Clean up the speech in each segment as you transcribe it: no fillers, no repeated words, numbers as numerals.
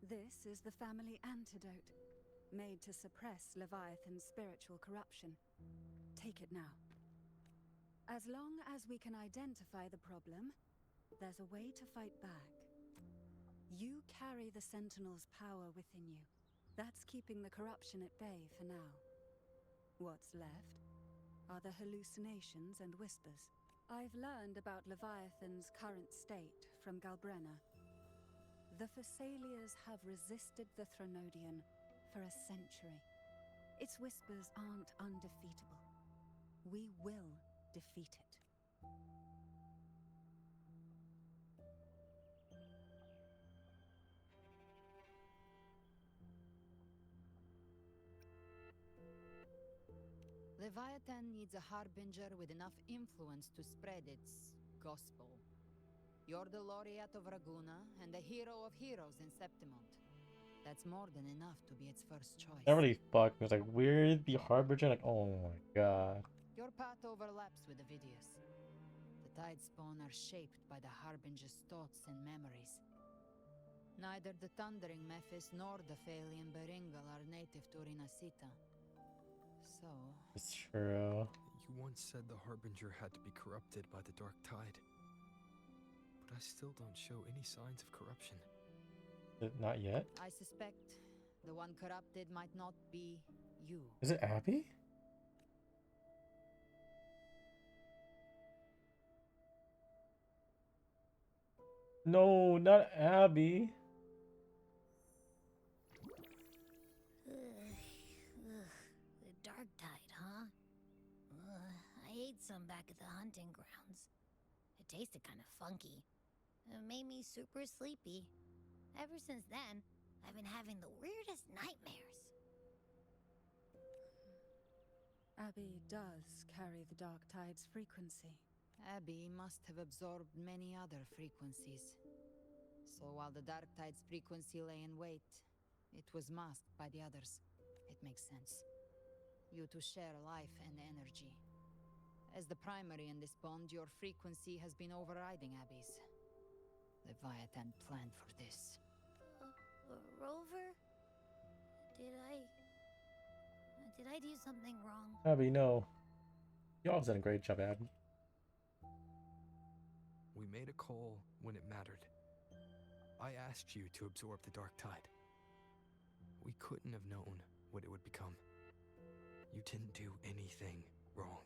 This is the family antidote, made to suppress Leviathan's spiritual corruption. Take it now. As long as we can identify the problem, there's a way to fight back. You carry the Sentinel's power within you. That's keeping the corruption at bay for now. What's left are the hallucinations and whispers. I've learned about Leviathan's current state from Galbrenna. The Thessalias have resisted the Thronodian for a century. Its whispers aren't undefeatable. We will defeat it. Leviathan needs a harbinger with enough influence to spread its gospel. You're the laureate of Raguna and the hero of heroes in Septimont. That's more than enough to be its first choice. That really fucked me. It was like, we're the harbinger? Like, oh my god. Your path overlaps with the Vidius. The Tidespawn are shaped by the harbinger's thoughts and memories. Neither the Thundering Mephis nor the Phalian Beringal are native to Rinasita. So... It's true. You once said the Harbinger had to be corrupted by the Dark Tide. But I still don't show any signs of corruption. Not yet? I suspect the one corrupted might not be you. Is it Abby? No, not Abby. The Dark Tide, huh? I ate some back at the hunting grounds. It tasted kind of funky. It made me super sleepy. Ever since then, I've been having the weirdest nightmares. Abby does carry the Dark Tide's frequency. Abby must have absorbed many other frequencies. So while the Dark Tide's frequency lay in wait, it was masked by the others. It makes sense. You two share life and energy. As the primary in this bond, your frequency has been overriding Abby's. Leviathan planned for this. Rover? Did I do something wrong? Abby, no. Y'all done a great job, Abby. We made a call when it mattered. I asked you to absorb the Dark Tide. We couldn't have known what it would become. You didn't do anything wrong.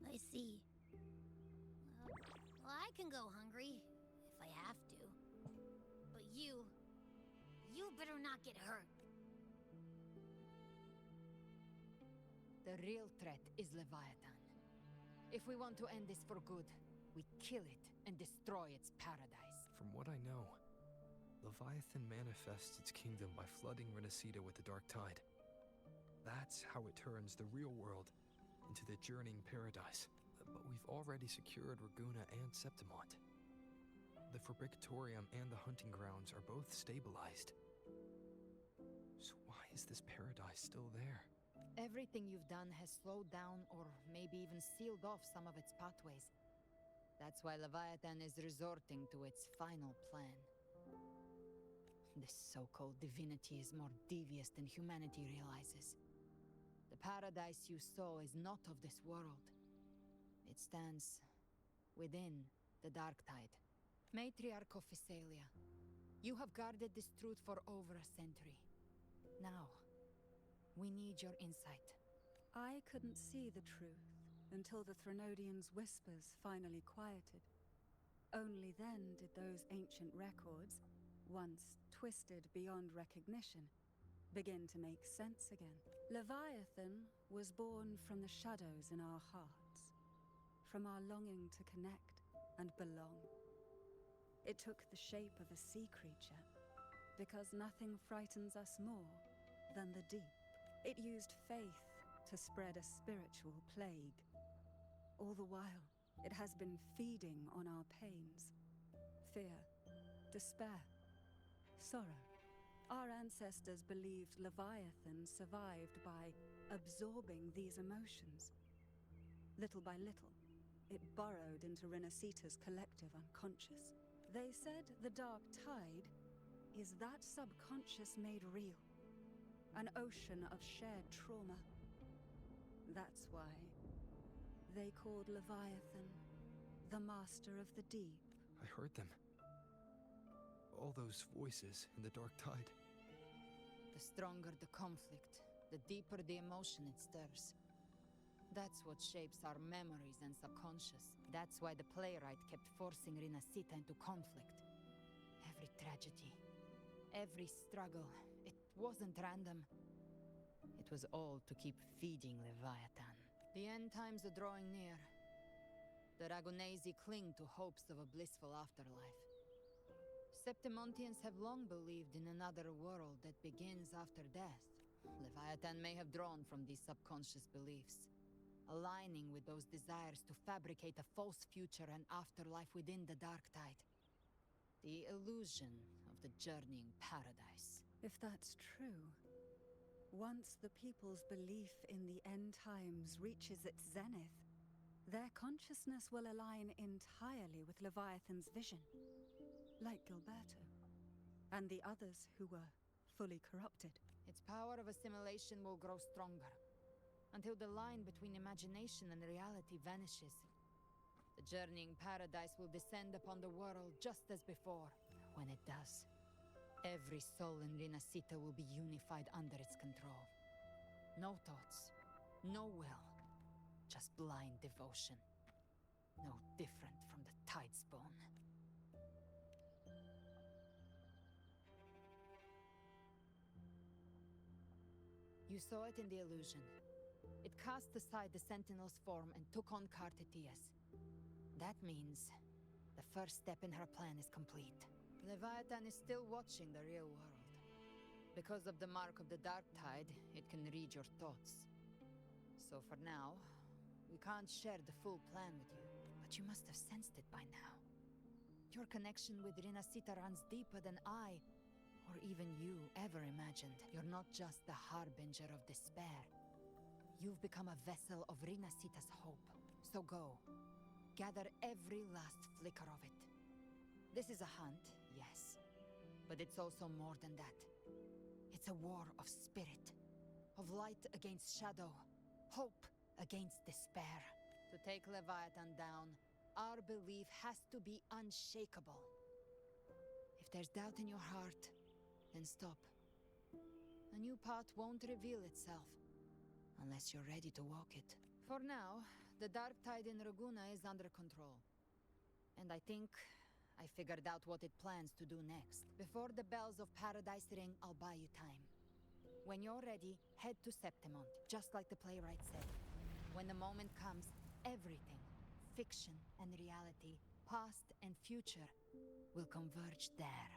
I see. Well, I can go hungry, if I have to. But you better not get hurt. The real threat is Leviathan. If we want to end this for good, we kill it and destroy its paradise. From what I know, Leviathan manifests its kingdom by flooding Renacita with the Dark Tide. That's how it turns the real world into the journeying paradise. But we've already secured Raguna and Septimont. The Fabricatorium and the hunting grounds are both stabilized. So why is this paradise still there? Everything you've done has slowed down or maybe even sealed off some of its pathways. That's why Leviathan is resorting to its final plan. This so-called divinity is more devious than humanity realizes. The paradise you saw is not of this world. It stands within the Dark Tide. Matriarch of Thessalia, you have guarded this truth for over a century. Now, we need your insight. I couldn't see the truth until the Thronodian's whispers finally quieted. Only then did those ancient records, once twisted beyond recognition, begin to make sense again. Leviathan was born from the shadows in our hearts, from our longing to connect and belong. It took the shape of a sea creature, because nothing frightens us more than the deep. It used faith to spread a spiritual plague. All the while, it has been feeding on our pains, fear, despair, sorrow. Our ancestors believed Leviathan survived by absorbing these emotions. Little by little, it burrowed into Renacita's collective unconscious. They said the Dark Tide is that subconscious made real. An ocean of shared trauma. That's why they called Leviathan the Master of the Deep. I heard them. All those voices in the dark tide. The stronger the conflict, the deeper the emotion it stirs. That's what shapes our memories and subconscious. That's why the playwright kept forcing Rinasita into conflict. Every tragedy, every struggle, it wasn't random. It was all to keep feeding Leviathan. The end times are drawing near. The Ragunesi cling to hopes of a blissful afterlife. Septimontians have long believed in another world that begins after death. Leviathan may have drawn from these subconscious beliefs, aligning with those desires to fabricate a false future and afterlife within the dark tide. The illusion of the journeying paradise. If that's true, once the people's belief in the end times reaches its zenith, their consciousness will align entirely with Leviathan's vision, like Gilberto, and the others who were fully corrupted. Its power of assimilation will grow stronger, until the line between imagination and reality vanishes. The journeying paradise will descend upon the world just as before. When it does, every soul in Rinasita will be unified under its control. No thoughts, no will, just blind devotion. No different from the Tidespawn. You saw it in the illusion. It cast aside the Sentinel's form and took on Cartetias. That means the first step in her plan is complete. Leviathan is still watching the real world. Because of the mark of the Dark Tide, it can read your thoughts. So for now, we can't share the full plan with you, but you must have sensed it by now. Your connection with Rinasita runs deeper than I, or even you, ever imagined. You're not just the harbinger of despair. You've become a vessel of Rinasita's hope. So go. Gather every last flicker of it. This is a hunt, yes. But it's also more than that. It's a war of spirit. Of light against shadow. Hope against despair. To take Leviathan down, our belief has to be unshakable. If there's doubt in your heart, then stop. A new path won't reveal itself, unless you're ready to walk it. For now, the dark tide in Raguna is under control. And I think I figured out what it plans to do next. Before the bells of Paradise ring, I'll buy you time. When you're ready, head to Septimont, just like the playwright said. When the moment comes, everything, fiction and reality, past and future, will converge there.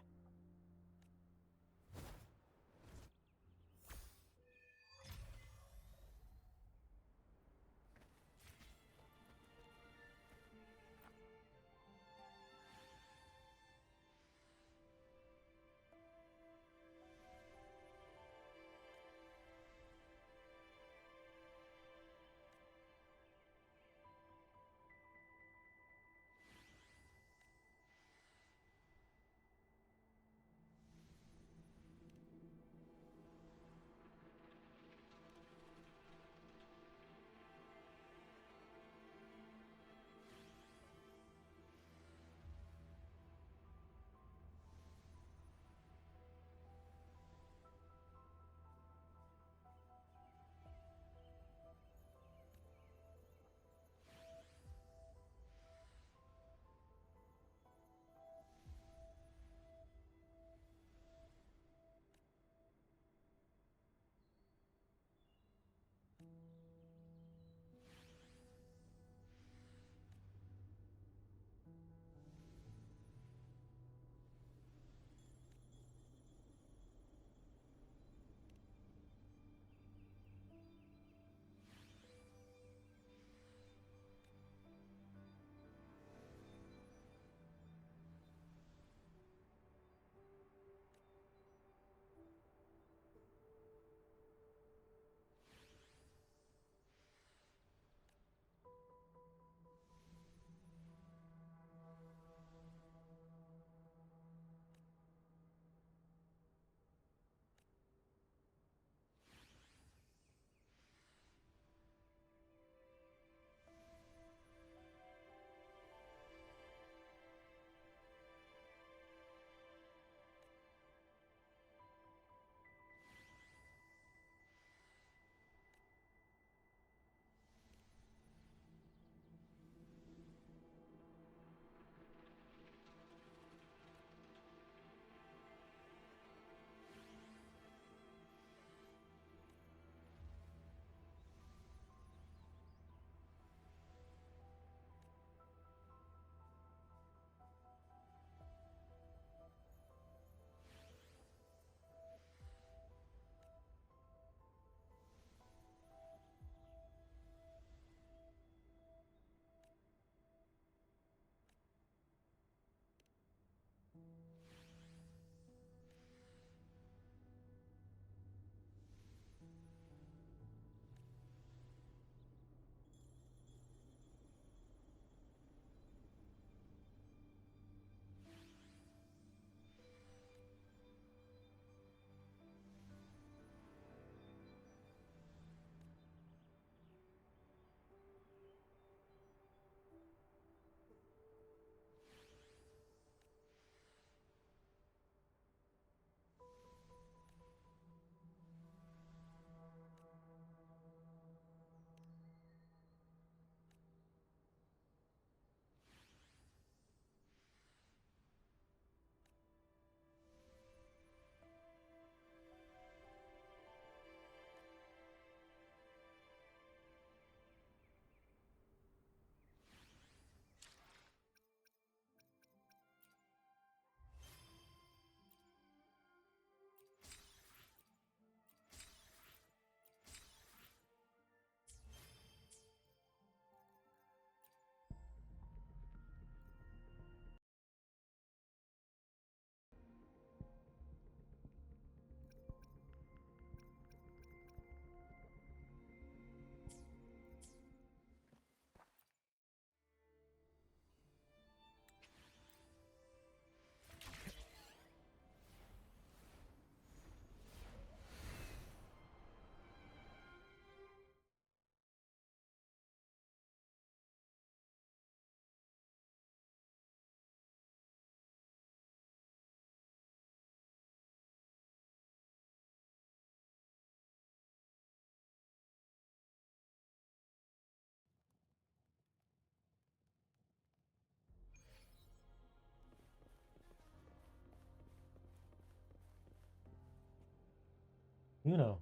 You know.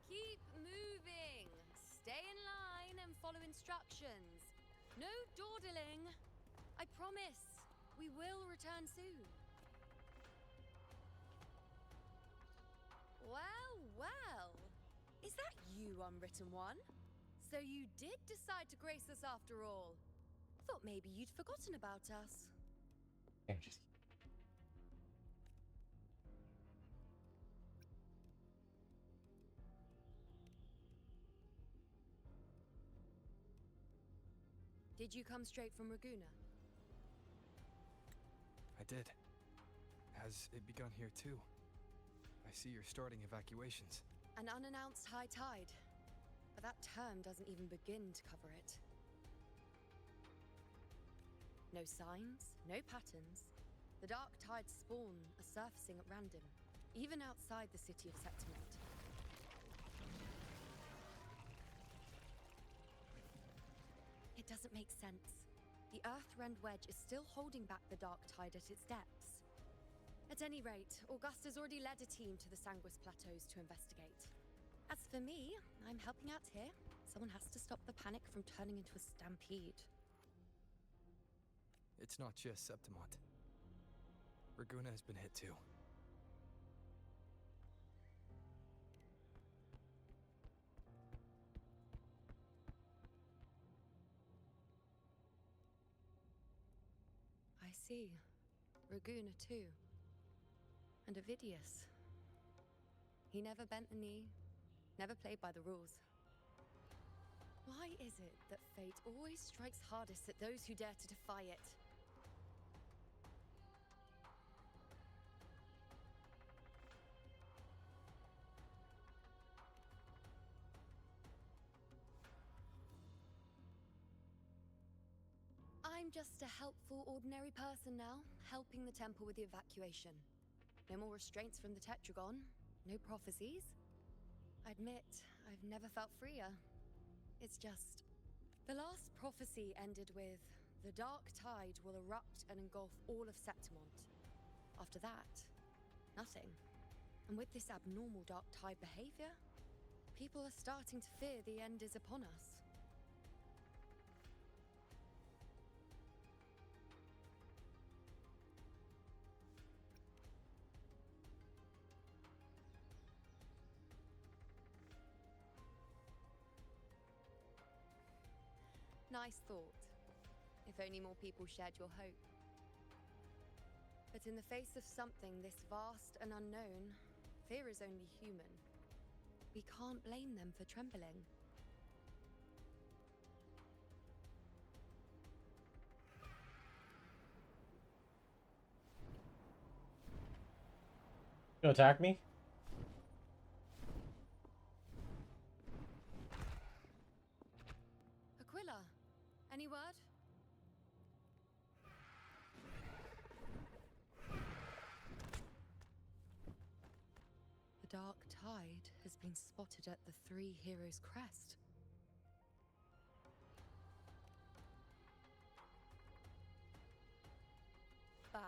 Keep moving. Stay in line and follow instructions. No dawdling. I promise. We will return soon. Well, well. Is that you, Unwritten One? So you did decide to grace us after all. Thought maybe you'd forgotten about us. Just Did you come straight from Raguna? I did. Has it begun here too? I see you're starting evacuations. An unannounced high tide. But that term doesn't even begin to cover it. No signs, no patterns. The dark tide's spawn are surfacing at random, even outside the city of Septimont. It doesn't make sense. The Earthrend Wedge is still holding back the dark tide at its depths. At any rate, Augusta's already led a team to the Sanguis Plateaus to investigate. As for me, I'm helping out here. Someone has to stop the panic from turning into a stampede. It's not just Septimont. Raguna has been hit too. I see. Raguna too. And Ovidius. He never bent a knee, never played by the rules. Why is it that fate always strikes hardest at those who dare to defy it? I'm just a helpful, ordinary person now, helping the temple with the evacuation. No more restraints from the Tetragon, no prophecies. I admit, I've never felt freer. It's just... The last prophecy ended with, the dark tide will erupt and engulf all of Septimont. After that, nothing. And with this abnormal dark tide behavior, people are starting to fear the end is upon us. Nice thought. If only more people shared your hope. But in the face of something this vast and unknown, fear is only human. We can't blame them for trembling. You attack me? Aquila, any word? The dark tide has been spotted at the Three Heroes' Crest. Bad.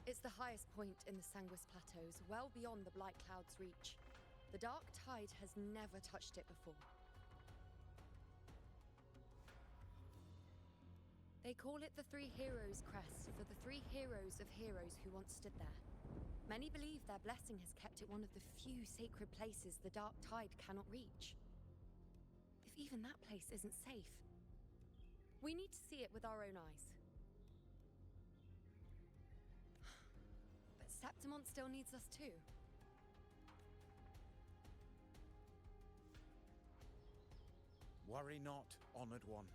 It's the highest point in the Sanguis Plateaus, well beyond the Blight Cloud's reach. The dark tide has never touched it before. They call it the Three Heroes' Crest for the three heroes of heroes who once stood there. Many believe their blessing has kept it one of the few sacred places the dark tide cannot reach. If even that place isn't safe, we need to see it with our own eyes. But Septimont still needs us too. Worry not, Honored One.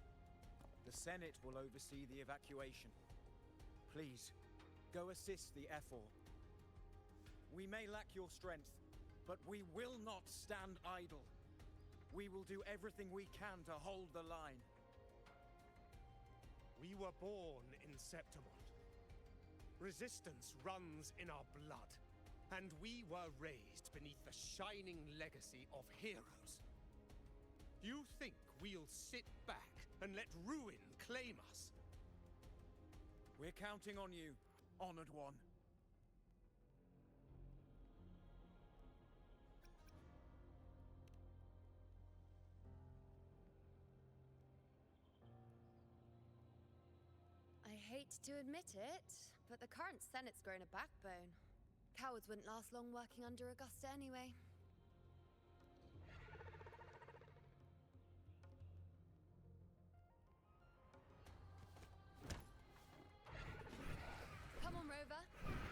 The Senate will oversee the evacuation. Please, go assist the Ephor. We may lack your strength, but we will not stand idle. We will do everything we can to hold the line. We were born in Septimont. Resistance runs in our blood. And we were raised beneath the shining legacy of heroes. You think we'll sit back and let ruin claim us? We're counting on you, Honored One. I hate to admit it, but the current Senate's grown a backbone. Cowards wouldn't last long working under Augusta anyway. Come on, Rover.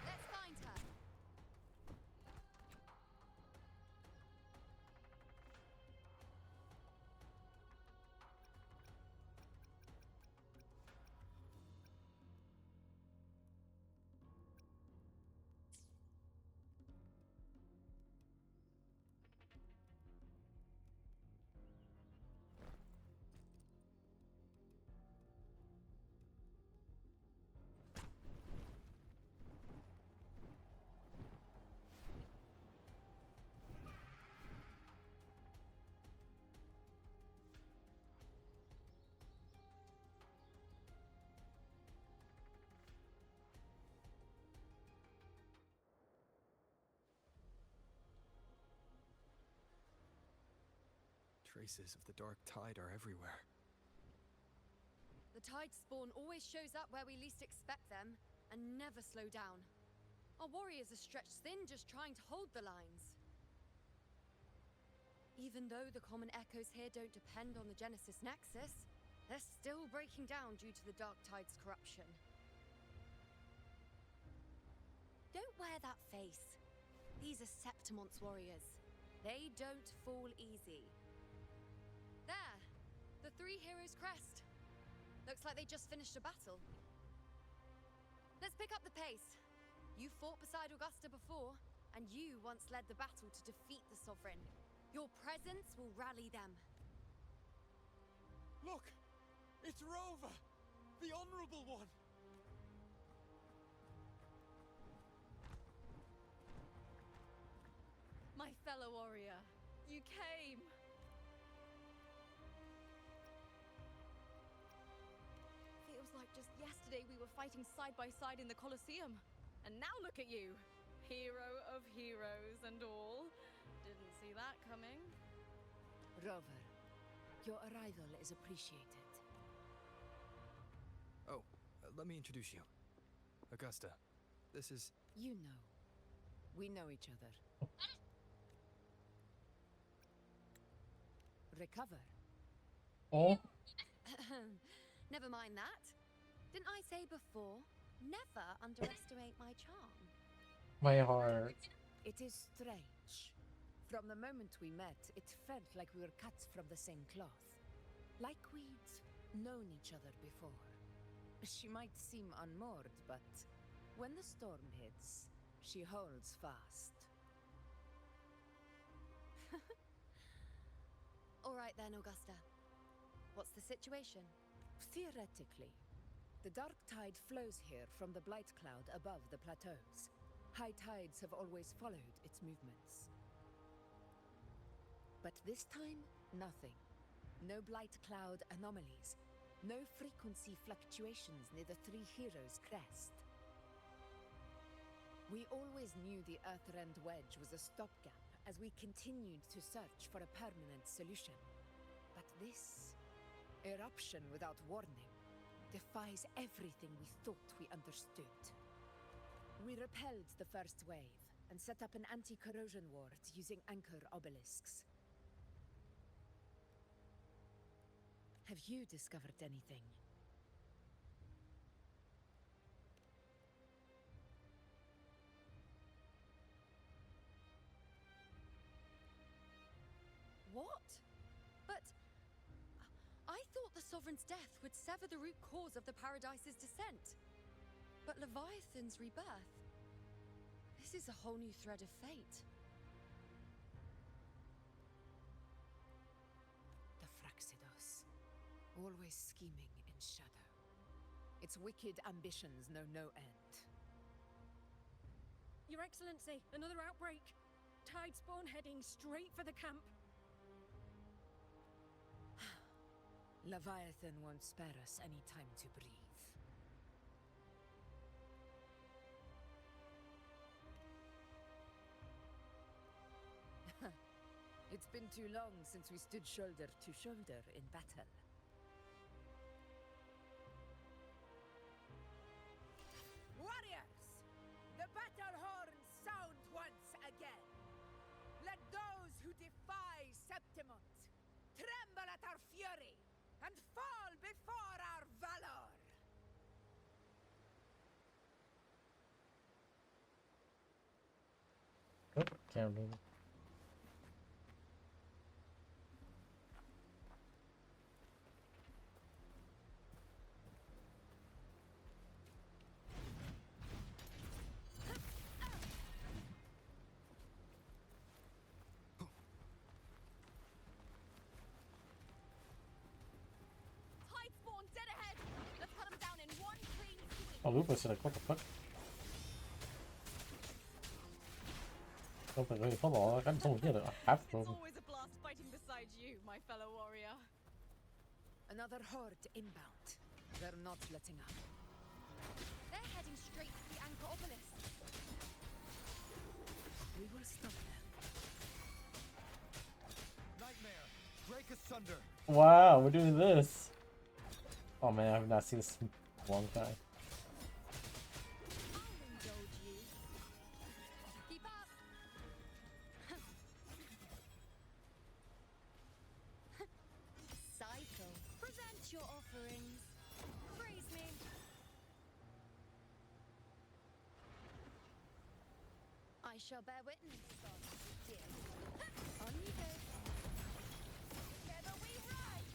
Let's find her. Traces of the dark tide are everywhere. The tide spawn always shows up where we least expect them, and never slow down. Our warriors are stretched thin just trying to hold the lines. Even though the common echoes here don't depend on the Genesis Nexus, they're still breaking down due to the dark tide's corruption. Don't wear that face. These are Septimon's warriors. They don't fall easy. There! The three heroes' crest. Looks like they just finished a battle. Let's pick up the pace. You fought beside Augusta before, and you once led the battle to defeat the Sovereign. Your presence will rally them. Look! It's Rover! The Honorable One! My fellow warrior, you came! Feels like just yesterday we were fighting side by side in the Colosseum. And now look at you! Hero of heroes and all. Didn't see that coming. Rover, your arrival is appreciated. Oh, let me introduce you. Augusta, this is... You know. We know each other. Recover. Oh, Never mind that. Didn't I say before, never underestimate my charm? my heart. It is strange. From the moment we met, it felt like we were cut from the same cloth. Like we'd known each other before. She might seem unmoored, but when the storm hits, she holds fast. All right then, Augusta. What's the situation? Theoretically, the dark tide flows here from the blight cloud above the plateaus. High tides have always followed its movements. But this time, nothing. No blight cloud anomalies. No frequency fluctuations near the Three Heroes' crest. We always knew the Earthrend Wedge was a stopgap as we continued to search for a permanent solution. But this eruption without warning defies everything we thought we understood. We repelled the first wave and set up an anti-corrosion ward using anchor obelisks. Have you discovered anything? What? But I thought the Sovereign's death would sever the root cause of the Paradise's descent. But Leviathan's rebirth. This is a whole new thread of fate. The Fraxidos. Always scheming in shadow. Its wicked ambitions know no end. You're Your Excellency, another outbreak. Tide spawn heading straight for the camp. Leviathan won't spare us any time to breathe. It's been too long since we stood shoulder to shoulder in battle. Warriors! The battle horns sound once again. Let those who defy Septimont tremble at our fury and fall before our valor! Oh, can't remember. Tide spawn dead ahead! Let's cut them down in one clean sweep! Oh, Lupus, like, what the fuck? Open, wait, hold on, I got someone here. I have to It's open. always a blast fighting beside you, my fellow warrior. Another horde inbound. They're not letting up. They're heading straight to the Anchor Obelisk. We will stop them. Nightmare, break asunder. Wow, we're doing this. Oh man, I've not seen this in a long time. I'll indulge you. Keep up. Cycle. Present your offerings. Praise me. I shall bear witness, dear. On you go. Together we ride.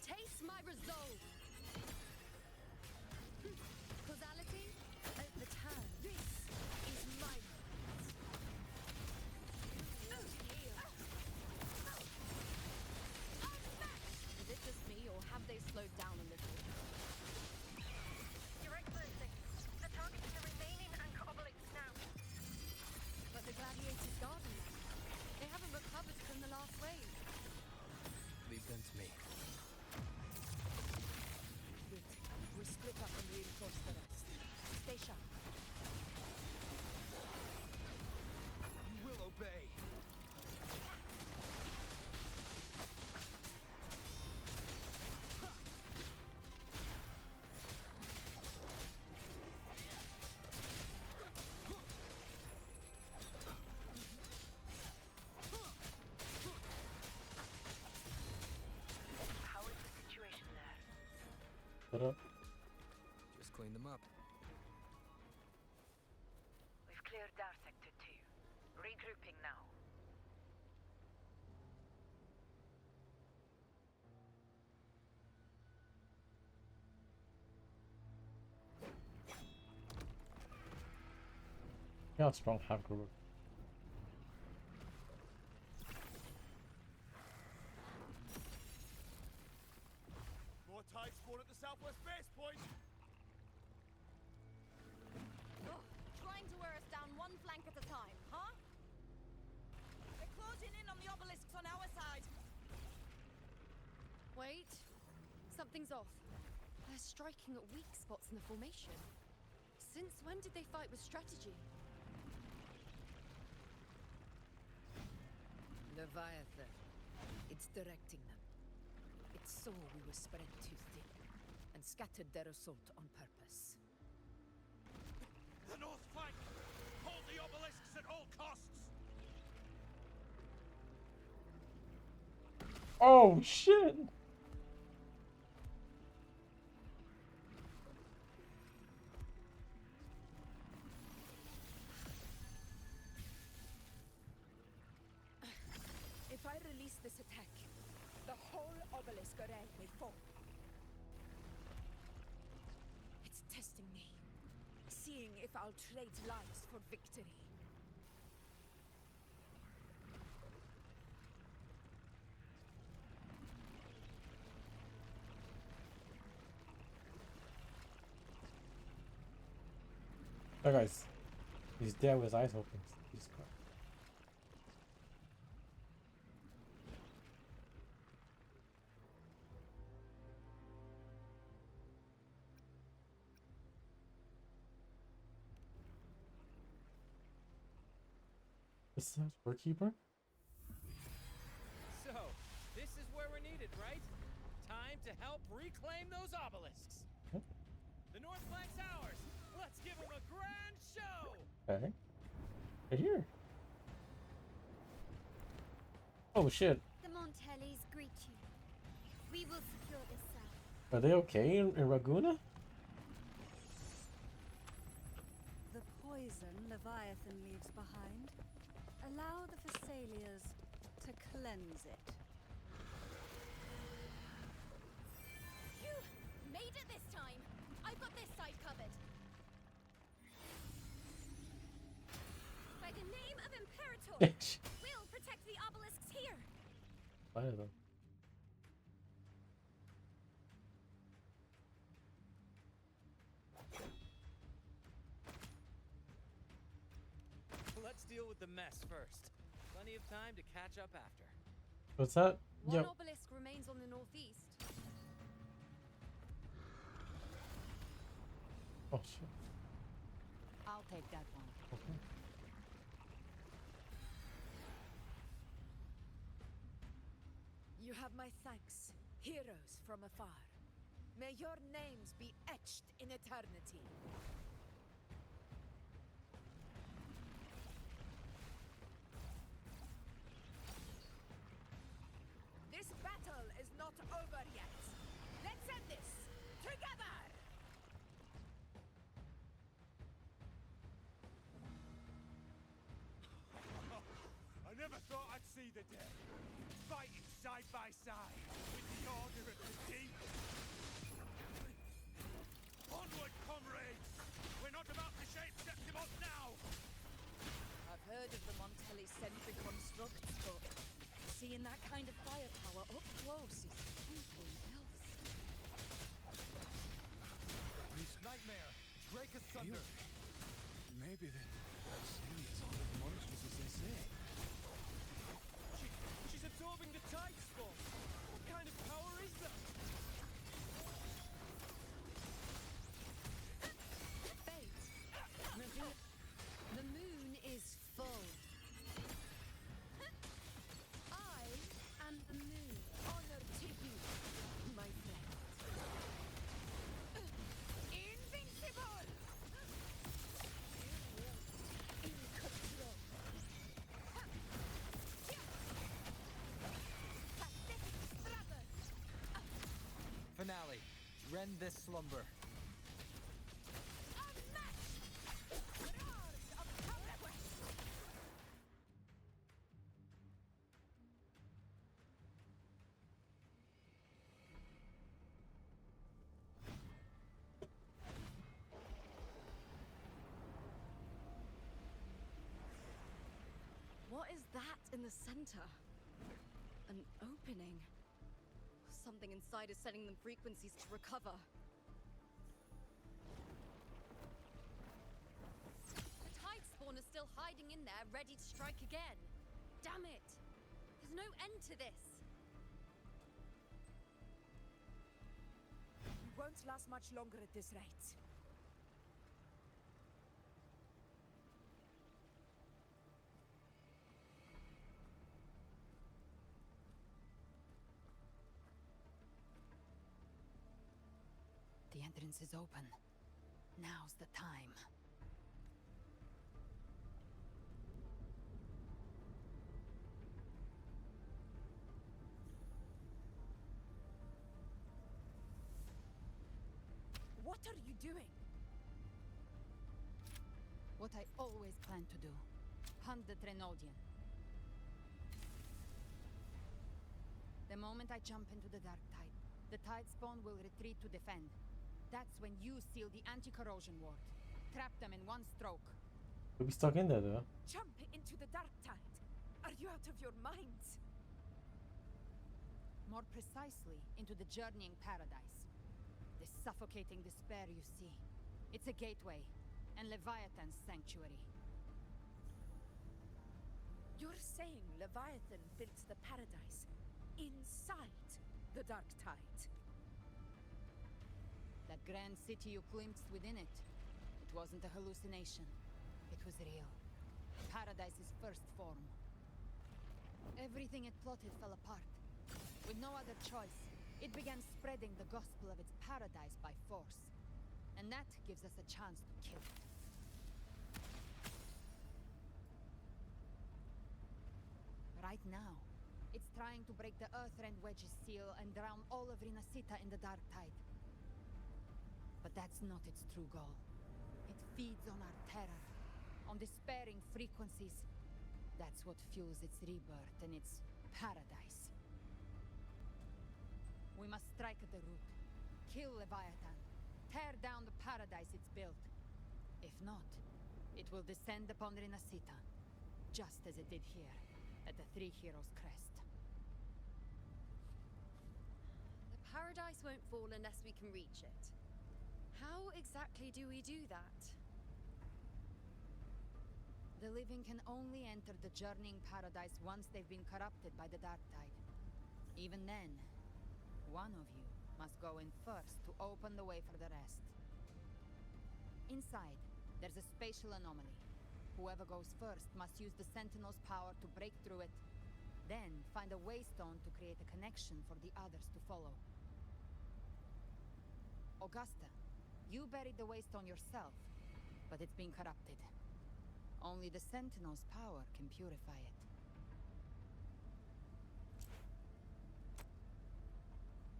Taste my resolve. Causality at the turn. This is my Is it just me, or have they slowed down a little? Your Excellency, they're targeting the remaining Anchor Obelisk now. But the gladiators garden them. They haven't recovered from the last wave. Leave them to me. Good. We split up and reinforce the rest. Stay sharp. You will obey. How is the situation there? Put up. Just clean them up. We've cleared our sector 2. Regrouping now. Yeah, strong have group. More tide spawn at the southwest base point. Ugh, trying to wear us down one flank at a time, huh? They're closing in on the obelisks on our side. Wait. Something's off. They're striking at weak spots in the formation. Since when did they fight with strategy? Leviathan. It's directing them. It saw we were spread too thin and scattered their assault on purpose. The north flank! Hold the obelisks at all costs! Oh shit! If I release this attack, the whole obelisk array may fall. It's testing me, seeing if I'll trade lives for victory. Oh, guys. He's dead with his eyes open. Jesus Christ. Is that Storekeeper? So, this is where we're needed, right? Time to help reclaim those obelisks. Yep. The North Flank's ours. Let's give them a grand show. Okay. Right here. Oh shit. The Montellis greet you. We will secure this cell. Are they okay in Raguna? The poison Leviathan leaves behind, allow the Thessalias to cleanse it. You made it this time. I've got this side covered. By the name of Imperator, we'll protect the obelisks here. Why are them? Let's deal with the mess first. Plenty of time to catch up after. What's that? One Yep. obelisk remains on the northeast. Oh shit. I'll take that one. Okay. You have my thanks, heroes from afar. May your names be etched in eternity. This battle is not over yet. Let's end this together! I never thought I'd see the day. Fighting side by side with the Order of the Deep. Onward, comrades! We're not about to shape Septimos now! I've heard of the Montelli sentry constructs, but seeing that kind of firepower up close is something else. Nightmare! Drake asunder! Maybe that sea is all as monstrous as they say. She's absorbing the tide spawn. What kind of power is that? Fate. The moon is full. I am the moon. Honor to you, my friend. Invincible! In control. Pathetic struggle. Finale. Rend this slumber. Unmatched! Roars of conquest! What is that in the center? An opening. Something inside is sending them frequencies to recover. The tide spawn is still hiding in there, ready to strike again. Damn it! There's no end to this. We won't last much longer at this rate. The entrance is open. Now's the time. What are you doing? What I always planned to do. Hunt the Trenodian. The moment I jump into the dark tide, the tide spawn will retreat to defend. That's when you seal the anti-corrosion ward. Trap them in one stroke. We'll be stuck in there though. Jump into the dark tide. Are you out of your minds? More precisely, into the journeying paradise. The suffocating despair you see. It's a gateway. and Leviathan's sanctuary. You're saying Leviathan built the paradise inside the Dark Tide? That grand city you glimpsed within it, it wasn't a hallucination. It was real. Paradise's first form. Everything it plotted fell apart. With no other choice, it began spreading the gospel of its paradise by force. And that gives us a chance to kill it. Right now, it's trying to break the Earthrend Wedge's seal and drown all of Rinasita in the Dark Tide. But that's not its true goal. It feeds on our terror, on despairing frequencies. That's what fuels its rebirth and its paradise. We must strike at the root, kill Leviathan, tear down the paradise it's built. If not, it will descend upon Rinasita, just as it did here, at the Three Heroes' Crest. The paradise won't fall unless we can reach it. How exactly do we do that? The living can only enter the journeying paradise once they've been corrupted by the Dark Tide. Even then, one of you must go in first to open the way for the rest. Inside, there's a spatial anomaly. Whoever goes first must use the Sentinel's power to break through it, then find a waystone to create a connection for the others to follow. Augusta, you buried the waystone yourself, but it's been corrupted. Only the Sentinel's power can purify it.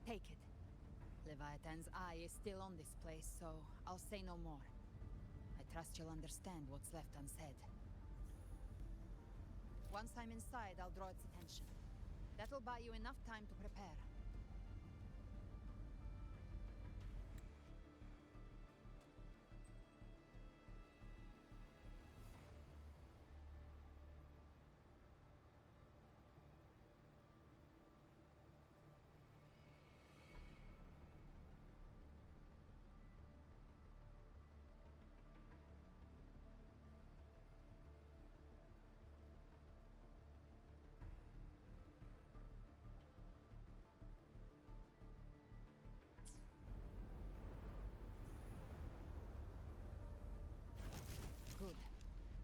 Take it. Leviathan's eye is still on this place, so I'll say no more. I trust you'll understand what's left unsaid. Once I'm inside, I'll draw its attention. That'll buy you enough time to prepare. Good.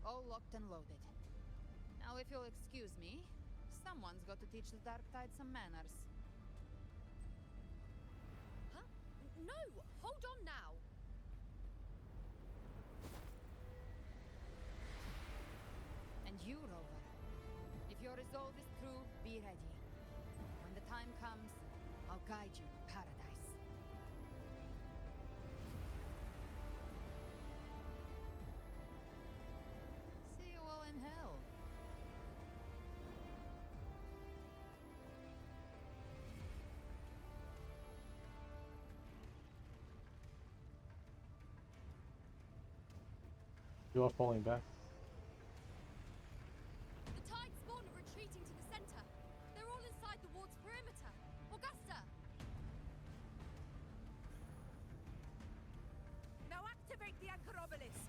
All locked and loaded. Now if you'll excuse me, someone's got to teach the Dark Tide some manners. Huh? No! Hold on now! And you, Rover. If your resolve is true, be ready. When the time comes, I'll guide you to paradise. See you all in hell. You are falling back. The Tide spawn are retreating to the center. They're all inside the ward's perimeter. Augusta! Now activate the anchor obelisks!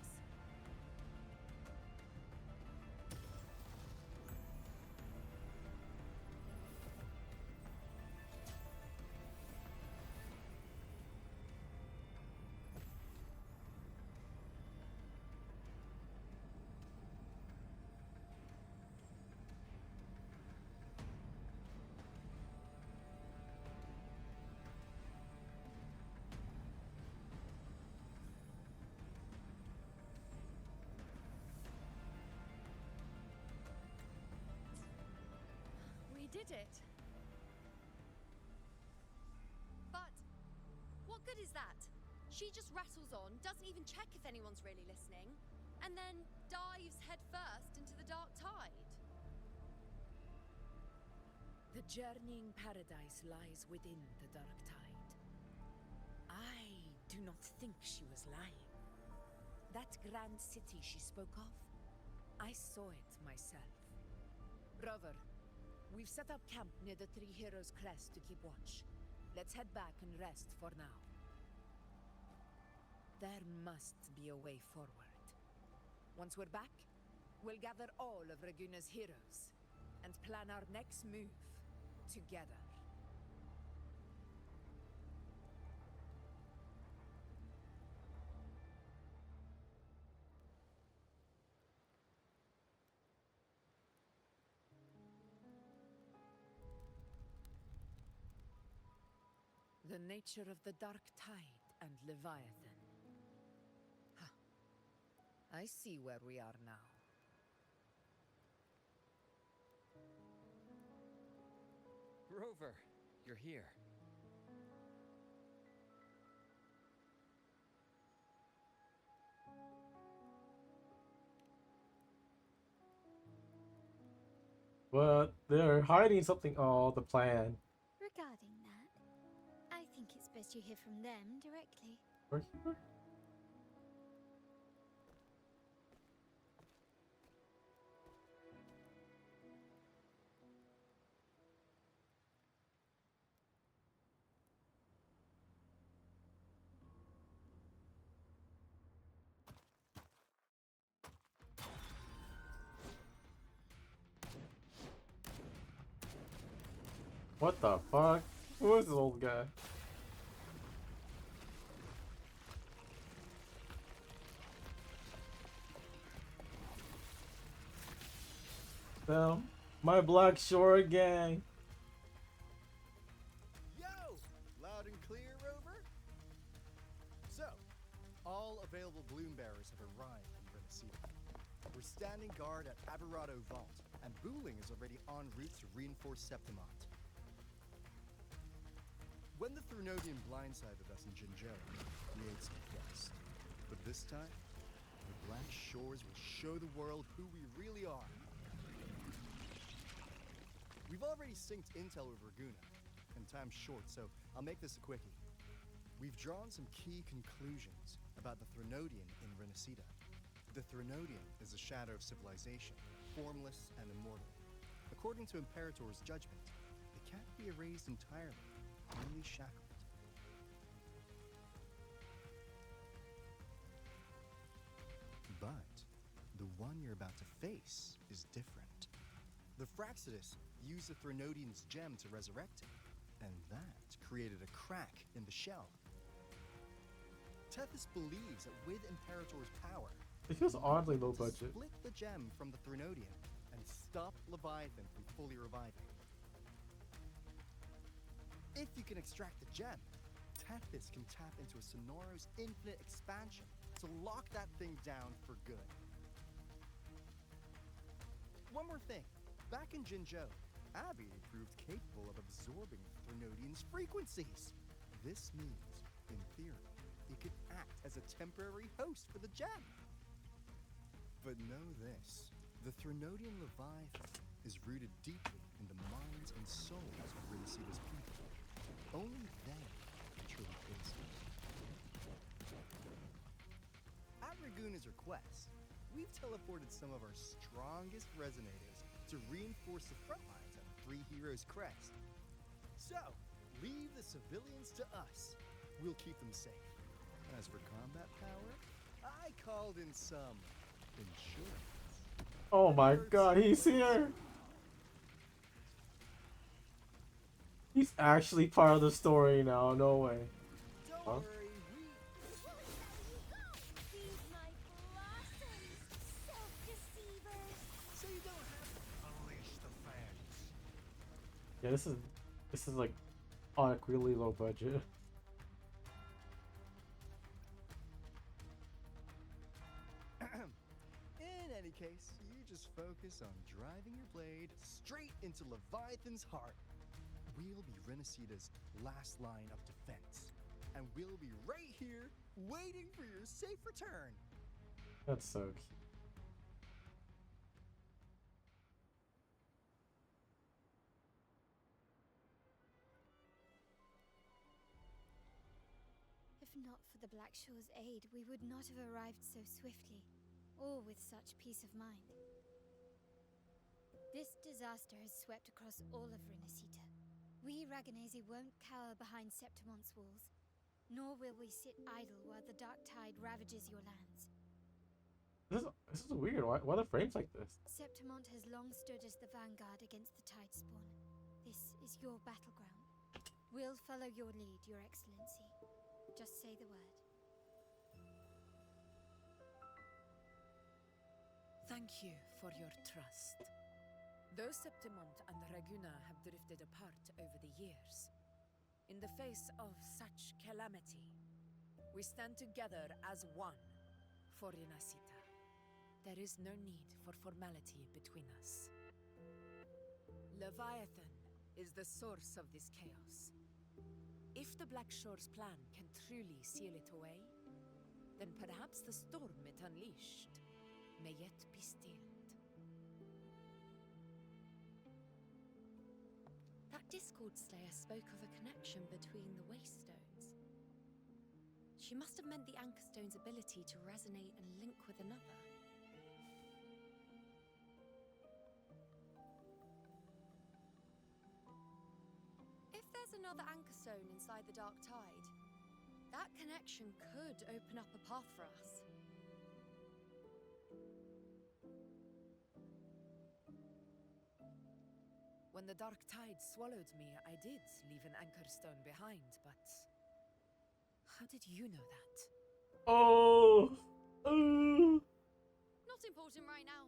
We did it. But what good is that? She just rattles on, doesn't even check if anyone's really listening, and then dives headfirst into the Dark Tide. The journeying paradise lies within the Dark Tide. I do not think she was lying. That grand city she spoke of, I saw it myself. Rover, we've set up camp near the Three Heroes' Crest to keep watch. Let's head back and rest for now. There must be a way forward. Once we're back, we'll gather all of Raguna's heroes and plan our next move together. The nature of the Dark Tide and Leviathan. I see where we are now. Rover, you're here. But they're hiding something. Oh, the plan. Regarding that, I think it's best you hear from them directly. We're here. What the fuck? Who is this old guy? Damn, my Black Shore gang. Yo! Loud and clear, Rover? So, all available bloom bearers have arrived in Renacedo. We're standing guard at Averado Vault, and Booling is already en route to reinforce Septimont. When the Thrunodian blindsided us in Jinzhou, we ate some dust. But this time, the Black Shores will show the world who we really are. We've already synced intel with Raguna, and time's short, so I'll make this a quickie. We've drawn some key conclusions about the Thrunodian in Renacedo. The Thrunodian is a shadow of civilization, formless and immortal. According to Imperator's judgment, it can't be erased entirely, only shackled. But the one you're about to face is different. The Fraxidus used the Thrunodian's gem to resurrect it, and that created a crack in the shell. Tethys believes that with Imperator's power, It feels oddly low budget. split the gem from the Thrunodian and stop Leviathan from fully reviving. If you can extract the gem, Tethys can tap into a Sonoro's infinite expansion to lock that thing down for good. One more thing. Back in Jinzhou, Abby proved capable of absorbing Thrunodian's frequencies. This means, in theory, it could act as a temporary host for the gem. But know this, the Thrunodian Leviathan is rooted deeply in the minds and souls of Renacedo's people. Only they can truly face it. At Raguna's request, we've teleported some of our strongest resonators to reinforce the front lines at Three Heroes Crest. So, leave the civilians to us. We'll keep them safe. As for combat power, I called in some insurance. Oh my god, he's here! He's actually part of the story now, no way. Don't Huh? worry, These my blossoms, self-deceivers. so you don't have to unleash the fans. Yeah, this is like on a really low budget. In any case, you just focus on driving your blade straight into Leviathan's heart. We'll be Renacedo's last line of defense, and we'll be right here waiting for your safe return. That's so cute. If not for the Black Shore's aid, we would not have arrived so swiftly, or with such peace of mind. This disaster has swept across all of Renacedo. We Raganese won't cower behind Septimont's walls, nor will we sit idle while the dark tide ravages your lands. Is This is weird. Why are the frames like this? Septimont has long stood as the vanguard against the Tidespawn. This is your battleground. We'll follow your lead, Your Excellency. Just say the word. Thank you for your trust. Though Septimont and Raguna have drifted apart over the years, in the face of such calamity, we stand together as one for Renacita. There is no need for formality between us. Leviathan is the source of this chaos. If the Black Shore's plan can truly seal it away, then perhaps the storm it unleashed may yet be stilled. That Discord Slayer spoke of a connection between the Wastestones. She must have meant the Anchorstone's ability to resonate and link with another. If there's another Anchorstone inside the Dark Tide, that connection could open up a path for us. When the Dark Tide swallowed me, I did leave an Anchorstone behind, but how did you know that? Oh! Not important right now.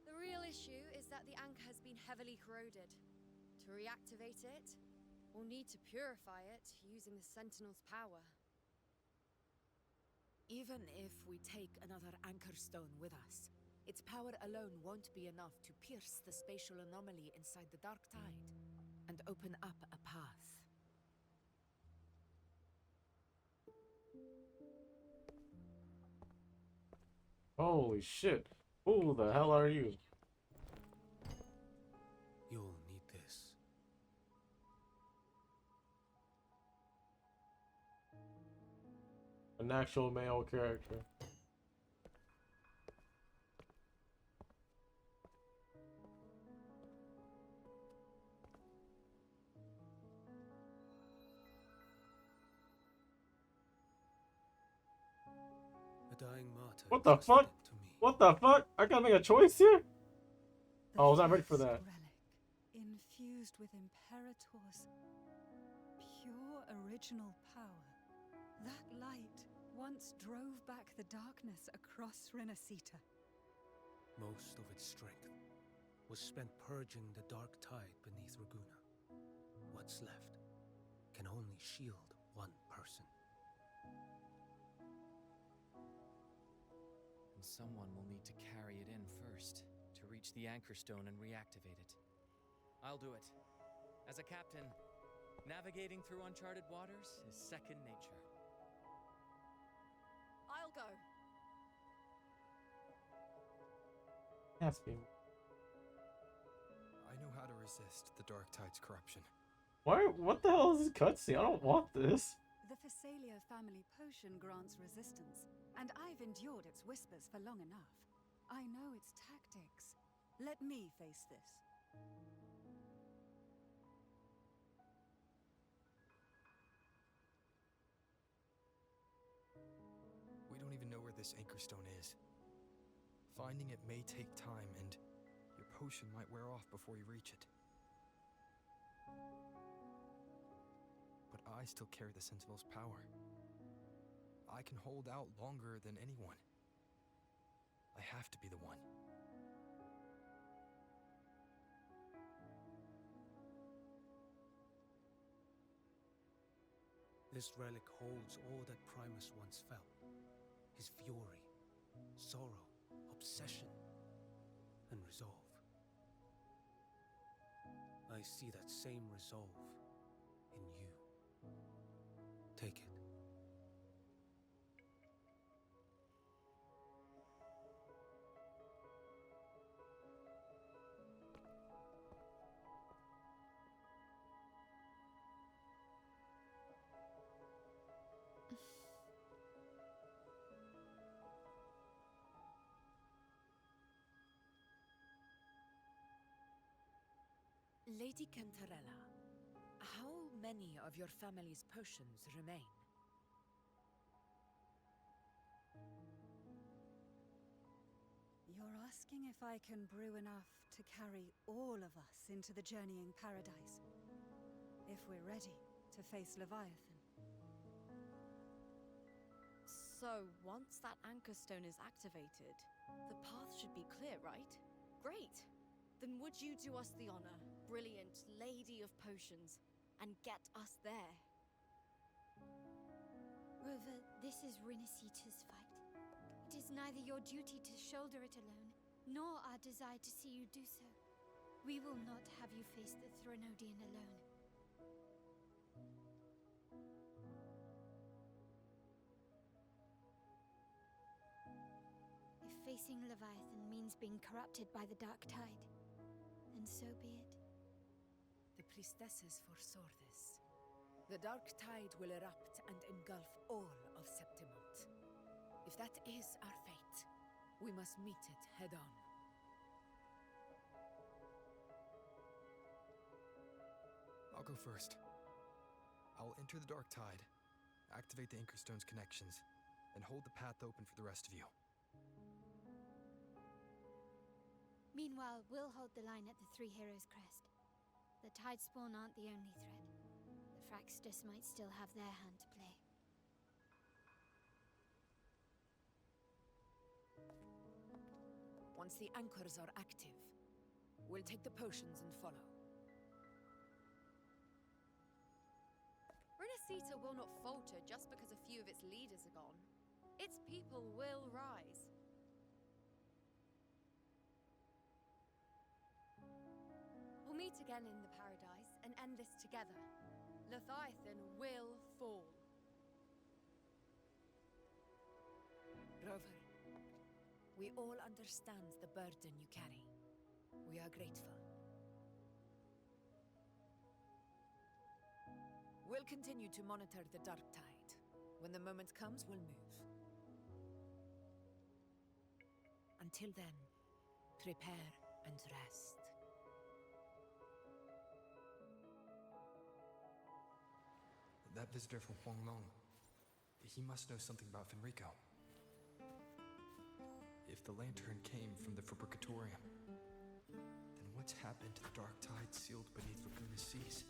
The real issue is that the anchor has been heavily corroded. To reactivate it, we'll need to purify it using the Sentinel's power. Even if we take another Anchorstone with us, its power alone won't be enough to pierce the spatial anomaly inside the Dark Tide and open up a path. Holy shit. Who the hell are you? You'll need this. An actual male character. A dying martyr. What the fuck? What the fuck? I gotta make a choice here? Oh, I was not ready for that. Relic, infused with Imperator's pure original power. That light once drove back the darkness across Renacita. Most of its strength was spent purging the dark tide beneath Raguna. What's left can only shield one person. And someone will need to carry it in first to reach the Anchorstone and reactivate it. I'll do it. As a captain, navigating through uncharted waters is second nature. I'll go. Yes, baby. I know how to resist the Dark Tide's corruption. Why? What the hell is this cutscene? I don't want this. The Phasalio family potion grants resistance, and I've endured its whispers for long enough. I know its tactics. Let me face this. We don't even know where this Anchorstone is. Finding it may take time, and your potion might wear off before you reach it. But I still carry the Sentinel's power. I can hold out longer than anyone. I have to be the one. This relic holds all that Primus once felt. His fury, sorrow, obsession, and resolve. I see that same resolve in you. Take it. Lady Cantarella, how many of your family's potions remain? You're asking if I can brew enough to carry all of us into the journeying paradise? If we're ready to face Leviathan. So, once that anchor stone is activated, the path should be clear, right? Great! Then would you do us the honor, brilliant lady of potions, and get us there? Rover, this is Rinasita's fight. It is neither your duty to shoulder it alone, nor our desire to see you do so. We will not have you face the Threnodian alone. If facing Leviathan means being corrupted by the Dark Tide, then so be it. The priestesses foresaw this. The Dark Tide will erupt and engulf all of Septimont. If that is our fate, we must meet it head-on. I'll go first. I'll enter the Dark Tide, activate the Anchorstone's connections, and hold the path open for the rest of you. Meanwhile, we'll hold the line at the Three Heroes Crest. The Tidespawn aren't the only threat. The Fraxtus might still have their hand to play. Once the anchors are active, we'll take the potions and follow. Renacita will not falter just because a few of its leaders are gone. Its people will rise. We'll meet again in the paradise and end this together. Leviathan will fall. Rover, we all understand the burden you carry. We are grateful. We'll continue to monitor the Dark Tide. When the moment comes, we'll move. Until then, prepare and rest. That visitor from Huanglong, he must know something about Fenrico. If the lantern came from the Fabricatorium, then what's happened to the Dark Tide sealed beneath Laguna's seas?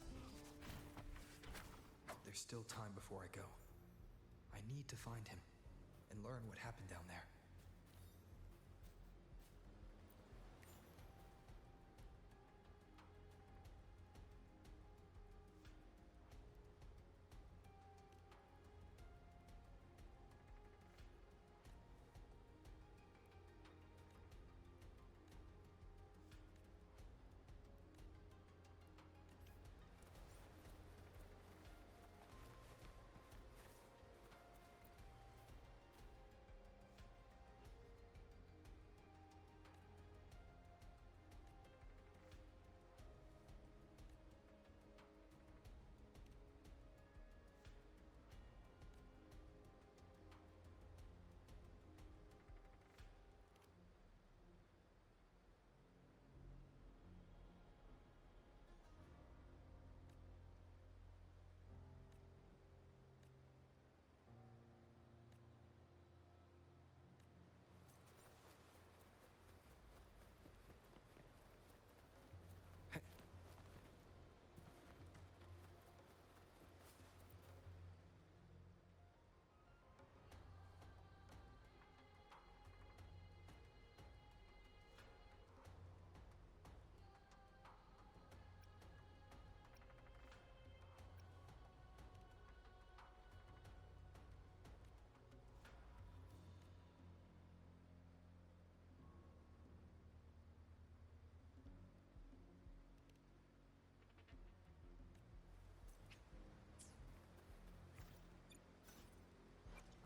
There's still time before I go. I need to find him and learn what happened down there.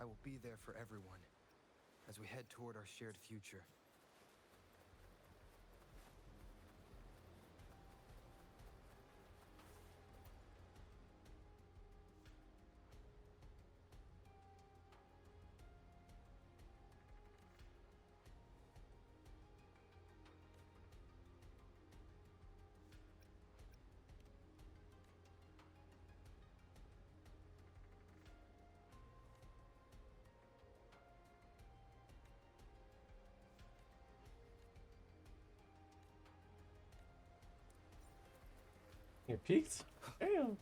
I will be there for everyone as we head toward our shared future. You peeked? Damn.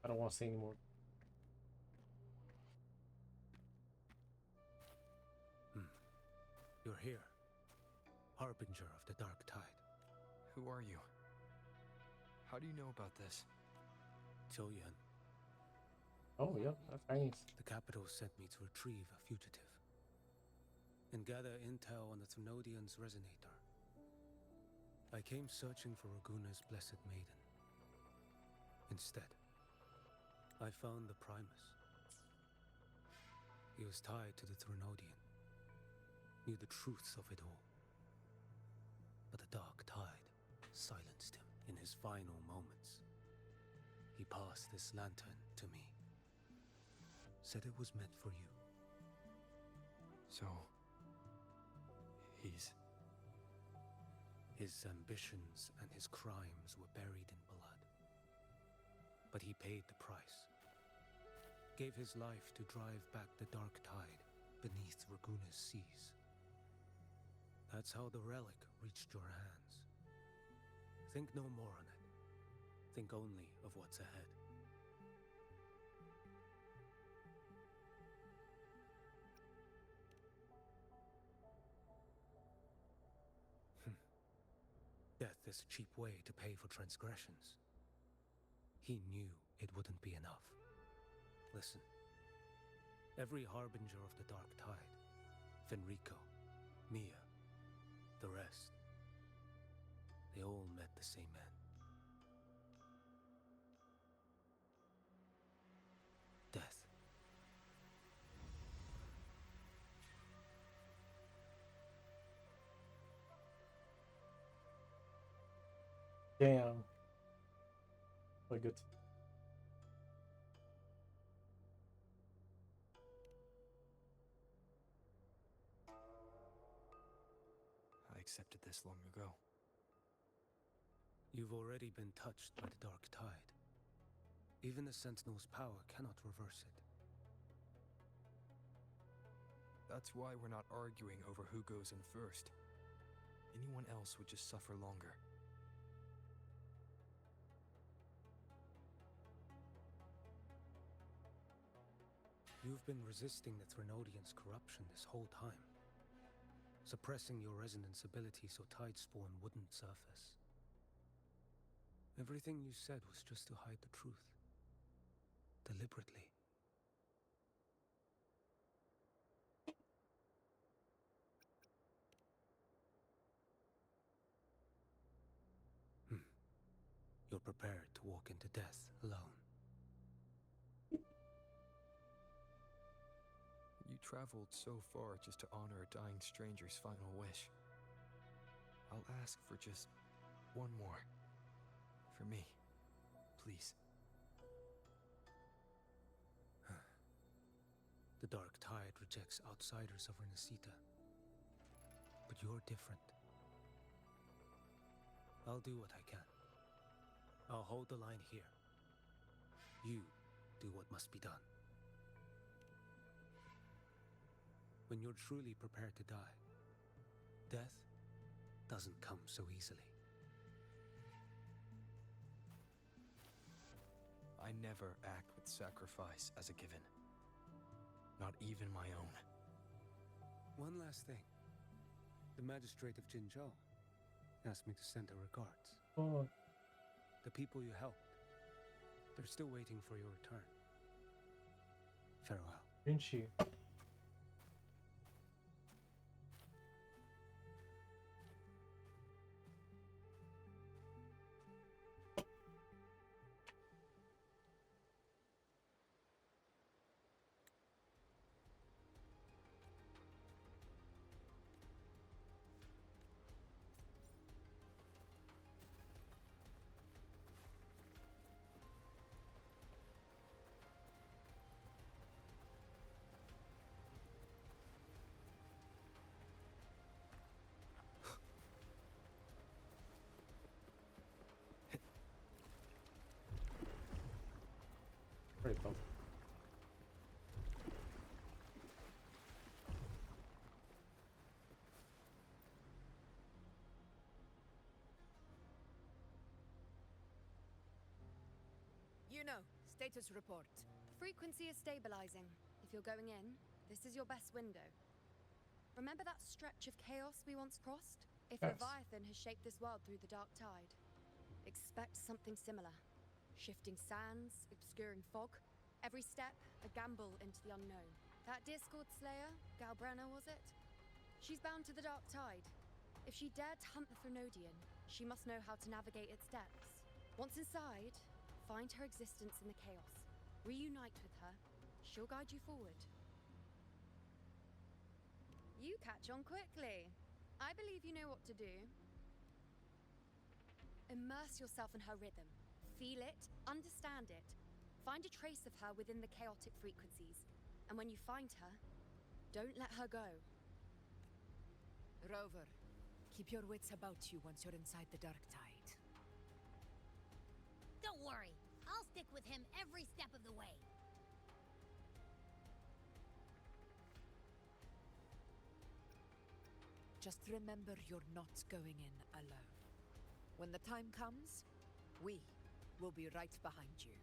I don't want to see anymore. You're here, Harbinger of the Dark Tide. Who are you? How do you know about this? Choyan. Oh, yeah, that's nice. The capital sent me to retrieve a fugitive and gather intel on the Thrunodian's resonator. I came searching for Raguna's blessed maiden. Instead, I found the Primus. He was tied to the Thrunodian, knew the truth of it all. But the Dark Tide silenced him in his final moments. He passed this lantern to me. Said it was meant for you. So... he's... His ambitions and his crimes were buried in blood. But he paid the price. Gave his life to drive back the Dark Tide beneath Raguna's seas. That's how the relic reached your hands. Think no more on it. Think only of what's ahead. Death is a cheap way to pay for transgressions. He knew it wouldn't be enough. Listen. Every harbinger of the Dark Tide, Fenrico, Mia, the rest, they all met the same end. Death. Damn. Quite good. I accepted this long ago. You've already been touched by the Dark Tide. Even the Sentinel's power cannot reverse it. That's why we're not arguing over who goes in first. Anyone else would just suffer longer. You've been resisting the Threnodians' corruption this whole time, suppressing your resonance ability so Tidespawn wouldn't surface. Everything you said was just to hide the truth. Deliberately. You're prepared to walk into death alone. You traveled so far just to honor a dying stranger's final wish. I'll ask for just one more. For me. Please. The Dark Tide rejects outsiders of Renacita. But you're different. I'll do what I can. I'll hold the line here. You do what must be done. When you're truly prepared to die, death doesn't come so easily. I never act with sacrifice as a given. Not even my own. One last thing. The magistrate of Jinzhou asked me to send her regards. Oh. The people you helped, they're still waiting for your return. Farewell. Didn't she? Pretty cool. You know, status report. Frequency is stabilizing. If you're going in, this is your best window. Remember that stretch of chaos we once crossed? If Yes. Leviathan has shaped this world through the Dark Tide, expect something similar. Shifting sands, obscuring fog. Every step, a gamble into the unknown. That Discord Slayer, Galbrenna was it? She's bound to the Dark Tide. If she dared to hunt the Threnodian, she must know how to navigate its depths. Once inside, find her existence in the chaos. Reunite with her. She'll guide you forward. You catch on quickly. I believe you know what to do. Immerse yourself in her rhythm. Feel it, understand it. Find a trace of her within the chaotic frequencies. And when you find her, don't let her go. Rover, keep your wits about you once you're inside the Dark Tide. Don't worry. I'll stick with him every step of the way. Just remember you're not going in alone. When the time comes, we will be right behind you.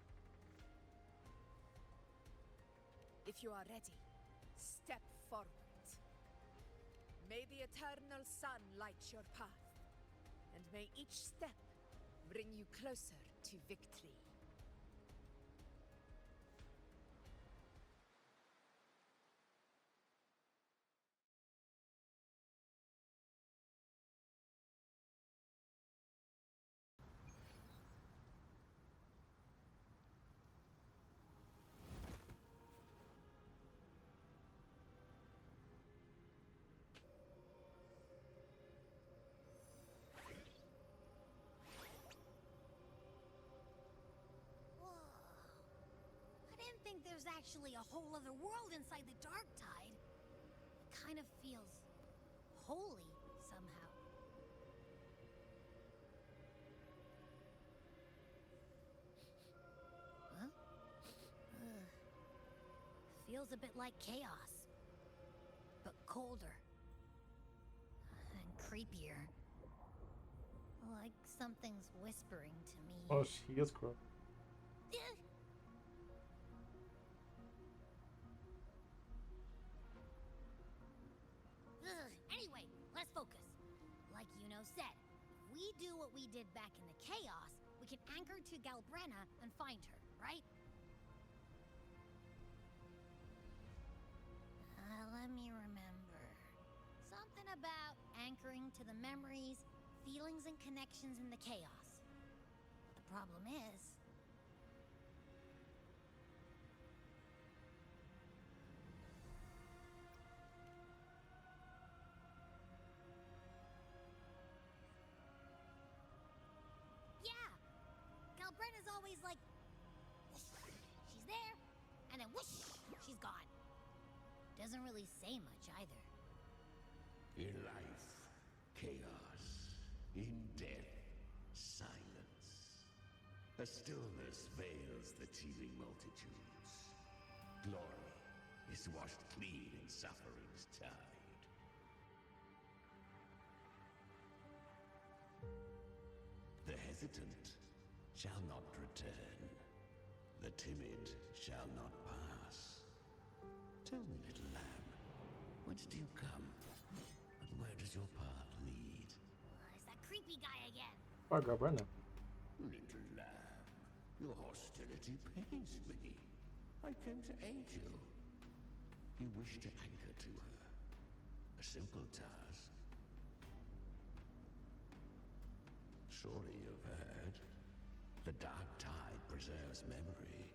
If you are ready, step forward. May the eternal sun light your path, and may each step bring you closer to victory. I think there's actually a whole other world inside the Dark Tide. It kind of feels holy somehow. Huh? Feels a bit like chaos, but colder and creepier. Like something's whispering to me. Oh, she is crook. what we did back in the chaos, we can anchor to Galbrenna and find her, right? Let me remember. Something about anchoring to the memories, feelings, and connections in the chaos. The problem is... Yeah! Galbrenna's always like... whoosh, she's there, and then whoosh, she's gone. Doesn't really say much either. In life, chaos. In death, silence. A stillness veils the teeming multitudes. Glory is washed clean in suffering's tide. The hesitant shall not return. The timid shall not pass. Tell me, little lamb, whence do you come? And where does your path lead? It's that creepy guy again. Oh, girl, Brenda. Little lamb, your hostility pains me. I came to aid you. You wish to anchor to her. A simple task. Surely you've heard. The dark tide preserves memory.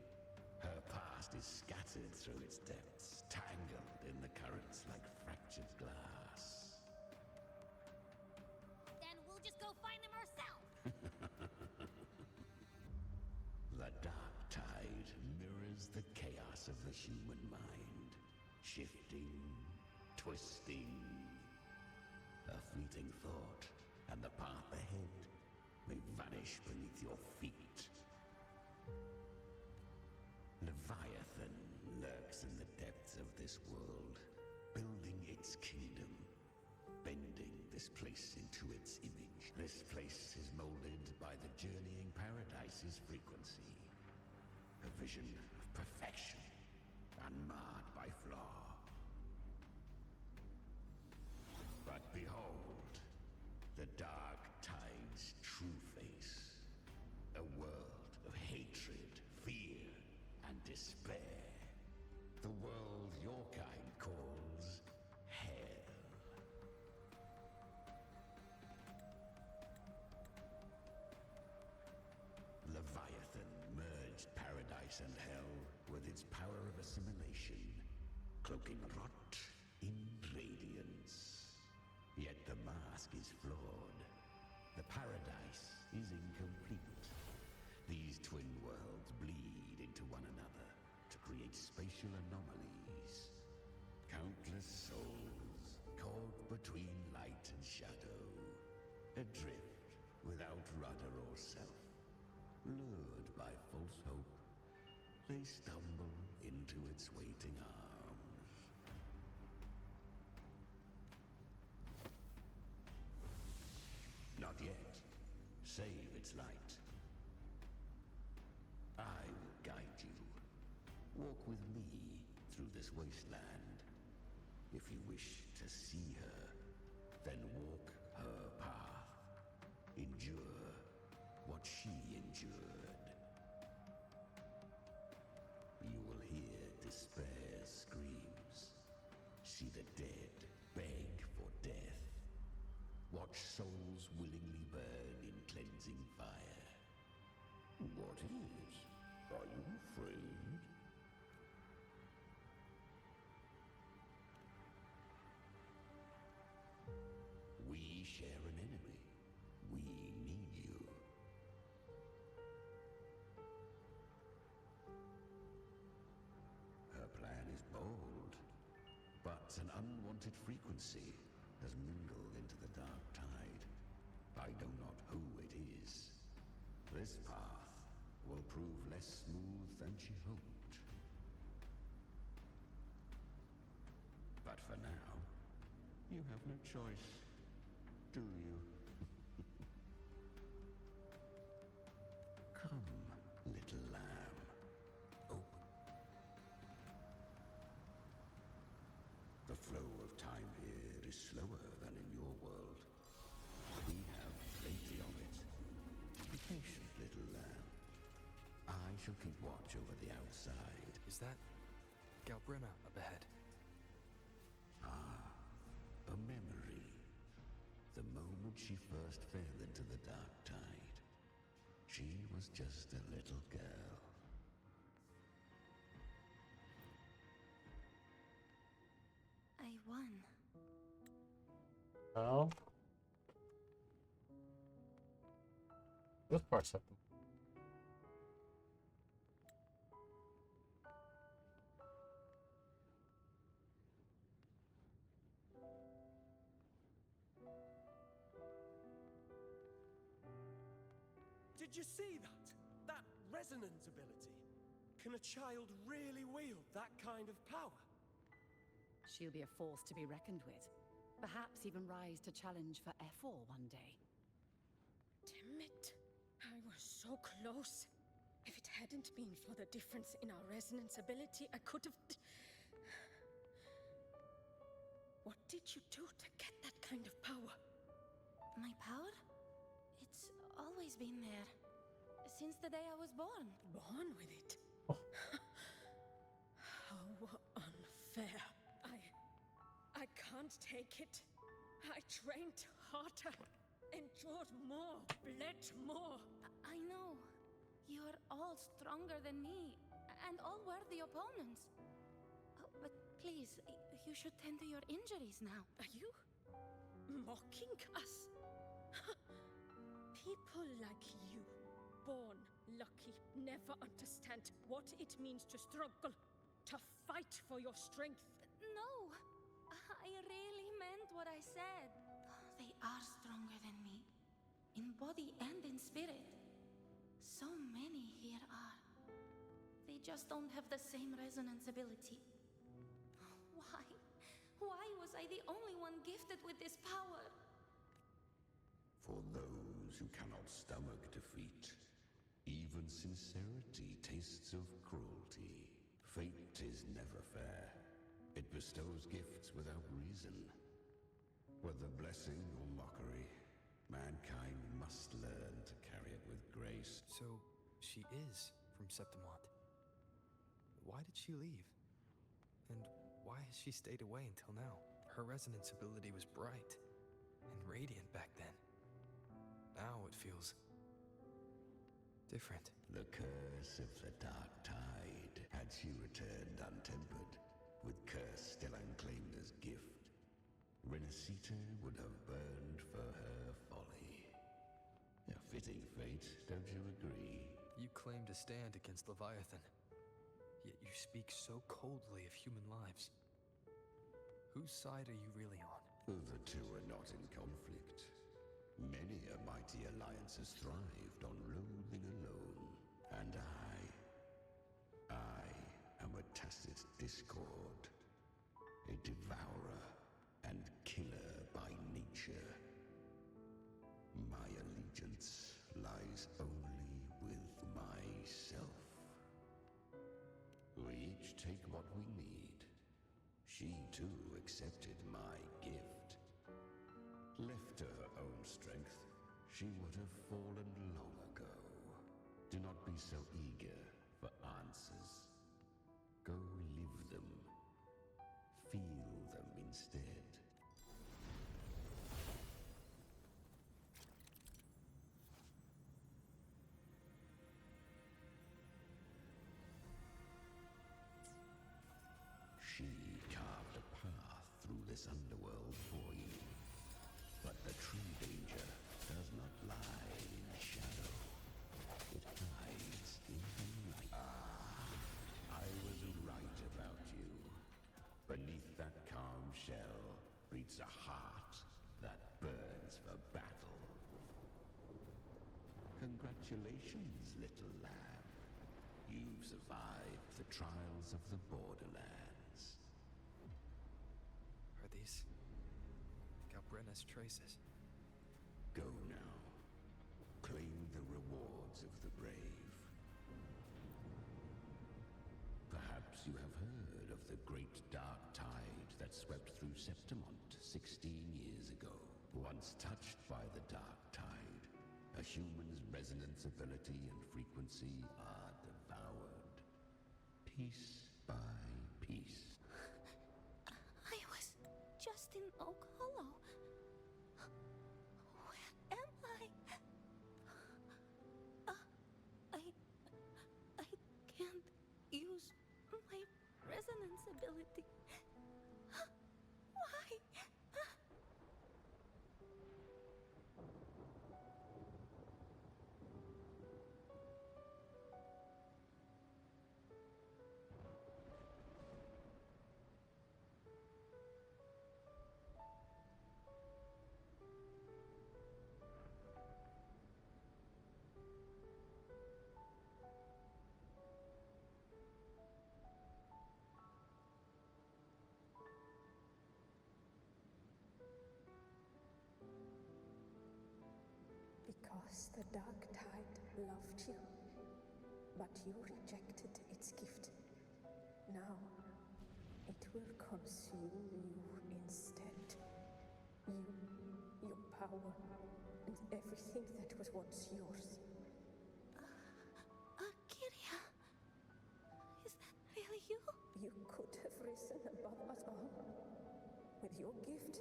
Her past is scattered through its depths, tangled in the currents like fractured glass. Then we'll just go find them ourselves. The dark tide mirrors the chaos of the human mind, shifting, twisting. A fleeting thought, and the path ahead may vanish beneath your feet. Leviathan lurks in the depths of this world, building its kingdom, bending this place into its image. This place is molded by the journeying paradise's frequency, a vision of perfection, unmarred by flaw. But behold, the dark tide's true face, a world of hatred, fear, and despair. The world your kind calls hell. Leviathan merged paradise and hell with its power of assimilation, cloaking rot in radiance. Yet the mask is flawed. The paradise is incomplete. These twin worlds bleed into one another to create spatial anomalies. Countless souls caught between light and shadow, adrift without rudder or self. Lured by false hope, they stumble into its waiting arms. Not yet. Save its light. I will guide you. Walk with me through this wasteland. If you wish to see her, then walk her path. Endure what she endured. You will hear despair's screams. See the dead beg for death. Watch souls willingly burn in cleansing fire. What is? Are you afraid? We share an enemy. We need you. Her plan is bold, but an unwanted frequency has mingled into the dark tide. I know not who it is. This path will prove less smooth than she hoped. But for now, you have no choice, do you? Come, little lamb. Open. The flow of time here is slower than in your world. We have plenty of it. shall keep watch over the outside. Is that Galbrina up ahead? Ah, a memory. The moment she first fell into the dark tide. She was just a little girl. I won. Well, this part's something. Did you see that? That resonance ability? Can a child really wield that kind of power? She'll be a force to be reckoned with. Perhaps even rise to challenge for F4 one day. Damn it. I was so close. If it hadn't been for the difference in our resonance ability, I could have... What did you do to get that kind of power? My power? It's always been there. Since the day I was born. Born with it? How unfair. I can't take it. I trained harder, endured more, bled more. I know. You're all stronger than me, and all worthy opponents. Oh, but please, you should tend to your injuries now. Are you mocking us? People like you, born lucky, never understand what it means to struggle, to fight for your strength. No, I really meant what I said. They are stronger than me, in body and in spirit. So many here are. They just don't have the same resonance ability. Why? Why was I the only one gifted with this power? For those who cannot stomach defeat, even sincerity tastes of cruelty. Fate is never fair. It bestows gifts without reason. Whether blessing or mockery, mankind must learn to carry it with grace. So, she is from Septimont. Why did she leave? And why has she stayed away until now? Her resonance ability was bright and radiant back then. Now it feels different. The curse of the dark tide. Had she returned untempered, with curse still unclaimed as gift, Renacita would have burned for her folly. A fitting fate, don't you agree? You claim to stand against Leviathan, yet you speak so coldly of human lives. Whose side are you really on? The two are not in conflict. Many a mighty alliance has thrived on loathing alone. And I am a tacit discord. A devourer and killer by nature. My allegiance lies only with myself. We each take what we need. She too accepted my gift. Left to her own strength, she would have fallen long ago. Do not be so eager for answers. Go live them. Feel them instead. She carved a path through this underworld for you. But the true danger does not lie in shadow. It hides in the light. I was right about you. Beneath that calm shell beats a heart that burns for battle. Congratulations, little lamb. You've survived the trials of the borderlands. Are these Galbrina's traces? Go now. Claim the rewards of the brave. Perhaps you have heard of the great dark tide that swept through Septimont 16 years ago. Once touched by the dark tide, a human's resonance ability and frequency are divine. piece by piece. I was just in Oak Hollow. Where am I? I can't use my resonance ability. Why? Because the dark tide loved you, but you rejected its gift. Now, it will consume you instead. You, your power, and everything that was once yours. Kiria, is that really you? You could have risen above us all. With your gift,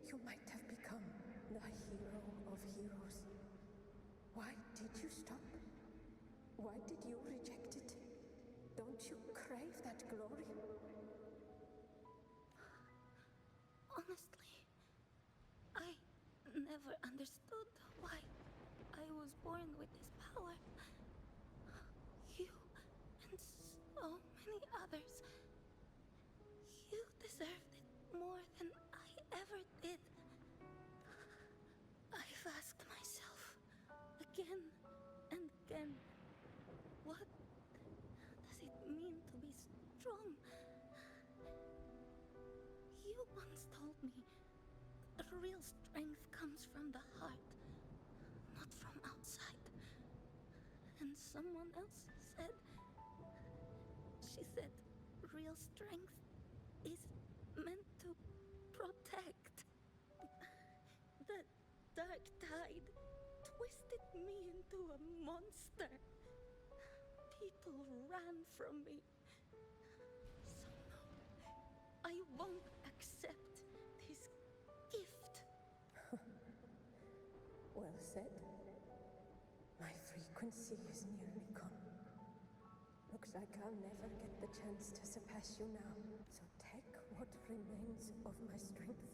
you might have become the hero of heroes. Why did you stop? Why did you reject it? Don't you crave that glory? Honestly, I never understood why I was born with this power. You and so many others. You deserved it more than I ever did. I've asked myself again and again, what does it mean to be strong? You once told me real strength comes from the heart, not from outside. And someone else said, she said, real strength is meant to protect. The dark tide twisted me into a monster. People ran from me. So no, I won't accept this gift. Well said. My frequency is nearly gone. Looks like I'll never get the chance to surpass you now. So take what remains of my strength.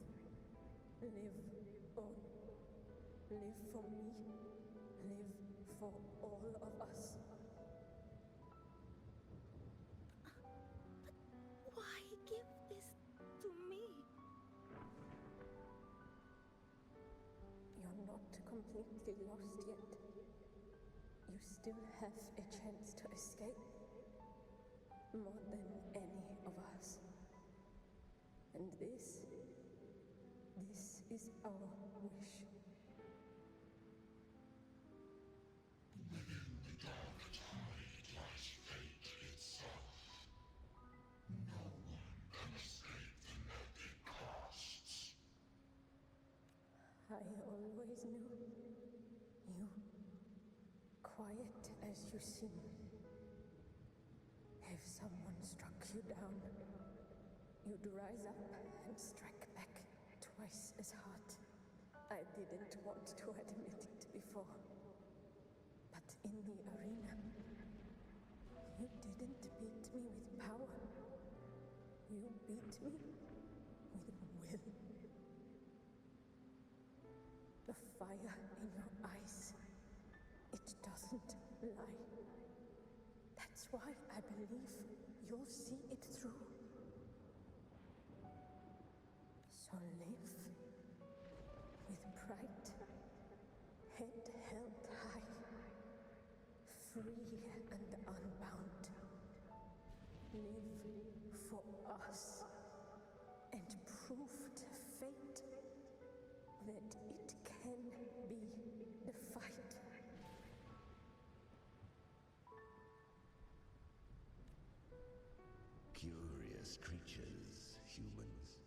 Live on. Live for me. Live for all of us. But why give this to me? You're not completely lost yet. You still have a chance to escape. More than any of us. And this is our wish. Within the dark tide lies fate itself. No one can escape the net it casts. I always knew you, quiet as you seem. If someone struck you down, you'd rise up and strike back twice as hard. I didn't want to admit it before, but in the arena, you didn't beat me with power. You beat me with will. The fire in your eyes, it doesn't lie. That's why I believe you'll see it through. So live with pride, head held high, free and unbound. Live for us and prove to fate that it can be the fight. Curious creatures, humans,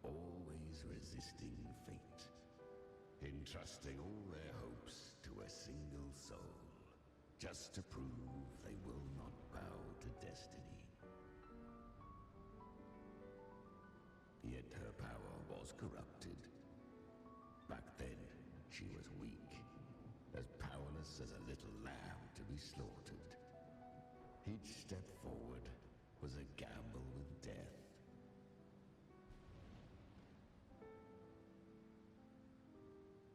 always resisting fate, entrusting all their hopes to a single soul, just to prove they will not bow to destiny. Yet her power was corrupted. Back then, she was weak, as powerless as a little lamb to be slaughtered. Each step forward was a gamble with death.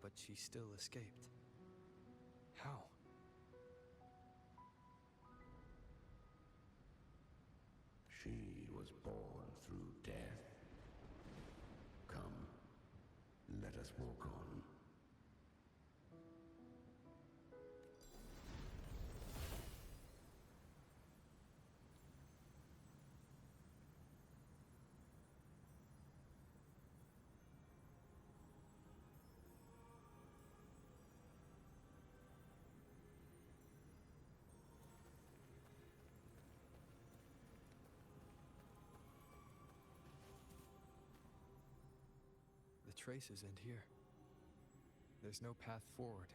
But she still escaped. How? She was born through death. Come, let us walk on. The traces end here. There's no path forward.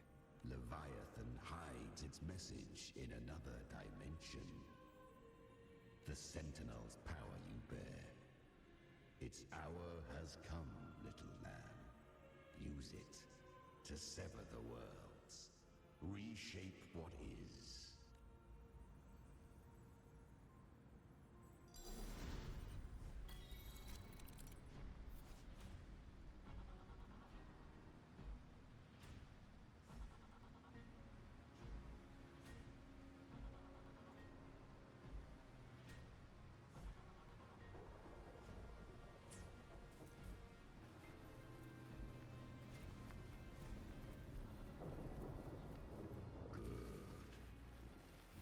Leviathan hides its message in another dimension. The Sentinel's power you bear. Its hour has come, little lamb. Use it to sever the worlds. Reshape what is.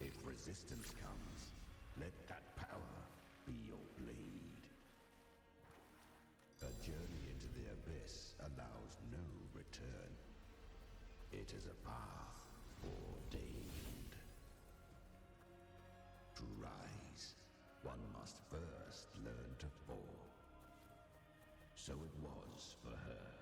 If resistance comes, let that power be your blade. A journey into the abyss allows no return. It is a path ordained. To rise, one must first learn to fall. So it was for her.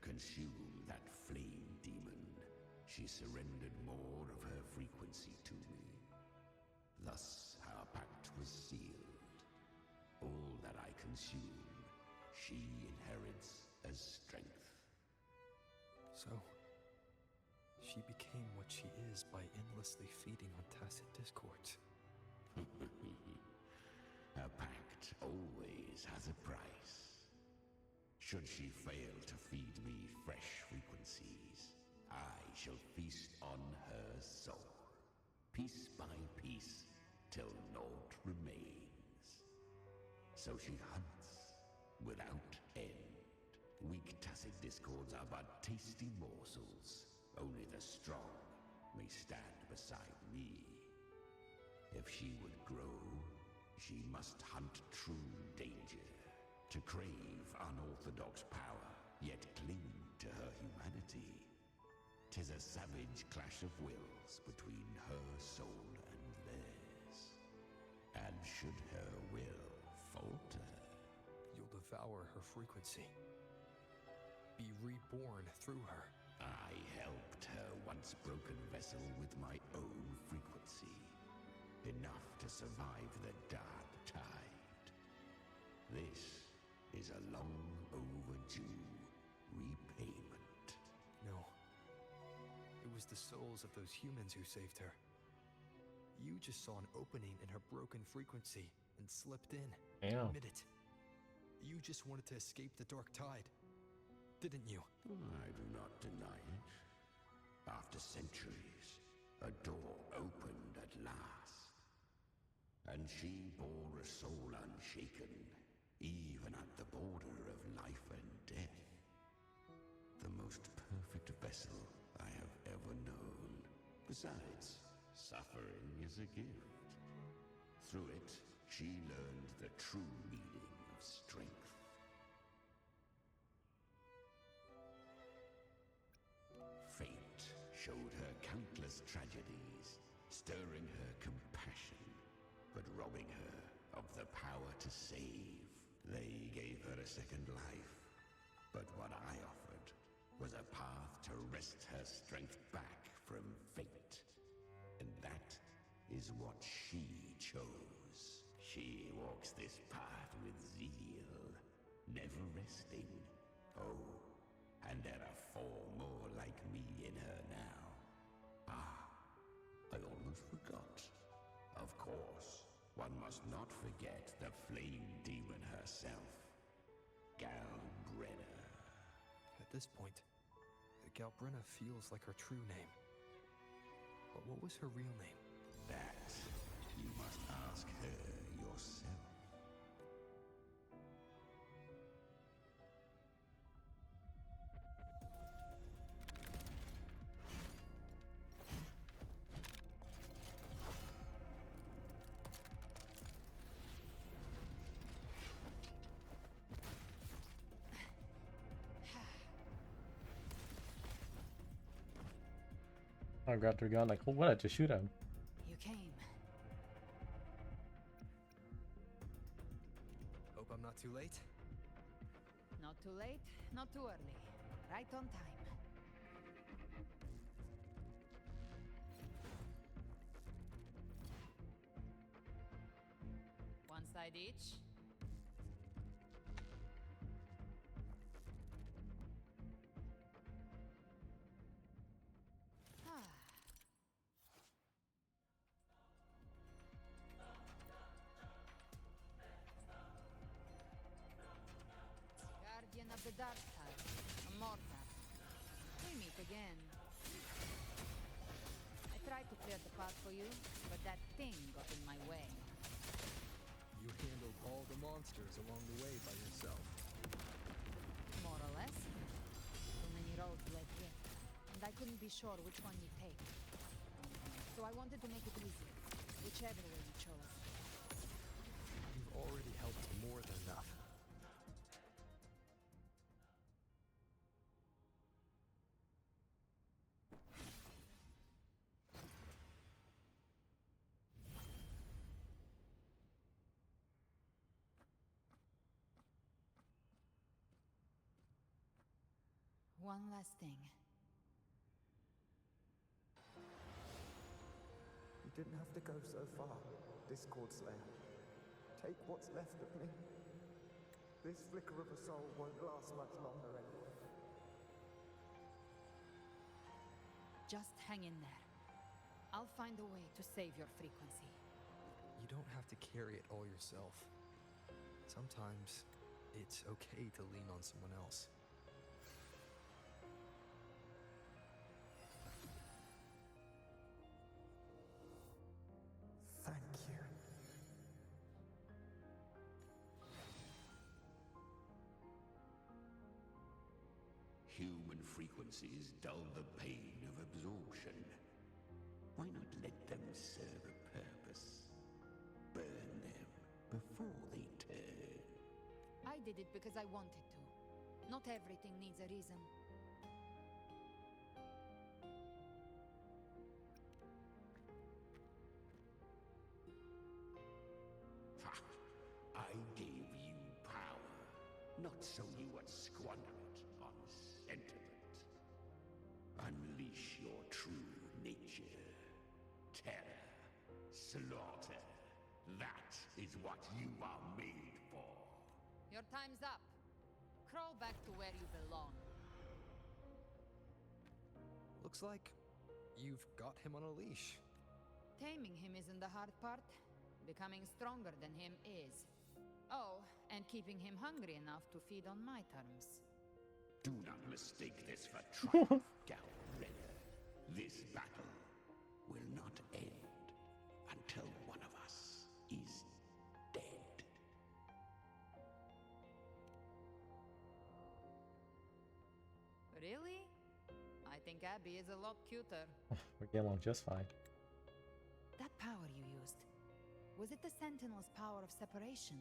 consume that flame demon, she surrendered more of her frequency to me. Thus, our pact was sealed. All that I consume, she inherits as strength. So, she became what she is by endlessly feeding on tacit discords. A pact always has a price. Should she fail to feed me fresh frequencies, I shall feast on her soul, piece by piece, till naught remains. So she hunts without end. Weak tacit discords are but tasty morsels. Only the strong may stand beside me. If she would grow, she must hunt true danger. To crave unorthodox power, yet cling to her humanity. 'Tis a savage clash of wills between her soul and theirs. And should her will falter, You'll devour her frequency. Be reborn through her. I helped her once broken vessel with my own frequency. Enough to survive the dark tide. This is a long overdue repayment. No. It was the souls of those humans who saved her. You just saw an opening in her broken frequency and slipped in. Damn. Admit it. You just wanted to escape the dark tide, didn't you? I do not deny it. After centuries, a door opened at last. And she bore a soul unshaken, even at the border of life and death. The most perfect vessel I have ever known. Besides, suffering is a gift. Through it, she learned the true meaning of strength. Fate showed her countless tragedies, stirring her compassion, but robbing her of the power to save. They gave her a second life, but what I offered was a path to wrest her strength back from fate. And that is what she chose. She walks this path with zeal, never resting. Oh, and there are 4 more like me in her now. Ah, I almost forgot. Of course, one must not forget the flame demon herself, Galbrenna. At this point, Galbrenna feels like her true name. But what was her real name? That you must ask her yourself. I grabbed her gun like, oh, what? I just shoot him. You came. Hope I'm not too late. Not too late, not too early. Right on time. One side each. Guardian of the dark side, a mortar. We meet again. I tried to clear the path for you, but that thing got in my way. You handled all the monsters along the way by yourself. More or less. Too many roads led here, and I couldn't be sure which one you'd take. So I wanted to make it easy, whichever way you chose. You've already helped more than enough. One last thing. You didn't have to go so far, Discord Slayer. Take what's left of me. This flicker of a soul won't last much longer anyway. Just hang in there. I'll find a way to save your frequency. You don't have to carry it all yourself. Sometimes it's okay to lean on someone else. Thank you. Human frequencies dull the pain of absorption. Why not let them serve a purpose? Burn them before they turn. I did it because I wanted to. Not everything needs a reason. Ha! I gave you power, not so you would squander it on sentiment. Unleash your true nature. Terror, slaughter. That is what you are made for. Your time's up. Crawl back to where you belong. Looks like you've got him on a leash. Taming him isn't the hard part. Becoming stronger than him is. Oh, and keeping him hungry enough to feed on my terms. Do not mistake this for triumph, Galreda. This battle will not end until one of us is dead. Really? I think Abby is a lot cuter. We get along just fine. That power you used, was it the Sentinel's power of separation?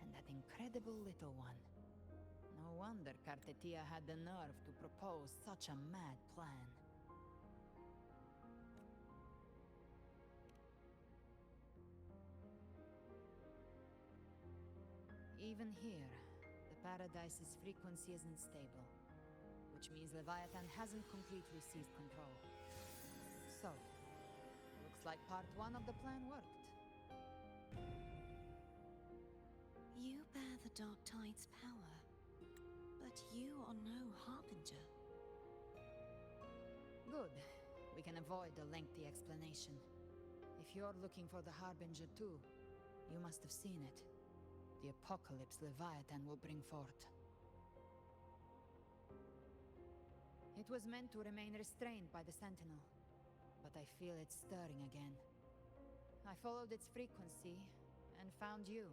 And that incredible little one. No wonder Cartetia had the nerve to propose such a mad plan. Even here, the Paradise's frequency isn't stable, which means Leviathan hasn't completely seized control. So, looks like part 1 of the plan worked. You bear the Dark Tide's power, but you are no Harbinger. Good. We can avoid a lengthy explanation. If you're looking for the Harbinger too, you must have seen it. The apocalypse Leviathan will bring forth. It was meant to remain restrained by the Sentinel, but I feel it stirring again. I followed its frequency and found you.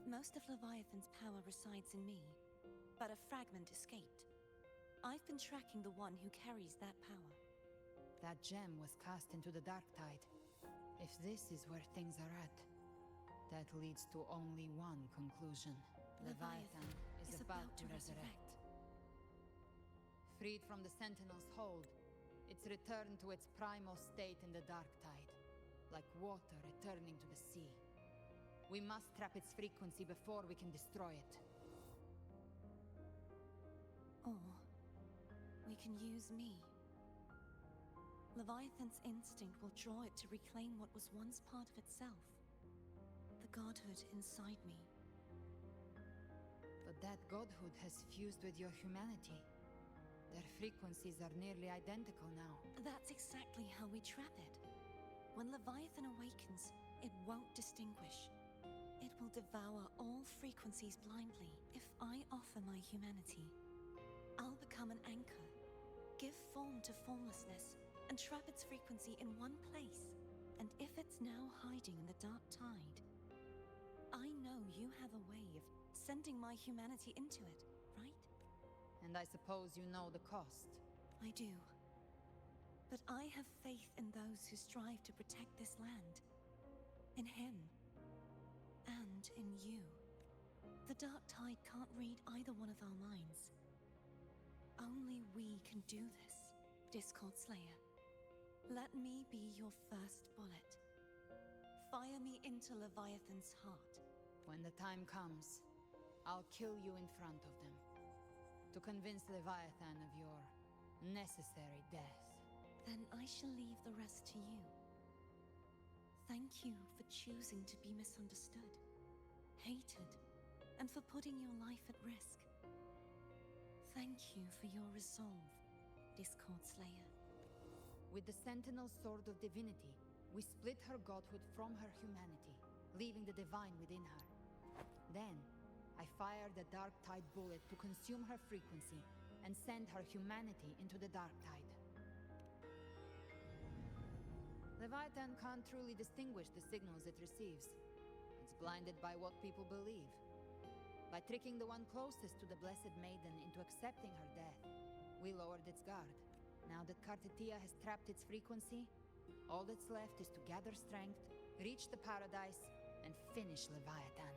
Most of Leviathan's power resides in me, but a fragment escaped. I've been tracking the one who carries that power. That gem was cast into the Dark Tide. If this is where things are at, that leads to only one conclusion. Leviathan is about to resurrect. Freed from the Sentinel's hold, it's returned to its primal state in the Dark Tide, like water returning to the sea. We must trap its frequency before we can destroy it. Or we can use me. Leviathan's instinct will draw it to reclaim what was once part of itself. The godhood inside me. But that godhood has fused with your humanity. Their frequencies are nearly identical now. That's exactly how we trap it. When Leviathan awakens, it won't distinguish. It will devour all frequencies blindly. If I offer my humanity, I'll become an anchor, give form to formlessness, and trap its frequency in one place. And if it's now hiding in the Dark Tide, I know you have a way of sending my humanity into it, right? And I suppose you know the cost. I do. But I have faith in those who strive to protect this land. In him. And in you. The Dark Tide can't read either one of our minds. Only we can do this, Discord Slayer. Let me be your first bullet. Fire me into Leviathan's heart, When the time comes, I'll kill you in front of them, to convince Leviathan of your necessary death. Then I shall leave the rest to you. Thank you for choosing to be misunderstood, hated, and for putting your life at risk. Thank you for your resolve, Discord Slayer. With the Sentinel Sword of Divinity, we split her godhood from her humanity, leaving the divine within her. Then, I fired the Dark Tide bullet to consume her frequency and send her humanity into the Dark Tide. Leviathan can't truly distinguish the signals it receives. It's blinded by what people believe. By tricking the one closest to the Blessed Maiden into accepting her death, we lowered its guard. Now that Kartitia has trapped its frequency, all that's left is to gather strength, reach the paradise, and finish Leviathan.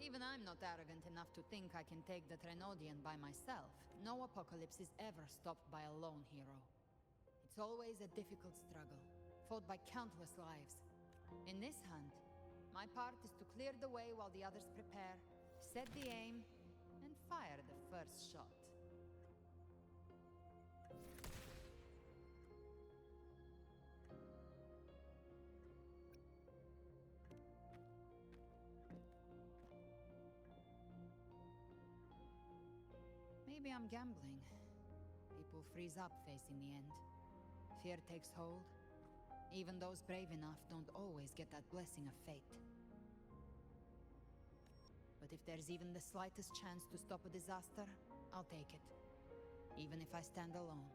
Even I'm not arrogant enough to think I can take the Trenodian by myself. No apocalypse is ever stopped by a lone hero. It's always a difficult struggle, fought by countless lives. In this hunt, my part is to clear the way while the others prepare, set the aim, and fire the first shot. Maybe I'm gambling. People freeze up facing the end. Fear takes hold. Even those brave enough don't always get that blessing of fate. But if there's even the slightest chance to stop a disaster, I'll take it. Even if I stand alone.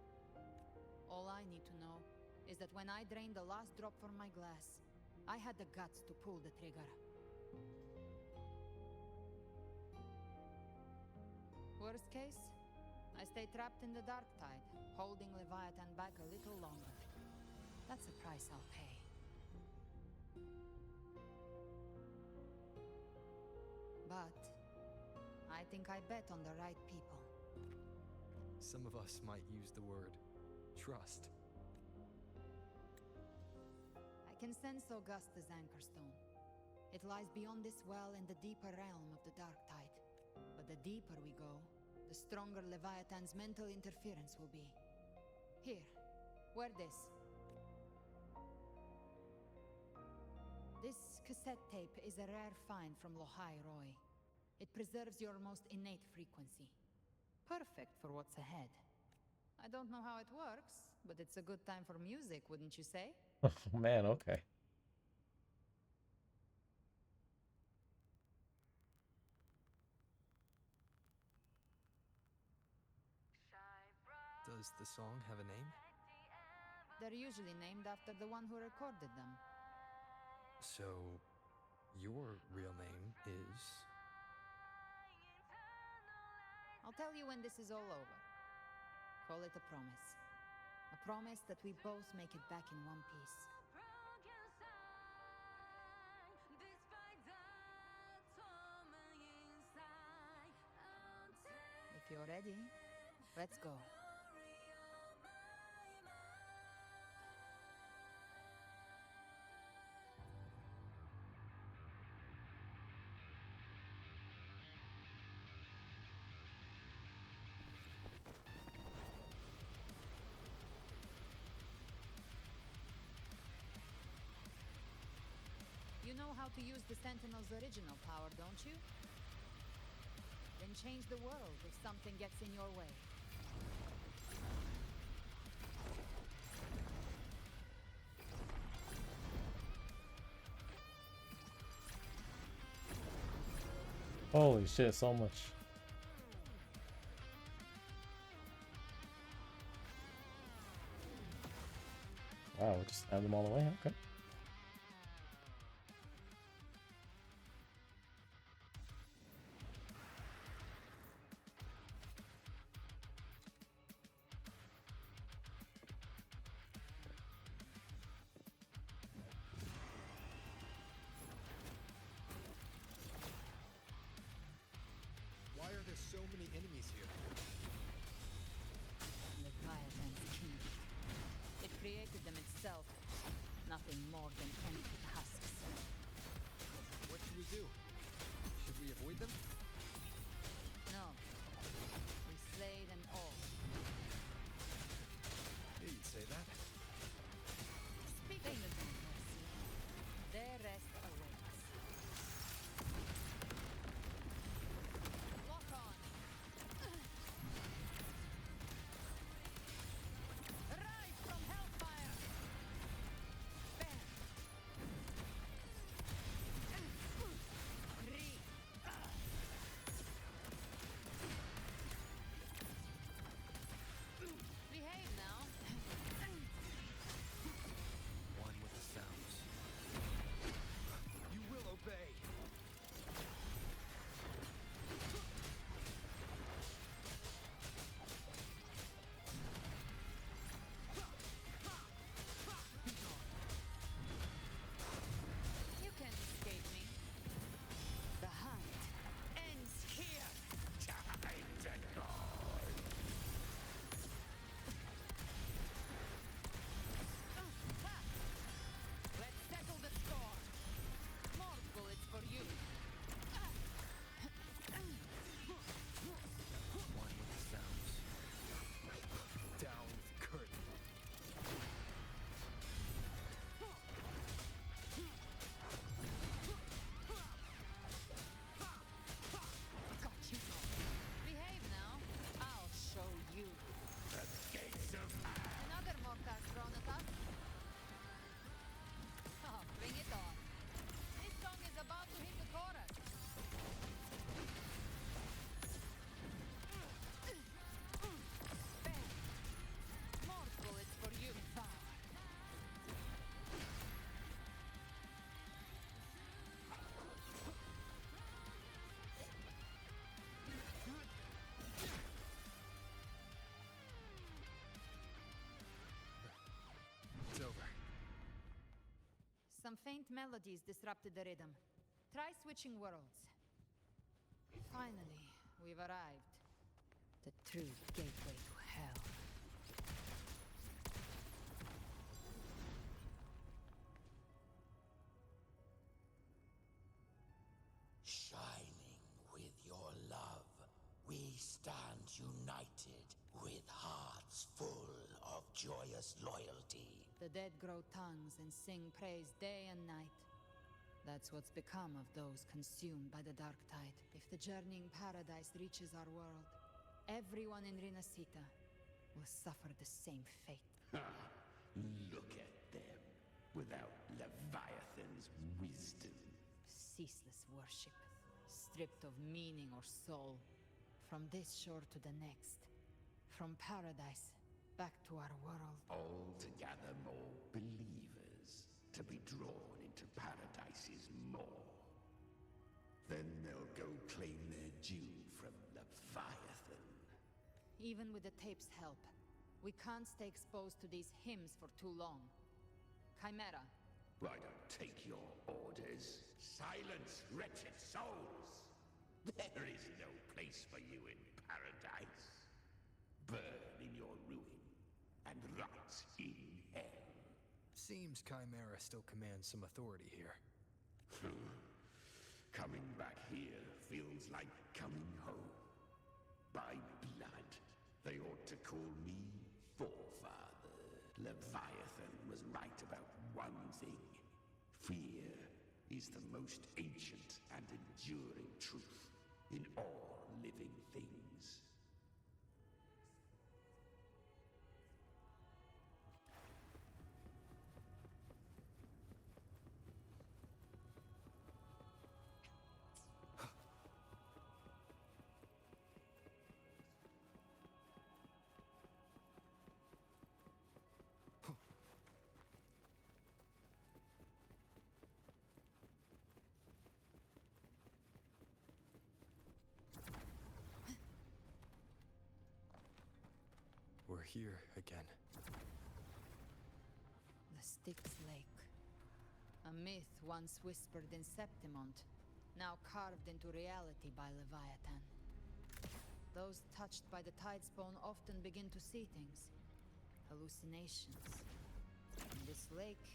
All I need to know is that when I drained the last drop from my glass, I had the guts to pull the trigger. Worst case, I stay trapped in the Dark Tide, holding Leviathan back a little longer. That's the price I'll pay. But I think I bet on the right people. Some of us might use the word trust. I can sense Augusta's Anchorstone. It lies beyond this well in the deeper realm of the Dark Tide. But the deeper we go, the stronger Leviathan's mental interference will be. Here, wear this. This cassette tape is a rare find from Lohai Roy. It preserves your most innate frequency. Perfect for what's ahead. I don't know how it works, but it's a good time for music, wouldn't you say? Oh man, okay. Does the song have a name? They're usually named after the one who recorded them. So, your real name is... I'll tell you when this is all over. Call it a promise. A promise that we both make it back in one piece. If you're ready, let's go. You know how to use the Sentinel's original power, don't you? Then change the world if something gets in your way. Holy shit, so much. Wow, we just have them all the way? Okay. Why are there so many enemies here? Leviathan's Some faint melodies disrupted the rhythm. Try switching worlds. Finally, we've arrived. The true gateway to hell. Shining with your love, we stand united with hearts full of joyous loyalty. The dead grow tongues and sing praise day and night. That's what's become of those consumed by the dark tide. If the journeying paradise reaches our world, everyone in Rinasita will suffer the same fate. Look at them, without Leviathan's wisdom. Ceaseless worship, stripped of meaning or soul. From this shore to the next. From paradise back to our world. All to gather more believers, to be drawn into paradise's maw. Then they'll go claim their due from Leviathan. Even with the tape's help, we can't stay exposed to these hymns for too long. Chimera. I don't take your orders. Silence, wretched souls! There is no place for you in paradise. Burn in your ruin, and rot in hell. Seems Chimera still commands some authority here. Coming back here feels like coming home. By blood, they ought to call me Forefather. Leviathan was right about one thing. Fear is the most ancient and enduring truth in all living things. We're here again. The Styx Lake. A myth once whispered in Septimont, now carved into reality by Leviathan. Those touched by the Tidespawn often begin to see things. Hallucinations. And this lake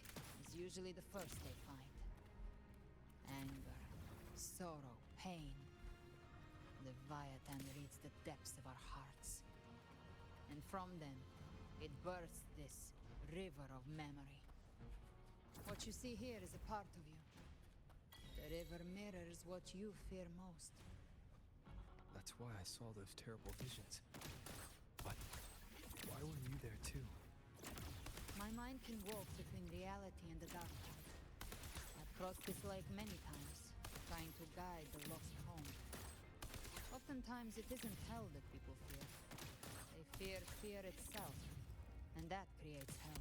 is usually the first they find. Anger, sorrow, pain. Leviathan reads the depths of our hearts. And from them, it births this river of memory. What you see here is a part of you. The river mirrors what you fear most. That's why I saw those terrible visions. But why were you there too? My mind can walk between reality and the dark tide. I've crossed this lake many times, trying to guide the lost home. Oftentimes it isn't hell that people fear. They fear fear itself, and that creates hell.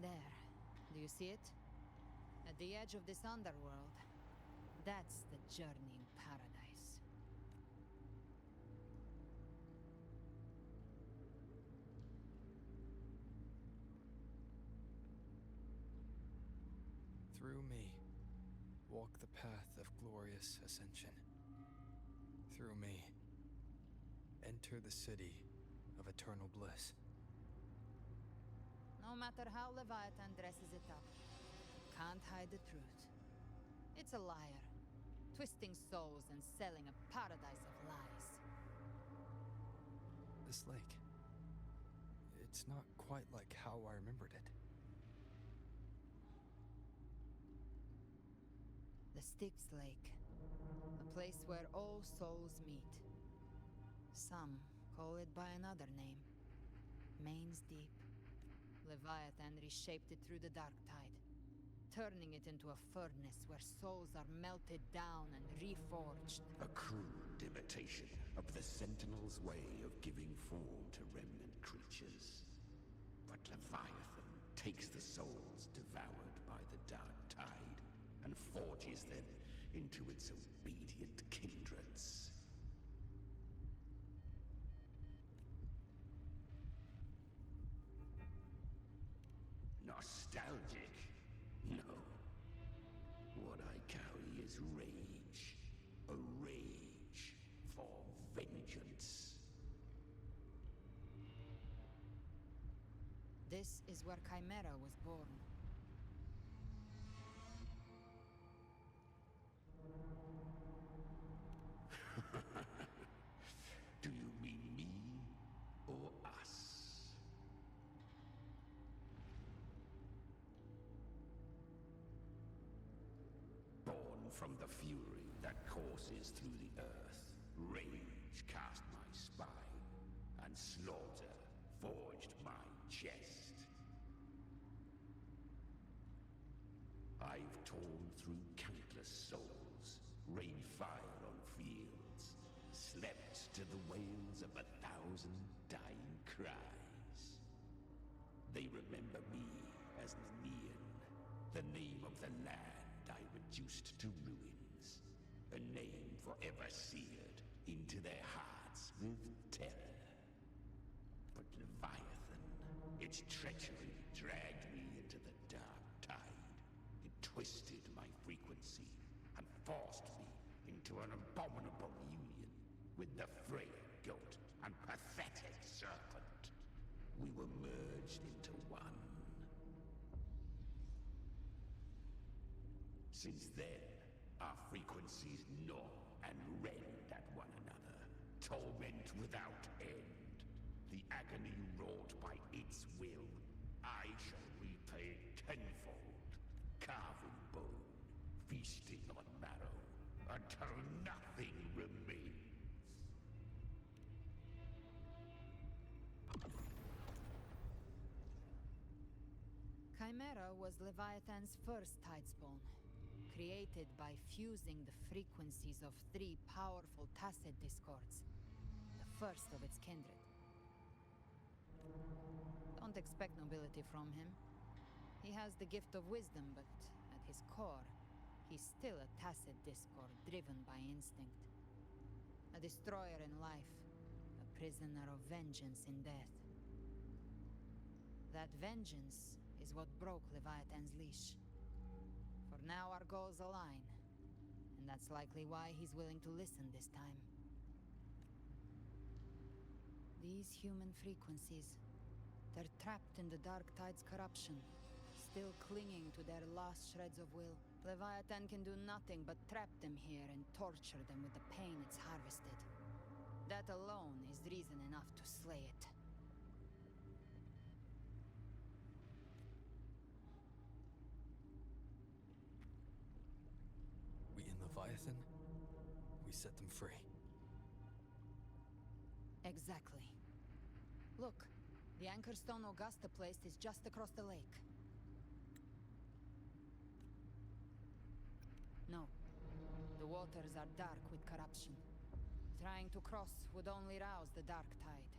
There. Do you see it? At the edge of this underworld, that's the journeying paradise. Through me, walk the path of glorious ascension. Through me, enter the city of eternal bliss. No matter how Leviathan dresses it up, can't hide the truth. It's a liar, twisting souls and selling a paradise of lies. This lake, it's not quite like how I remembered it. The Styx Lake, a place where all souls meet. Some call it by another name, Main's Deep. Leviathan reshaped it through the dark tide, turning it into a furnace where souls are melted down and reforged. A crude imitation of the Sentinel's way of giving form to remnant creatures. But Leviathan takes the souls devoured by the dark tide and forges them into its obedient kindreds. Nostalgic? No. What I carry is rage. A rage for vengeance. This is where Chimera was born. Do you mean me or us? Born from the fury that courses through the earth, rage cast my spine, and slaughter forged my chest. I've torn through countless souls, rained fire on fields, slept to the wails of 1,000 dying cries. They remember me as Nemean, the name of the land I reduced to ruins, a name forever seared into their hearts with terror. But Leviathan, its treachery dragged me into the dark tide. It twisted my frequency and forced me into an abominable union with the frail goat and pathetic serpent. We were merged into one. Since then, our frequencies gnaw and rend at one another, torment without end. The agony wrought by its will, I shall repay tenfold, carving bone, feasting on marrow, until nothing remains. Chimera was Leviathan's first tidespawn, created by fusing the frequencies of 3 powerful tacit discords, the first of its kindred. Don't expect nobility from him. He has the gift of wisdom, but at his core, he's still a tacit discord driven by instinct. A destroyer in life, a prisoner of vengeance in death. That vengeance is what broke Leviathan's leash. For now our goals align, and that's likely why he's willing to listen this time. These human frequencies, they're trapped in the Dark Tide's corruption, still clinging to their last shreds of will. Leviathan can do nothing but trap them here and torture them with the pain it's harvested. That alone is reason enough to slay it. We in Leviathan? We set them free. Exactly. Look, the Anchorstone Augusta place is just across the lake. No. The waters are dark with corruption. Trying to cross would only rouse the dark tide.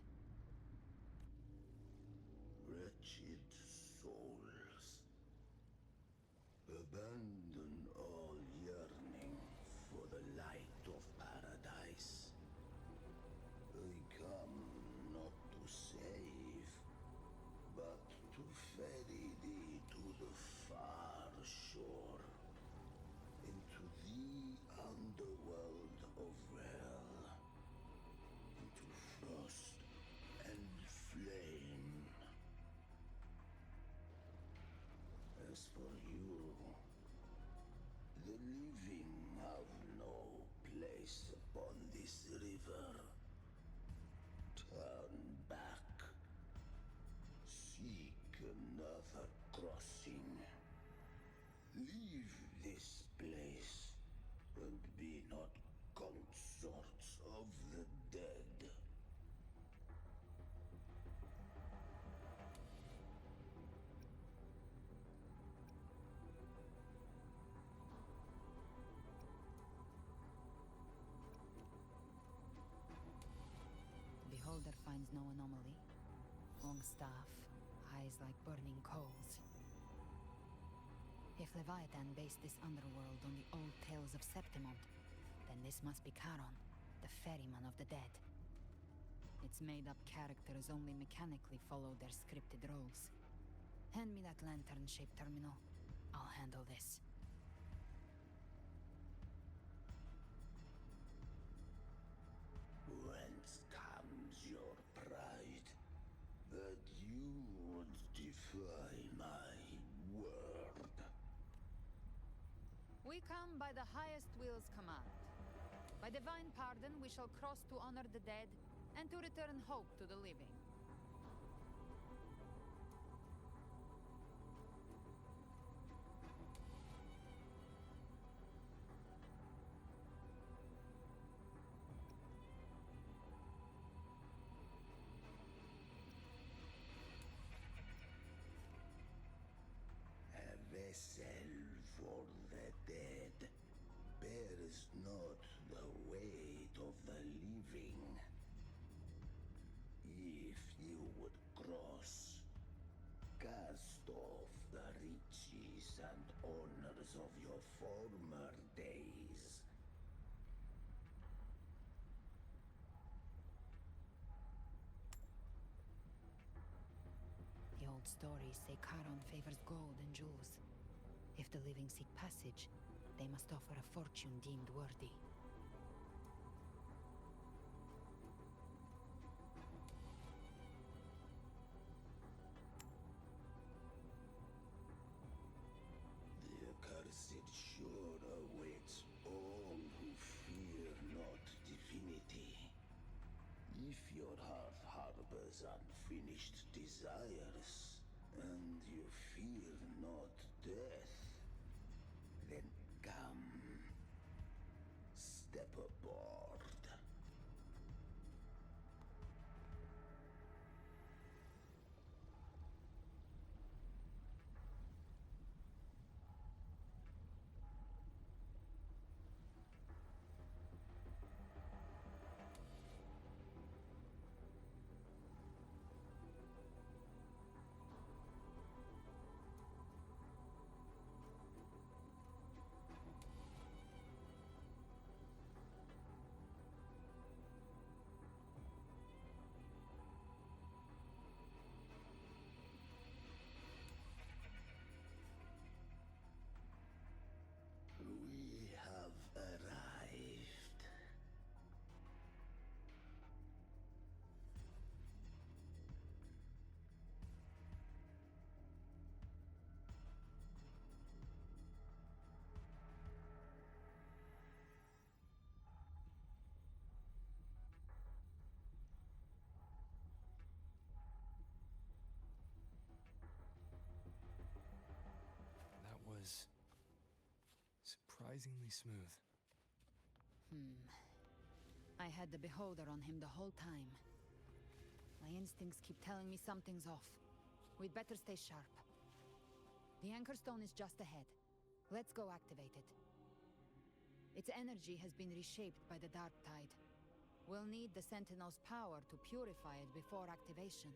Wretched souls, abandon all yearning for the light of paradise. They come not to save, but to ferry thee to the far shore, into the underworld of Hell, into frost and flame. As for you, the living have no place upon this river. Turn back. Seek another crossing. Leave this place, and be not consorts of the dead. Beholder finds no anomaly. Long staff, eyes like burning coals. If Leviathan based this underworld on the old tales of Septimont, then this must be Charon, the ferryman of the dead. Its made-up characters only mechanically follow their scripted roles. Hand me that lantern-shaped terminal. I'll handle this. Whence comes your pride that you would defy my word? We come by the highest will's command. By divine pardon, we shall cross to honor the dead and to return hope to the living. A vessel for the dead bears not the weight of the living. If you would cross, cast off the riches and honors of your former days. The old stories say Charon favors gold and jewels. If the living seek passage, they must offer a fortune deemed worthy. The accursed sure awaits all who fear not divinity. If your heart harbors unfinished desires, and you fear not death, then come. Step aboard. We have arrived. That was surprisingly smooth. I had the beholder on him the whole time. My instincts keep telling me something's off. We'd better stay sharp. The Anchor Stone is just ahead. Let's go activate it. Its energy has been reshaped by the Dark Tide. We'll need the Sentinel's power to purify it before activation.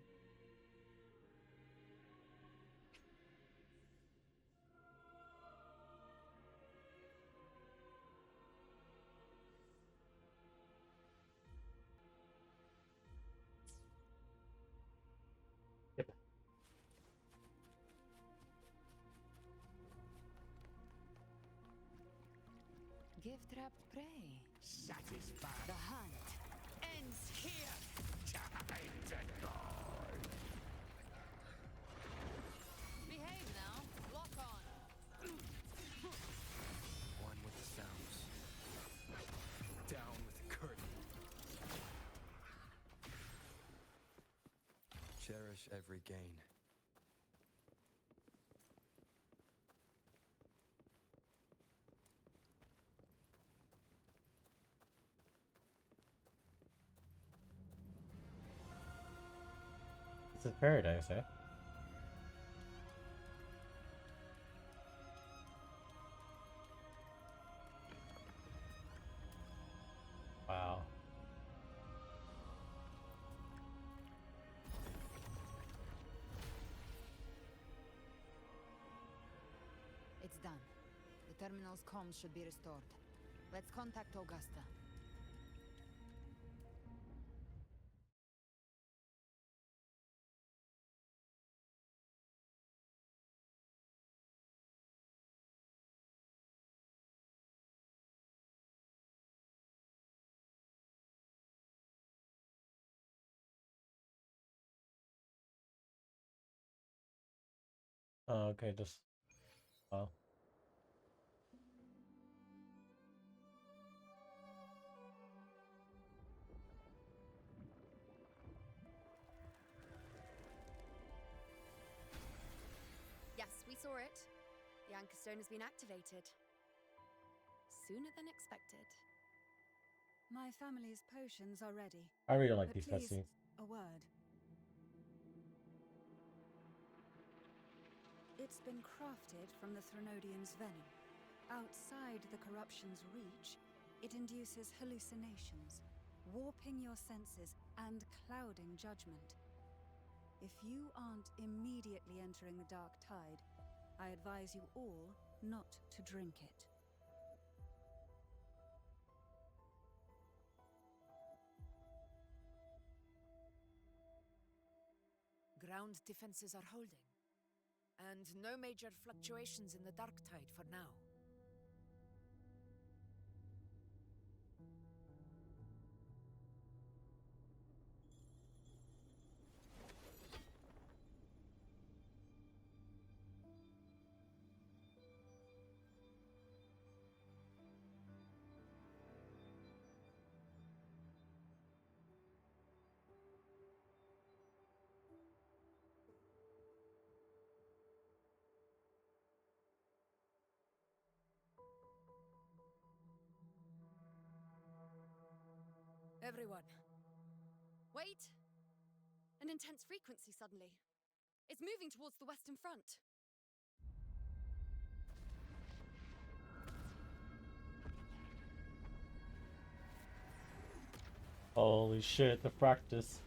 Gift-wrapped prey. Satisfied. The hunt ends here! Time to die. Behave now. Lock on. One with the sounds. Down with the curtain. Cherish every gain. It's a paradise, eh? Wow. It's done. The terminal's comms should be restored. Let's contact Augusta. Oh, okay, just well. Yes, we saw it. The anchor stone has been activated. Sooner than expected. My family's potions are ready. I really don't like But these please, cutscenes. a word. It's been crafted from the Threnodian's venom. Outside the corruption's reach, it induces hallucinations, warping your senses and clouding judgment. If you aren't immediately entering the dark tide, I advise you all not to drink it. Ground defenses are holding. And no major fluctuations in the dark tide for now. Everyone. Wait! An intense frequency suddenly. It's moving towards the Western Front. Holy shit, the practice.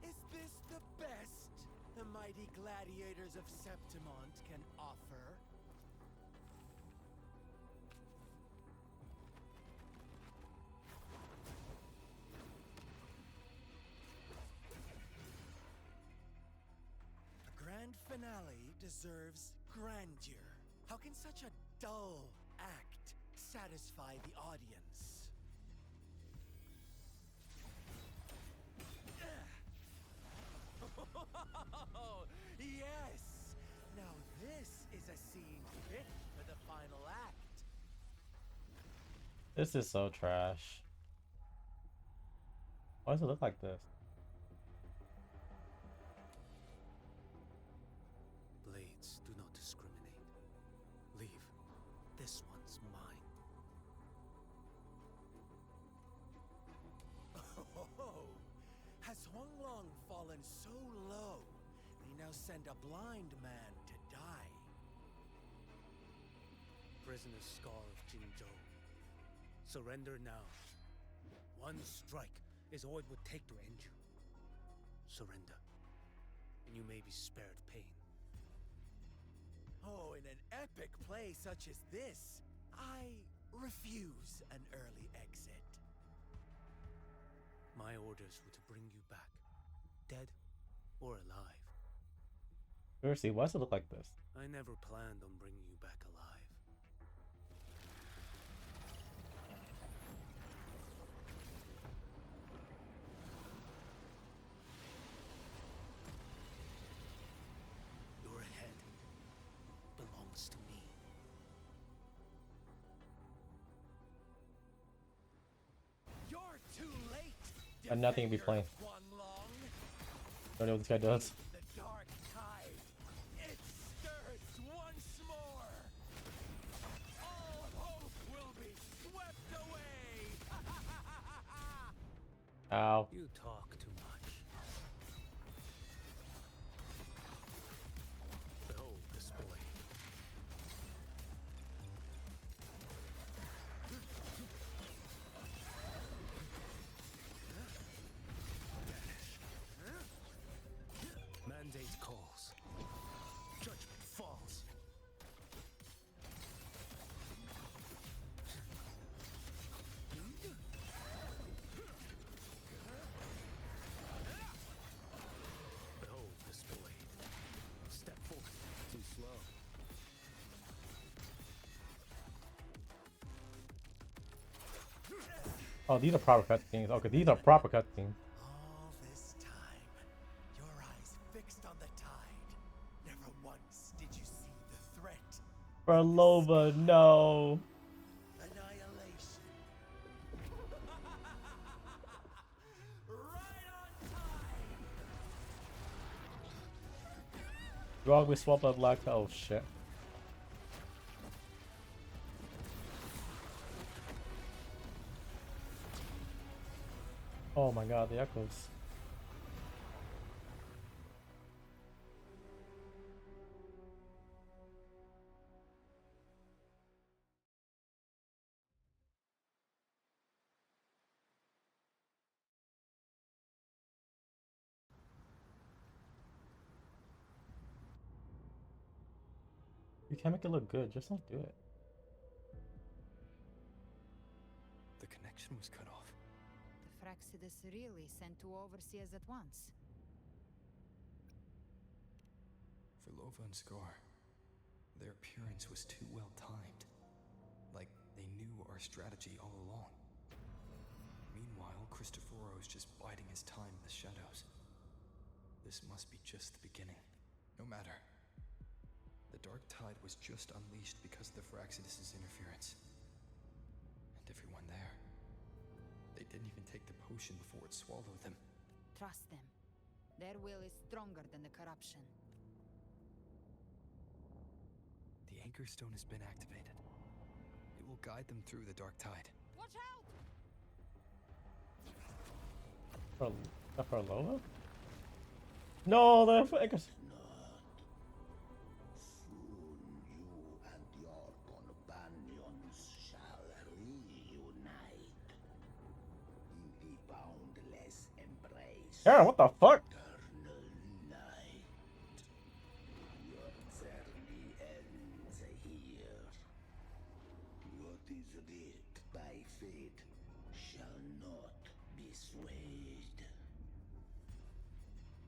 Is this the best the mighty gladiators of Septimont can offer? A grand finale deserves grandeur. How can such a dull act satisfy the audience? Oh, yes! Now this is a scene fit for the final act. This is so trash. Why does it look like this? Blades do not discriminate. Leave. This one's mine. Oh, has Huanglong fallen so low, they now send a blind man to die? Prisoner Scar of Jinzhou. Surrender now. One strike is all it would take to end you. Surrender, and you may be spared pain. Oh, in an epic play such as this, I refuse an early exit. My orders were to bring you back, dead or alive. Seriously, why does it look like this? I never planned on bringing you back alive. Your head belongs to me. You're too late. And nothing to be playing. Huanglong. Don't know what this guy does. The dark tide. It stirs once more. All hope will be swept away. Ow. You talk too much. Behold display. Mandate Oh, these are proper cutscenes. Okay, these are proper cutscenes. All this time, your eyes fixed on the tide. Never once did you see the threat. Berlova, no. Annihilation. Wrong, we swapped up black. Oh shit. Oh my god, the echoes. You can't make it look good, just don't do it. The connection was cut off. The Fraxidus really sent two overseers at once. For Lova and Scar, their appearance was too well timed. Like they knew our strategy all along. Meanwhile, Christophero's just biding his time in the shadows. This must be just the beginning. No matter. The Dark Tide was just unleashed because of the Fraxidus' interference. And everyone there. They didn't even take the potion before it swallowed them. Trust them. Their will is stronger than the corruption. The Anchor Stone has been activated. It will guide them through the Dark Tide. Watch out! For Berlova? No, the echoes. Soon you and your companions shall reunite in the boundless embrace. Yeah, what the fuck? Eternal night. Your journey ends here. What is writ by fate shall not be swayed.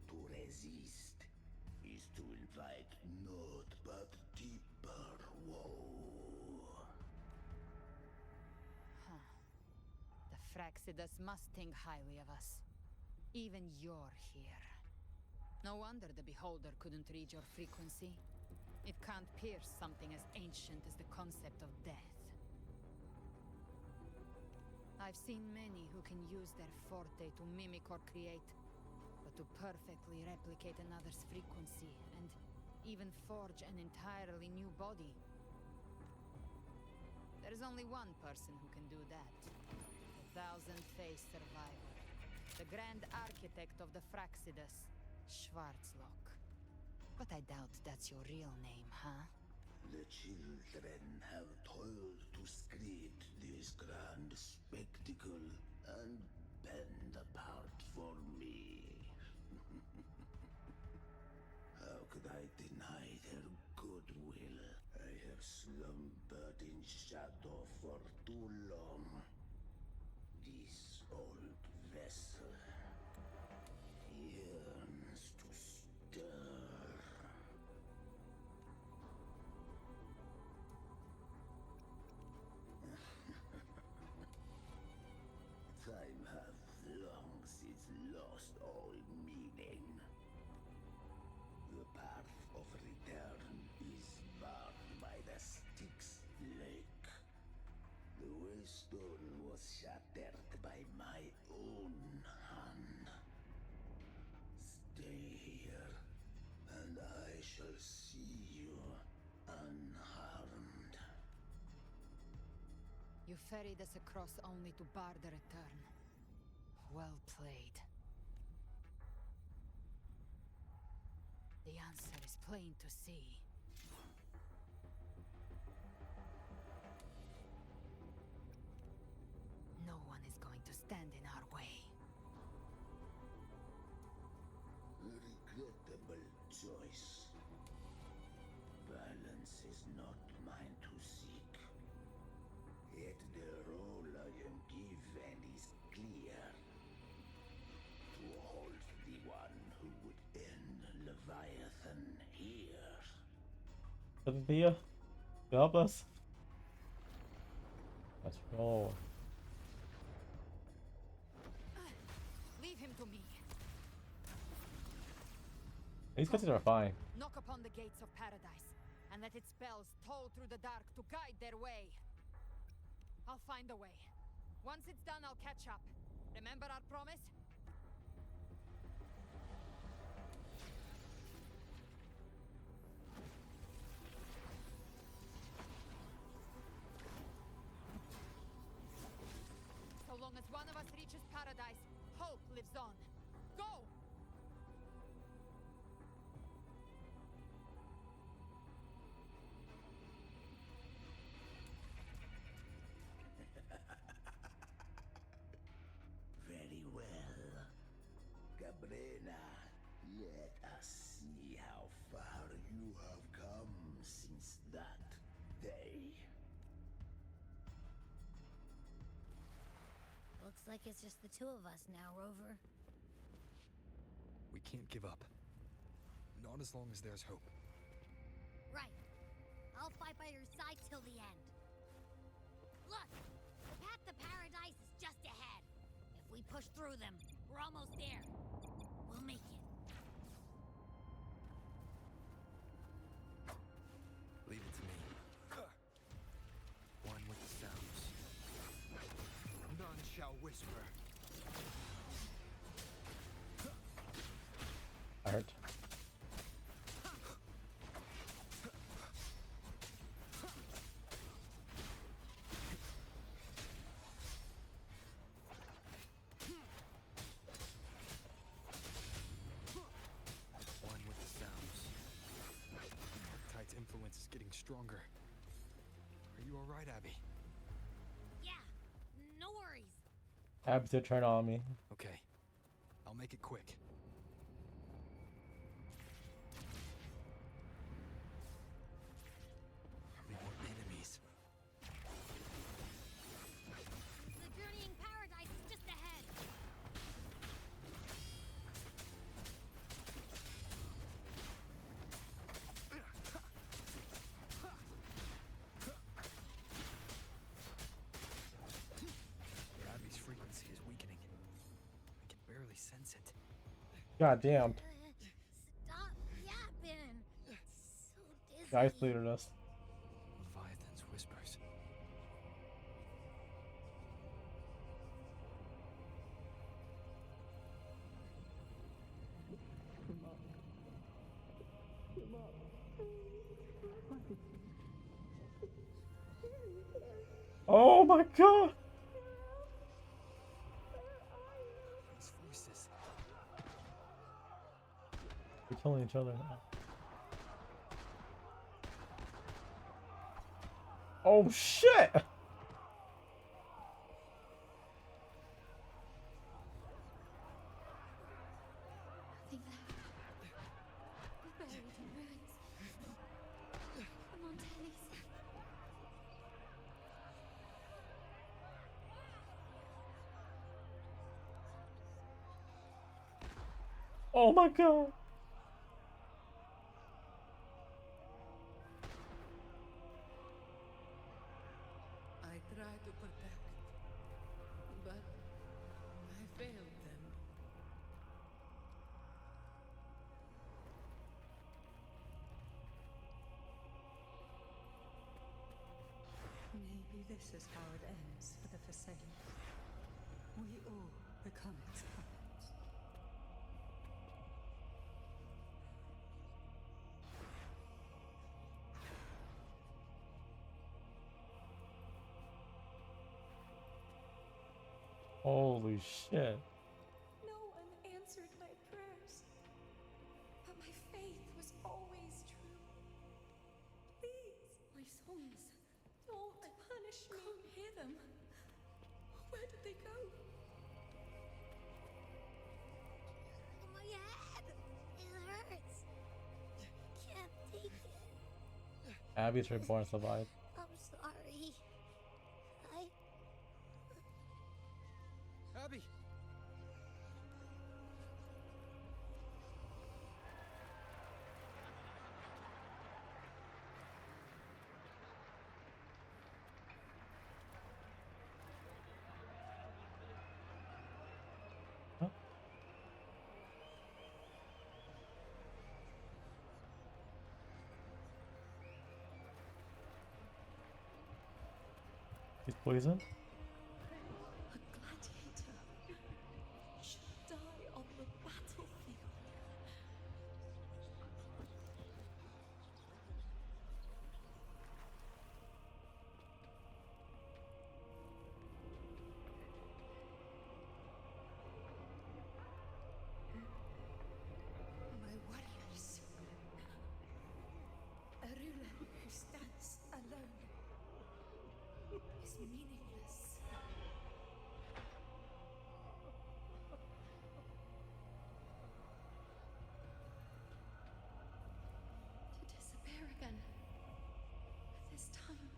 To resist is to invite naught but deeper woe. Huh. The Fraxidus must think highly of us. Even you're here. No wonder the Beholder couldn't read your frequency. It can't pierce something as ancient as the concept of death. I've seen many who can use their forte to mimic or create, but to perfectly replicate another's frequency and even forge an entirely new body. There's only one person who can do that. The Thousand-Faced Survivor. The Grand Architect of the Fraxidus, Schwarzlock. But I doubt that's your real name, huh? The children have toiled to script this grand spectacle and bend apart for me. How could I deny their goodwill? I have slumbered in shadow for too long. This old vessel yearns to stir. Time hath long since lost all meaning. The path of return is barred by the Styx Lake. The waystone was shattered by my own hand. Stay here, and I shall see you unharmed. You ferried us across only to bar the return. Well played. The answer is plain to see. No one is going to stand in our way. Regrettable choice. Violence is not mine to seek. Yet the role I am given is clear. To hold the one who would end Leviathan here. Thea, help us. Let's roll. him to me. These cutscenes are fine. Knock upon the gates of paradise, and let its bells toll through the dark to guide their way. I'll find a way. Once it's done, I'll catch up. Remember our promise? So long as one of us reaches paradise, hope lives on. Go! Very well. Cabrera, let us see how far you have come since that day. Looks like it's just the two of us now, Rover. We can't give up. Not as long as there's hope. Right. I'll fight by your side till the end. Look! The path to paradise is just ahead. If we push through them, we're almost there. We'll make it. Leave it to me. One with the sounds. None shall whisper. I hurt. One with the sounds. Tide's influence is getting stronger. Are you alright, Abby? Yeah, no worries. Abby to turn on me. Okay. I'll make it quick. More enemies. The journeying paradise is just ahead. Abby's frequency is weakening. I can barely sense it. God damn. Stop yapping. So dizzy. Guy isolated us. Leviathan's whispers. Oh my god! These voices. We're killing each other now. Oh shit! I think they're buried in ruins. Come on, Tennies. Oh my god! I tried to protect, but I failed them. Maybe this is how it ends for the Forsaken. We all become its puppets. Holy shit. No one answered my prayers, but my faith was always true. Please, My songs. don't punish me. Can't hear them. Where did they go? My head! It hurts. Can't take it. Abby's reborn survived. I'm sorry. Abby! He's poisoned? A gladiator should die on the battlefield. My warriors. A ruler who stands alone is meaningless. To disappear again. This time.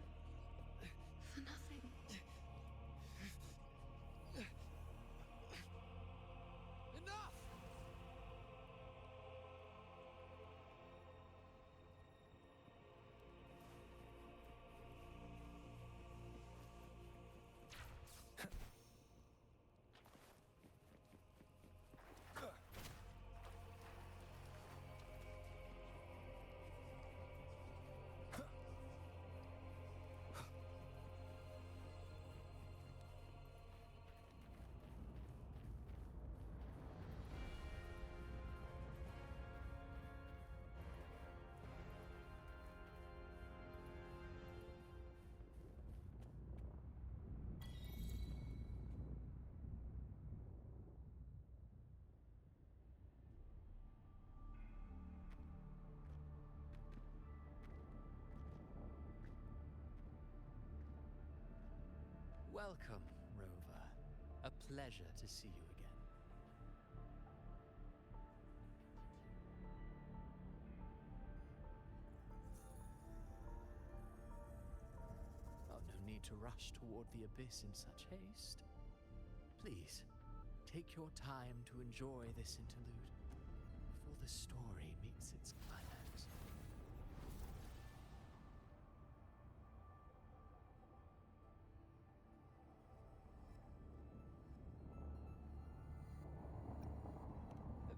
For nothing. Enough! Welcome, Rover. A pleasure to see you again. Oh, no need to rush toward the abyss in such haste. Please, take your time to enjoy this interlude before the story meets its climax.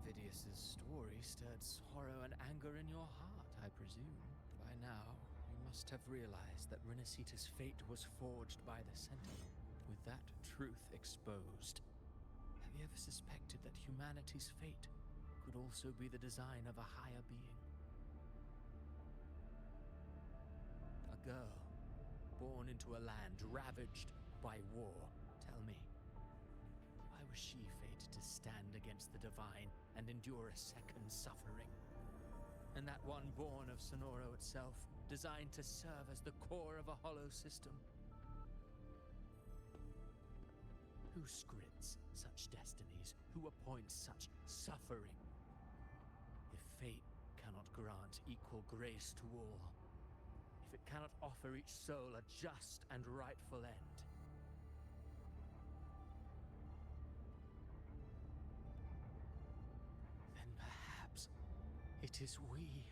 Avidius's story stirred sorrow and anger in your heart, I presume. By now, you must have realized that Renacita's fate was forged by the Sentinel. With that truth exposed, have you ever suspected that humanity's fate could also be the design of a higher being? A girl, born into a land ravaged by war. Tell me, why was she fated to stand against the divine and endure a second suffering? And that one born of Sonoro itself, designed to serve as the core of a hollow system? Who scripts such destinies? Who appoints such suffering? If fate cannot grant equal grace to all, if it cannot offer each soul a just and rightful end, then perhaps it is we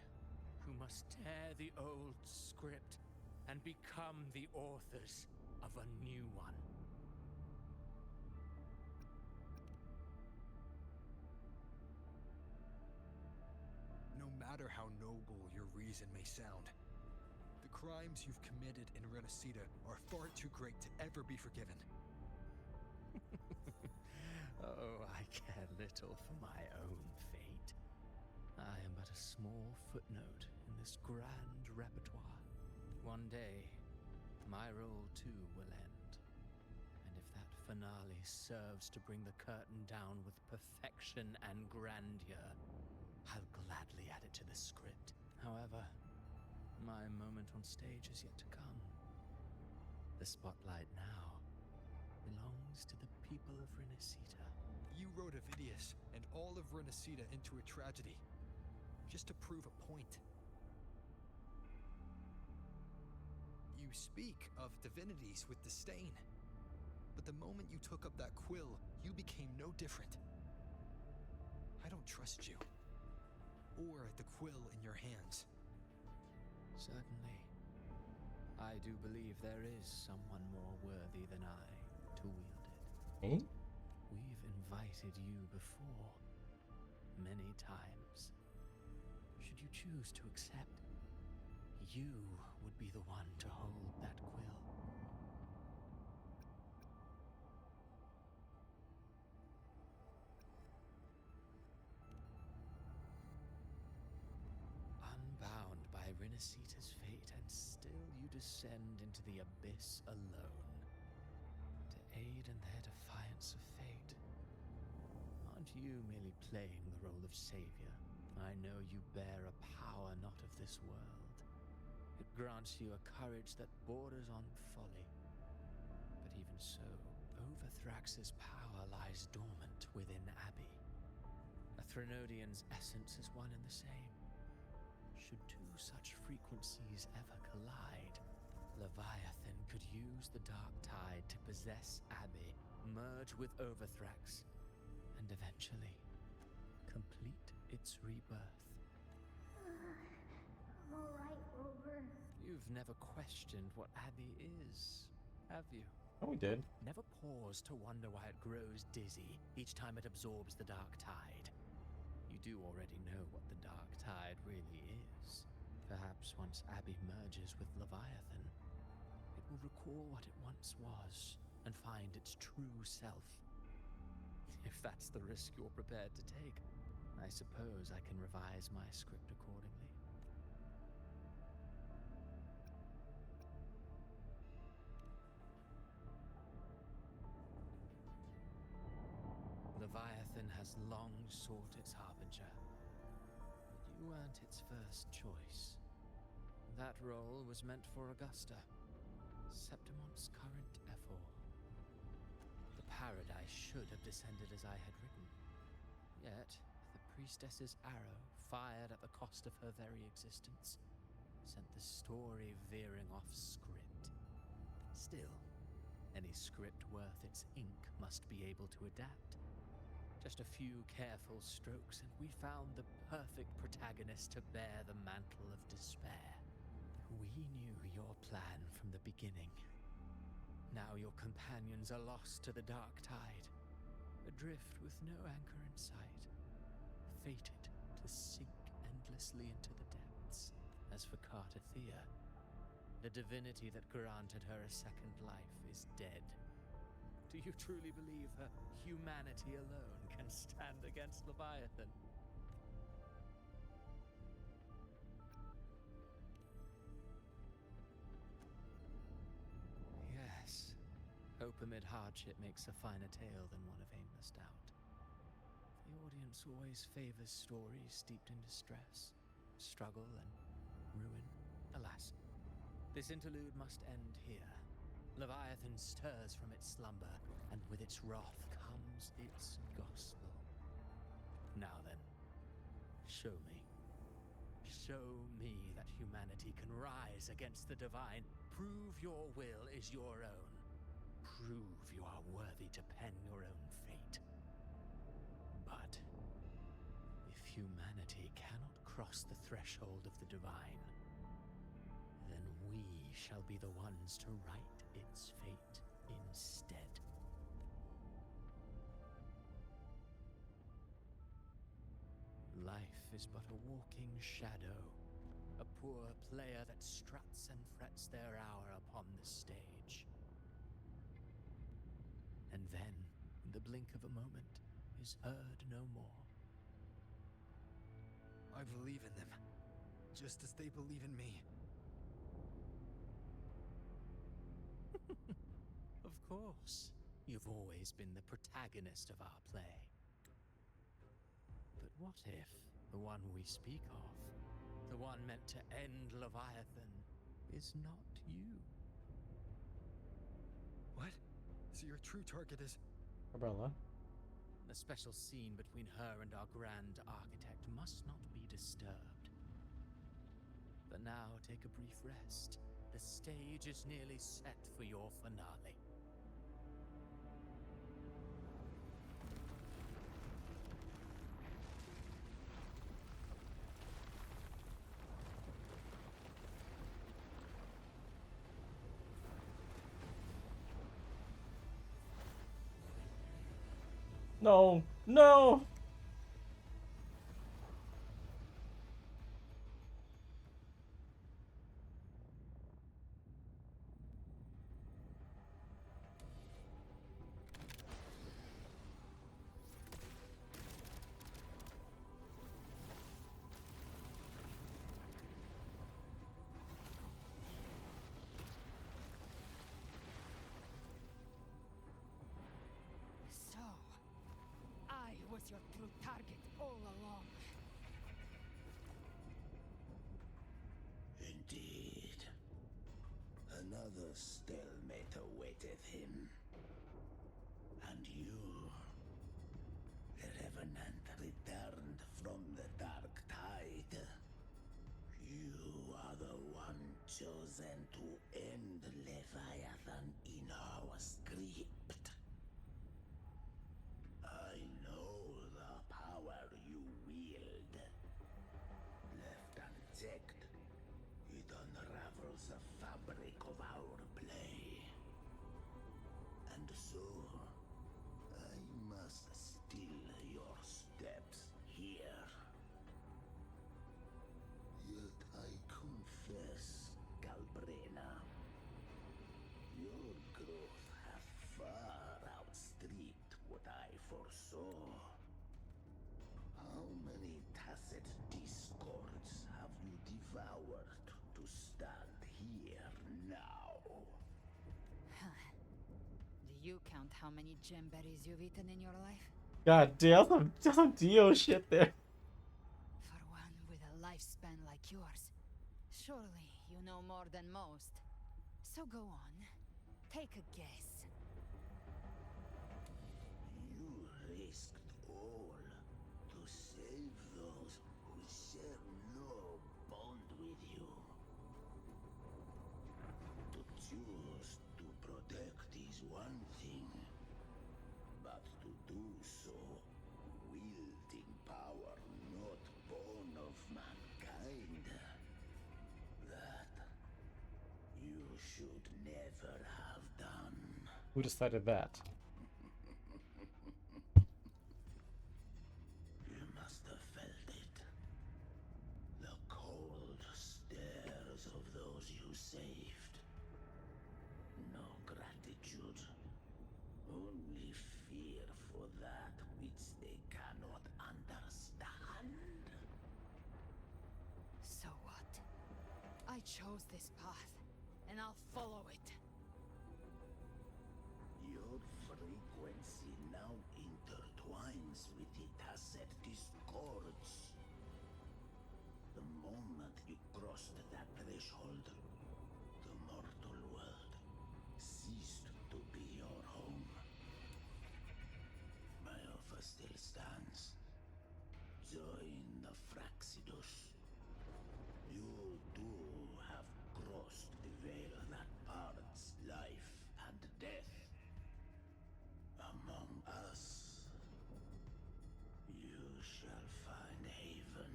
who must tear the old script and become the authors of a new one. No matter how noble your reason may sound, the crimes you've committed in Renacita are far too great to ever be forgiven. Oh, I care little for my own fate. I am but a small footnote in this grand repertoire. One day, my role too will end. And if that finale serves to bring the curtain down with perfection and grandeur, I'll gladly add it to the script. However, my moment on stage is yet to come. The spotlight now belongs to the people of Renacita. You wrote Avidius and all of Renacita into a tragedy, just to prove a point. You speak of divinities with disdain, but the moment you took up that quill, you became no different. I don't trust you, or the quill in your hands. Certainly. I do believe there is someone more worthy than I to wield it. Eh? We've invited you before, many times. Should you choose to accept, you would be the one to hold that quill. Renacita's fate, and still you descend into the abyss alone to aid in their defiance of fate. Aren't you merely playing the role of savior? I know you bear a power not of this world. It grants you a courage that borders on folly. But even so, Overthrax's power lies dormant within Abbey. A Threnodian's essence is one and the same. Should two such frequencies ever collide, Leviathan could use the dark tide to possess Abbey, merge with Overthrax, and eventually complete its rebirth. I'm alright, Rover. You've never questioned what Abbey is, have you? Oh, we did. Never pause to wonder why it grows dizzy each time it absorbs the dark tide. You do already know what the dark tide really is. Perhaps once Abbey merges with Leviathan, it will recall what it once was and find its true self. If that's the risk you're prepared to take, I suppose I can revise my script accordingly. Leviathan has long sought its harbinger, but you weren't its first choice. That role was meant for Augusta, Septimon's current Ephor. The paradise should have descended as I had written, yet the priestess's arrow, fired at the cost of her very existence, sent the story veering off script. Still, any script worth its ink must be able to adapt. Just a few careful strokes, and we found the perfect protagonist to bear the mantle of despair. We knew your plan from the beginning. Now your companions are lost to the dark tide, adrift with no anchor in sight, fated to sink endlessly into the depths. As for Cartathea, the divinity that granted her a second life is dead. Do you truly believe her humanity alone can stand against Leviathan? Yes. Hope amid hardship makes a finer tale than one of aimless doubt. The audience always favors stories steeped in distress, struggle, and ruin. Alas, this interlude must end here. Leviathan stirs from its slumber, and with its wrath comes its gospel. Now then, show me. Show me that humanity can rise against the divine. Prove your will is your own. Prove you are worthy to pen your own fate. But if humanity cannot cross the threshold of the divine, then we shall be the ones to right its fate instead. Life is but a walking shadow, a poor player that struts and frets their hour upon the stage. And then, in the blink of a moment, is heard no more. I believe in them, just as they believe in me. Of course. You've always been the protagonist of our play. But what if the one we speak of, the one meant to end Leviathan, is not you? What? So your true target is... Umbrella. The special scene between her and our grand architect must not be disturbed. But now take a brief rest. The stage is nearly set for your finale. No! No! was your true target all along. Indeed. Another stalemate awaited him. And you, the Revenant returned from the Dark Tide. You are the one chosen to end Leviathan in our script. I know the power you wield. Left unchecked, it unravels the fabric of our play. And so, I must still your steps here. Yet I confess, Galbrena, your growth hath far outstripped what I foresaw. How many tacit discords have you devoured to stand here now? Do you count how many gemberries you've eaten in your life? God damn, that's some Dio shit there. For one with a lifespan like yours, surely you know more than most. So go on, take a guess. You risked all to save those who share no bond with you. To choose to protect is one thing, but to do so wielding power not born of mankind, that you should never have done. Who decided that? You must have felt it. The cold stares of those you saved. No gratitude. Only fear for that which they cannot understand. So what? I chose this path, and I'll follow it. Your frequency now intertwines with the tacit discords. The moment you crossed that threshold, the mortal world ceased to be your home. My offer still stands. Join the Fraxidus. You too have crossed the veil that parts life and death. Among us, you shall find haven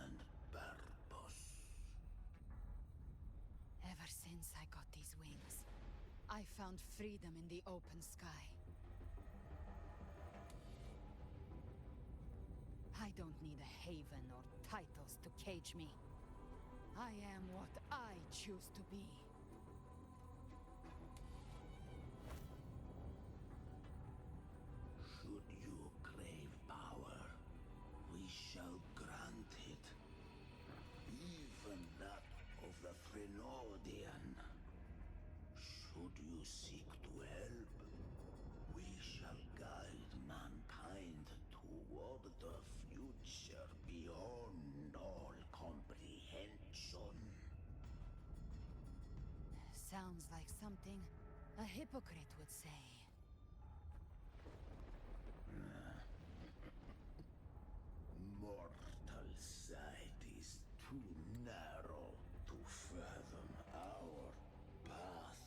and purpose. Ever since I got these wings, I found freedom in the open sky. I don't need a haven or titles to cage me. I am what I choose to be. Should you crave power, we shall grant it. Even that of the Threnodian. Should you seek to help, we shall guide mankind toward the future beyond all comprehension. Sounds like something a hypocrite would say. Mortal sight is too narrow to fathom our path.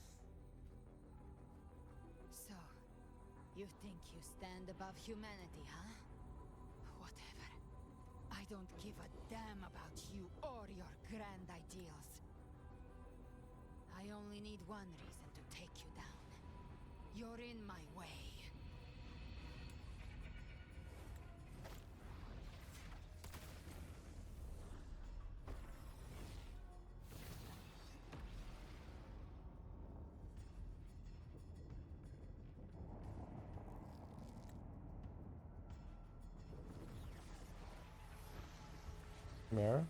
So, you think you stand above humanity, huh? Whatever. I don't give a damn about you or your grand ideals. I only need one reason to take you down. You're in my way. Mirror?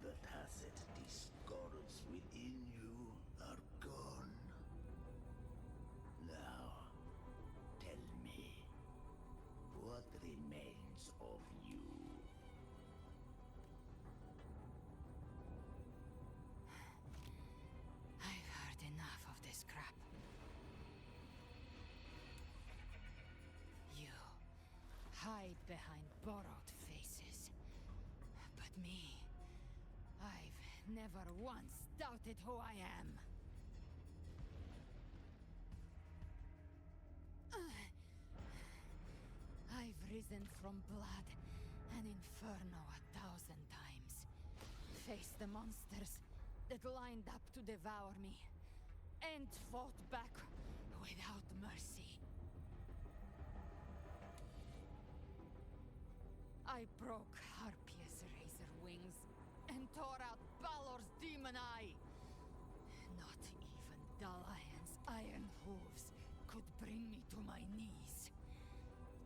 The behind borrowed faces. But me, I've never once doubted who I am. I've risen from blood and inferno 1,000 times. Faced the monsters that lined up to devour me, and fought back without mercy. I broke Harpia's razor wings and tore out Balor's demon eye. Not even Dalahan's iron hooves could bring me to my knees.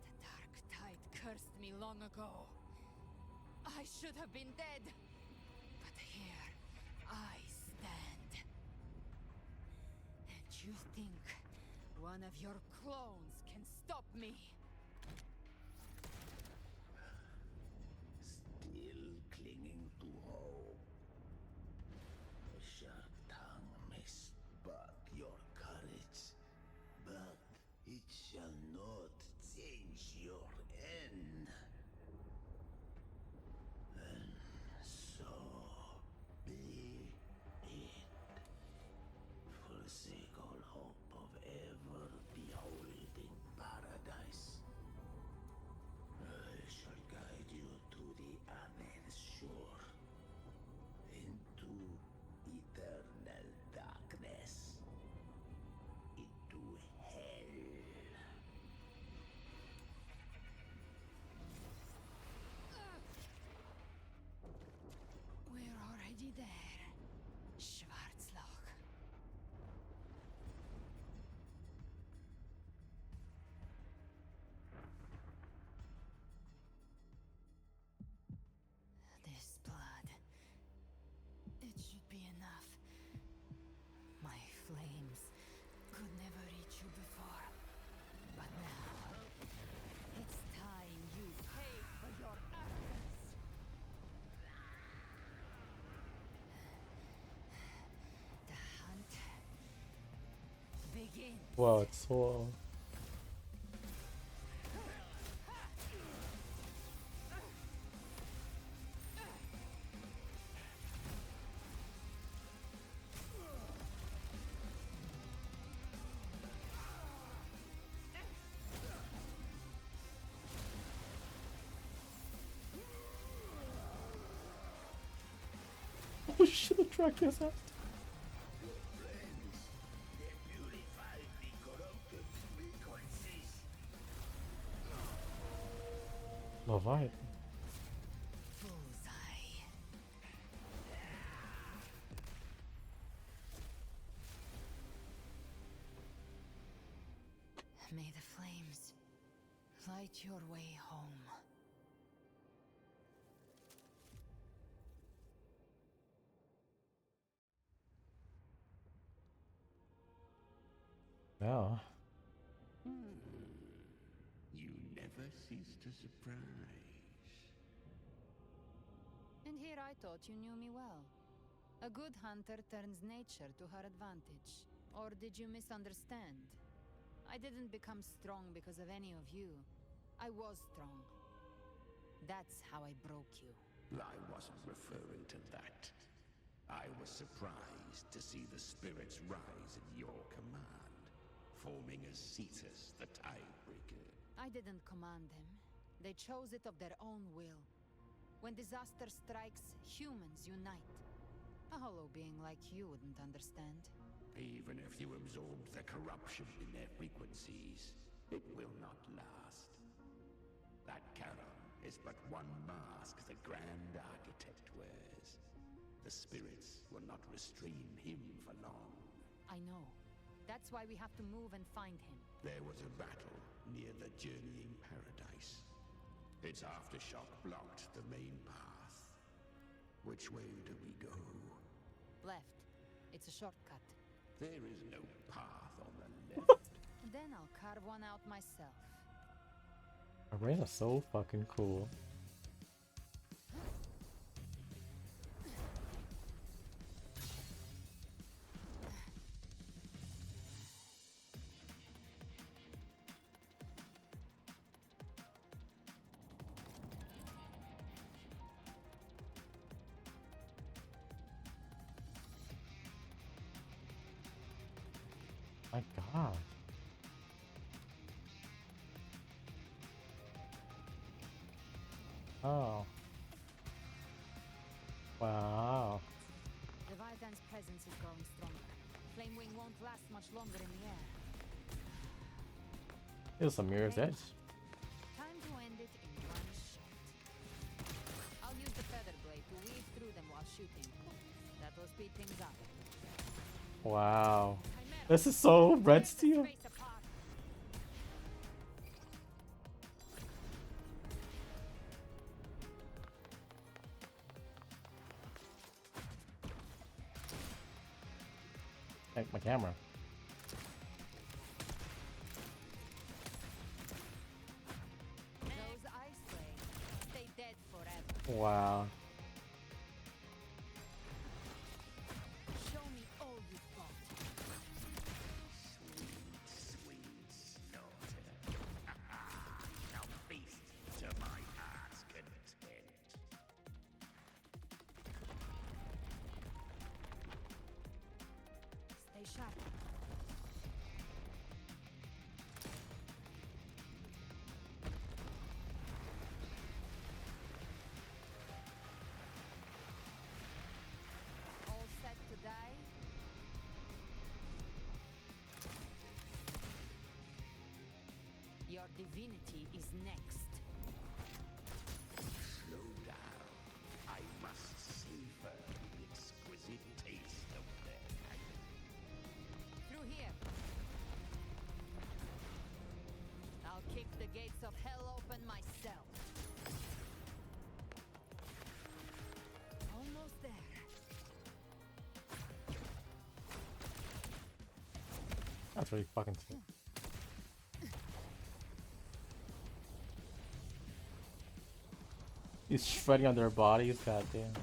The dark tide cursed me long ago. I should have been dead, but here I stand. And you think one of your clones can stop me? Still clinging to hope. The sharp tongue may spark your courage, but it shall not change your end. And so be it. Forsake all hope of ever beholding paradise. I shall guide you to the Amen shore, into eternal darkness, into hell. We're already there, Schwarzloch. This blood, it should be enough. My flames could never reach you before, but now it's time you pay for your arrogance. The hunt begins. Wow, it's so. Oh shit, the track is out. Leviathan. May the flames light your way home. Yeah. You never cease to surprise. And here I thought you knew me well. A good hunter turns nature to her advantage. Or did you misunderstand? I didn't become strong because of any of you. I was strong. That's how I broke you. I wasn't referring to that. I was surprised to see the spirits rise at your command, forming as Cetus, the Tidebreaker. I didn't command them. They chose it of their own will. When disaster strikes, humans unite. A hollow being like you wouldn't understand. Even if you absorbed the corruption in their frequencies, it will not last. That Charon is but one mask the Grand Architect wears. The spirits will not restrain him for long. I know. That's why we have to move and find him. There was a battle near the Journeying Paradise. Its aftershock blocked the main path. Which way do we go? Left. It's a shortcut. There is no path on the left. Then I'll carve one out myself. Arena's so fucking cool. My God. Oh. Wow. Leviathan's presence is growing stronger. Flamewing won't last much longer in the air. Here's some Mirror's Edge. Time to end it in one shot. I'll use the feather blade to weave through them while shooting. That will speed things up. Wow. This is so red steel. Like my camera. Those ice blades stay dead forever. Wow. Show me all you've got. Sweet slaughter. Now feast to my heart's content. Stay sharp. All set to die? Your divinity is next. Slow down. I must savor the exquisite taste of their agony. Through here. I'll kick the gates of hell open myself. Almost there. That's really fucking sick. He's shredding on their bodies, goddamn.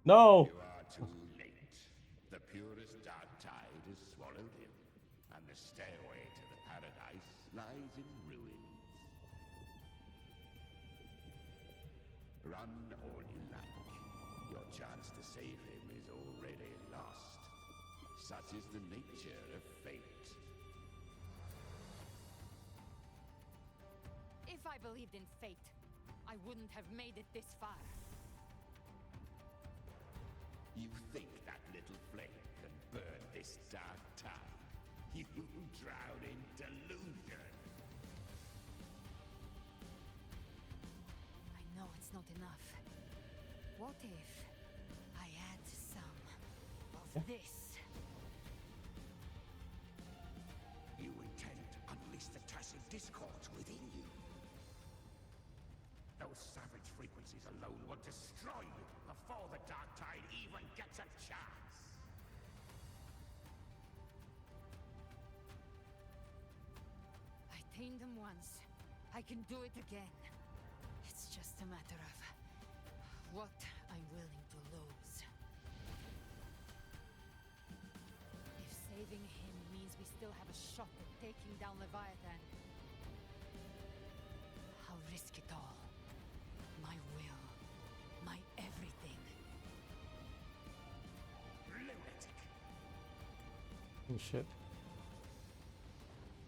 No! You are too late. The purest dark tide is swallowed in, and the stairway to the paradise lies in ruins. Run all you like. Your chance to save him is already lost. Such is the nature of fate. If I believed in fate, I wouldn't have made it this far. You think that little flame can burn this dark tide? You drown in delusion. I know it's not enough. What if I add some of this? You intend to unleash the tacit discords within you. Those savage frequencies alone will destroy you before the dark tide even gets a chance. I tamed them once. I can do it again. It's just a matter of what I'm willing to lose. If saving him means we still have a shot at taking down Leviathan, I'll risk it all. My will. My everything. Lunatic. Oh shit.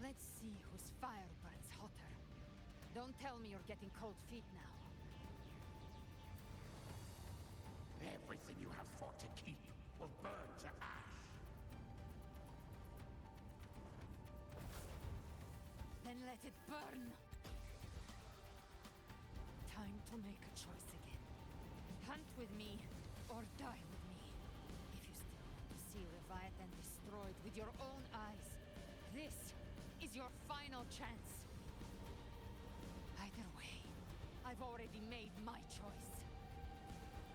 Let's see whose fire burns hotter. Don't tell me you're getting cold feet now. Everything you have fought to keep will burn to ash. Then let it burn! Time to make a choice again. Hunt with me, or die with me. If you still want to see Leviathan destroyed with your own eyes, this is your final chance. Either way, I've already made my choice.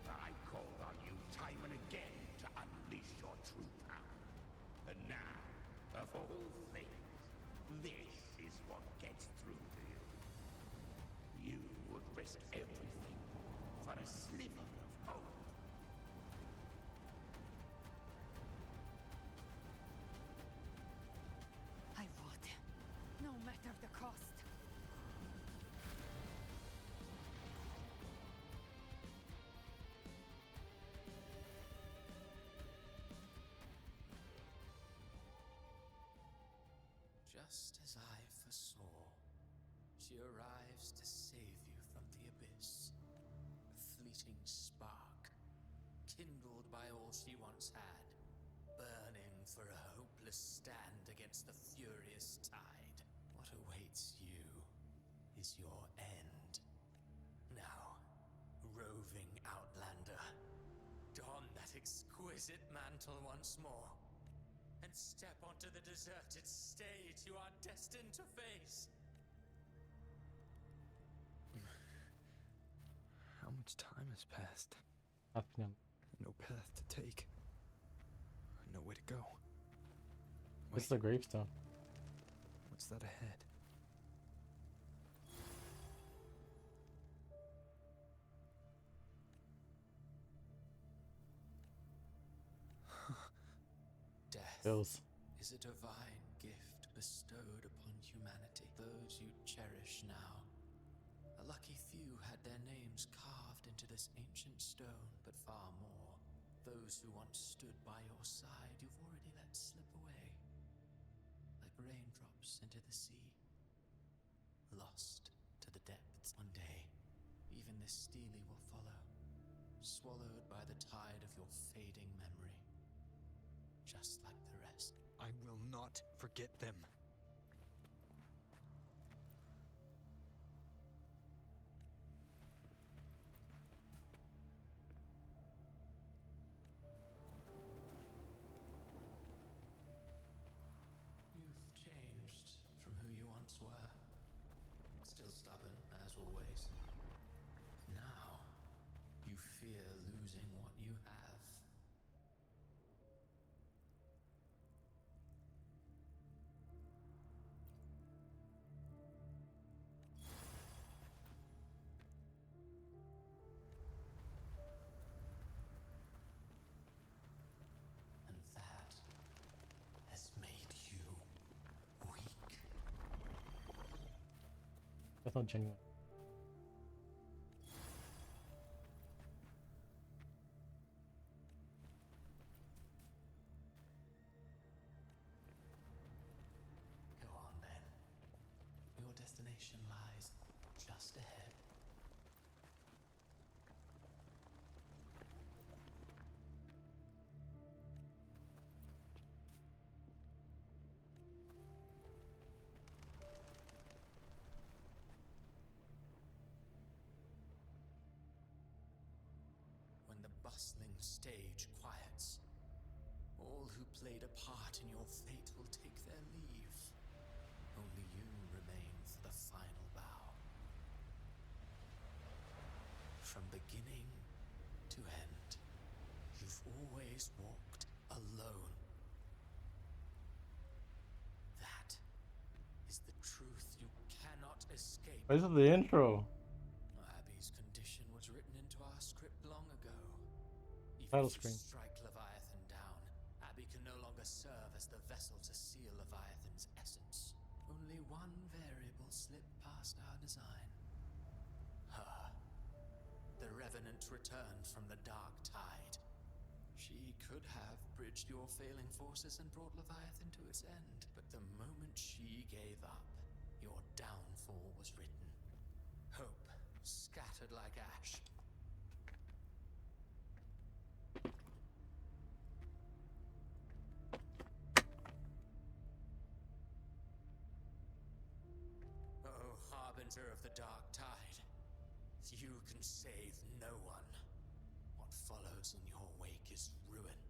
I called on you time and again to unleash your true power. And now, of all things, this is what gets through to you. You would risk everything for a sliver of hope. I would. No matter the cost. Just as I foresaw, she arrives to save you from the abyss. A fleeting spark, kindled by all she once had, burning for a hopeless stand against the furious tide. What awaits you is your end. Now, roving outlander, don that exquisite mantle once more, and step onto the deserted stage you are destined to face. How much time has passed? Nothing. No path to take. Nowhere to go. This is a gravestone. What's that ahead? Death Bills. is a divine gift bestowed upon humanity. Those you cherish now. A lucky few had their names carved into this ancient stone, but far more. Those who once stood by your side, you've already let slip away. Like raindrops into the sea. Lost to the depths. One day, even this stele will follow. Swallowed by the tide of your fading memory. Just like the rest. I will not forget them. You've changed from who you once were. Still stubborn, as always. Now, you fear losing what you have. And that has made you weak. That's not genuine. Go on then. Your destination lies just ahead. When the bustling stage quiets, all who played a part in your fate will take their leave. Only you remain for the final bow. From beginning to end, you've always walked alone. That is the truth you cannot escape. This is the intro. Abby's condition was written into our script long ago. Even Title if you screen. strike Leviathan down, Abby can no longer serve as the vessel to seal Leviathan's essence. Only one variable slipped past our design. Her. The Revenant returned from the dark tide. She could have bridged your failing forces and brought Leviathan to its end. But the moment she gave up, your downfall was written. Hope scattered like ash. Oh, harbinger of the dark tide, you can save no one. What follows in your wake is ruin,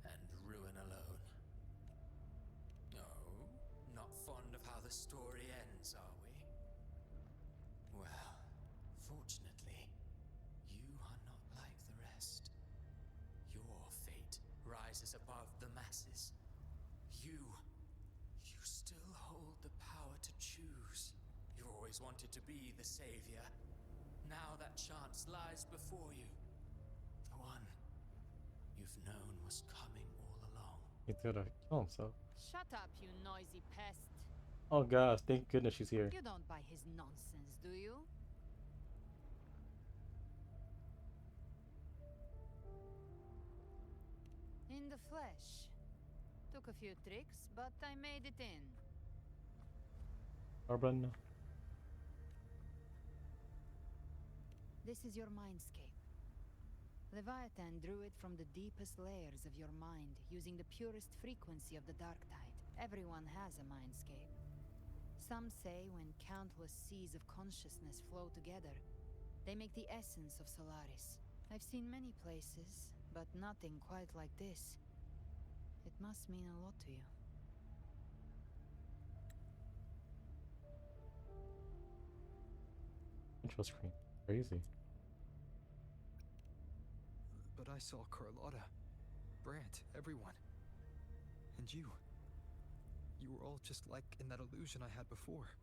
and ruin alone. Oh, not fond of how the story ends, are we? Well, fortunately, you are not like the rest. Your fate rises above the masses. You still hold the power to choose. You always wanted to be the savior. Now that chance lies before you. The one you've known was coming all along. He's gonna kill himself. Shut up, you noisy pest. Oh gosh, thank goodness she's here. You don't buy his nonsense, do you? In the flesh. Took a few tricks, but I made it in. Carbon. This is your mindscape. Leviathan drew it from the deepest layers of your mind, using the purest frequency of the dark tide. Everyone has a mindscape. Some say when countless seas of consciousness flow together, they make the essence of Solaris. I've seen many places, but nothing quite like this. It must mean a lot to you. Intro screen. Crazy. But I saw Carlotta, Brant, everyone. And you. You were all just like in that illusion I had before.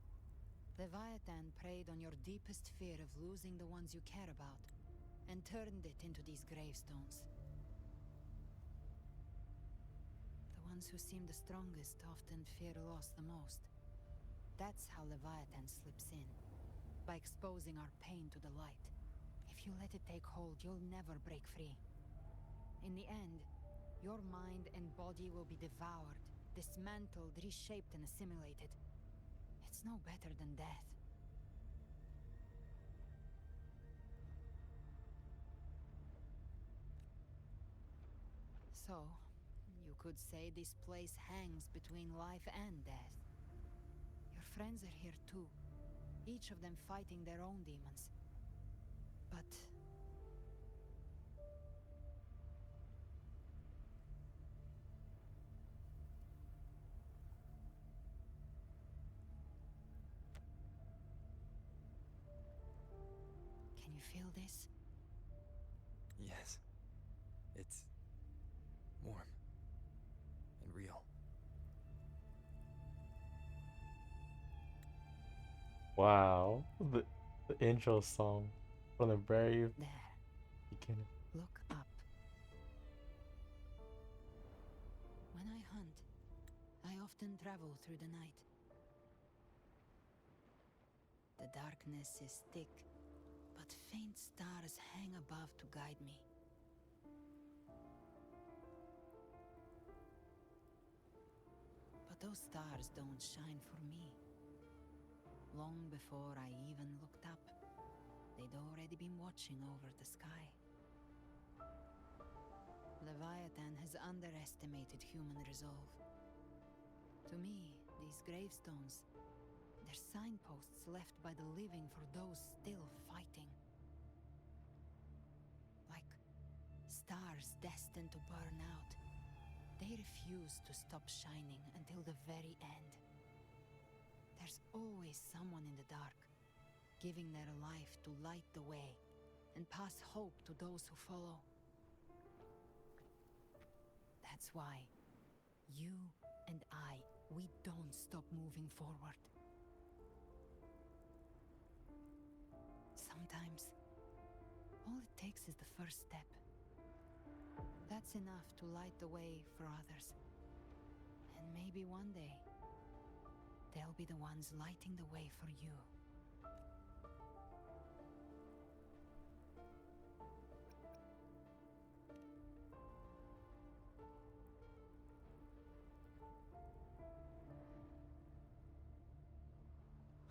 Leviathan preyed on your deepest fear of losing the ones you care about, and turned it into these gravestones. The ones who seem the strongest often fear loss the most. That's how Leviathan slips in, by exposing our pain to the light. If you let it take hold, you'll never break free. In the end, your mind and body will be devoured, dismantled, reshaped, and assimilated. It's no better than death. So, you could say this place hangs between life and death. Your friends are here too, each of them fighting their own demons. But can you feel this? Yes. It's warm and real. Wow. The intro song from the very beginning. Look up. When I hunt, I often travel through the night. The darkness is thick, but faint stars hang above to guide me. But those stars don't shine for me. Long before I even looked up, they'd already been watching over the sky. Leviathan has underestimated human resolve. To me, these gravestones, they're signposts left by the living for those still fighting. Like stars destined to burn out. They refuse to stop shining until the very end. There's always someone in the dark, giving their life to light the way and pass hope to those who follow. That's why you and we don't stop moving forward. Sometimes, all it takes is the first step. That's enough to light the way for others. And maybe one day, they'll be the ones lighting the way for you.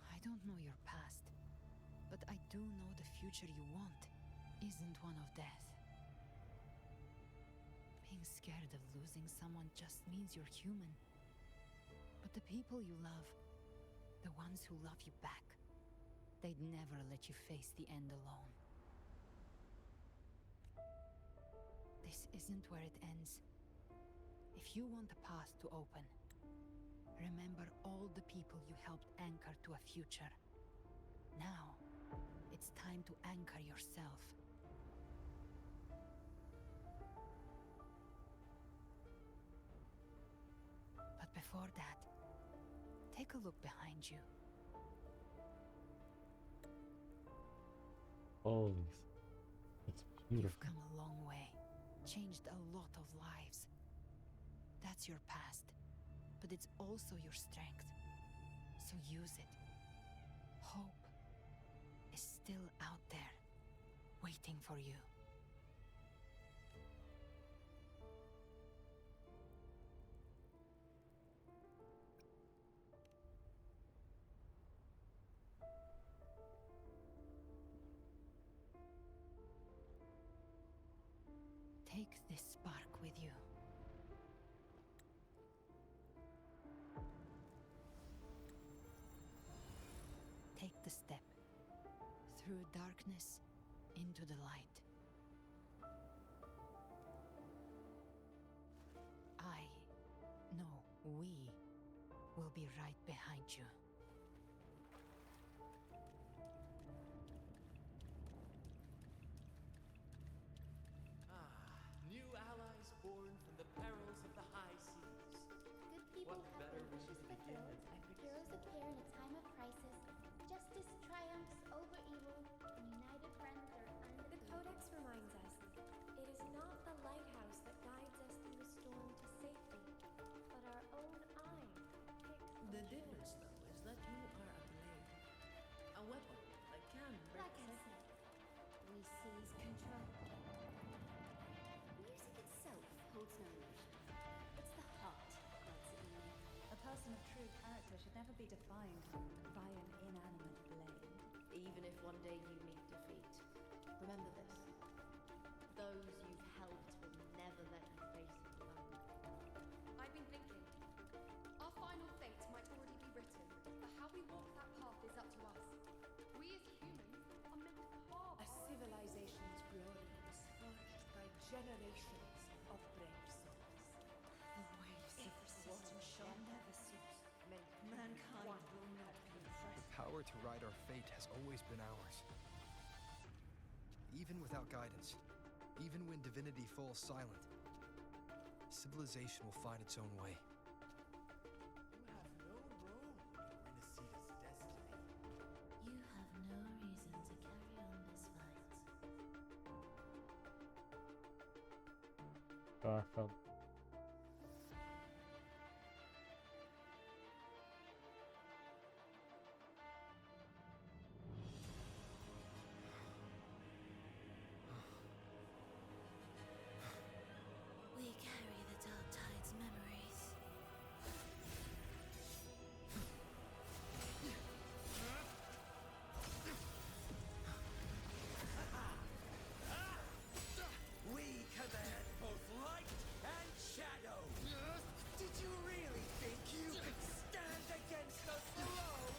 I don't know your past, but I do know the future you want isn't one of death. Being scared of losing someone just means you're human. But the people you love, the ones who love you back, they'd never let you face the end alone. This isn't where it ends. If you want a path to open, remember all the people you helped anchor to a future. Now, it's time to anchor yourself. But before that, take a look behind you. Holy, it's beautiful. You've come a long way, changed a lot of lives. That's your past, but it's also your strength. So use it. Hope is still out there, waiting for you. darkness into the light. We will be right behind you. New allies born from the perils of the high seas. Good people What have better their wishes to begin than fulfilled. epic Heroes appear in a time of crisis. Justice triumphs over evil, and united friends are undefeated. The Codex reminds us, it is not the lighthouse that guides us through the storm to safety, but our own eyes. The difference, though, is that you are a blade. A weapon that can break Like I said, we seize control. Music itself holds no emotion. It's the heart that's in me. A person of true character should never be defined by an inanimate blade. Even if one day you meet defeat, remember this. Those you've helped will never let you face it alone. I've been thinking. Our final fate might already be written, but how we walk that path is up to us. We as humans are meant to carve A civilization's glory is forged by generations of brave souls. The waves of resistance shall never cease. Mankind will not be oppressed. The power to ride our fate has always been ours. Even without guidance, even when divinity falls silent, civilization will find its own way. You have no role in Renacita's destiny. You have no reason to carry on this fight. Garfield. We carry the Dark Tide's memories. We command both light and shadow. Did you really think you could stand against us alone?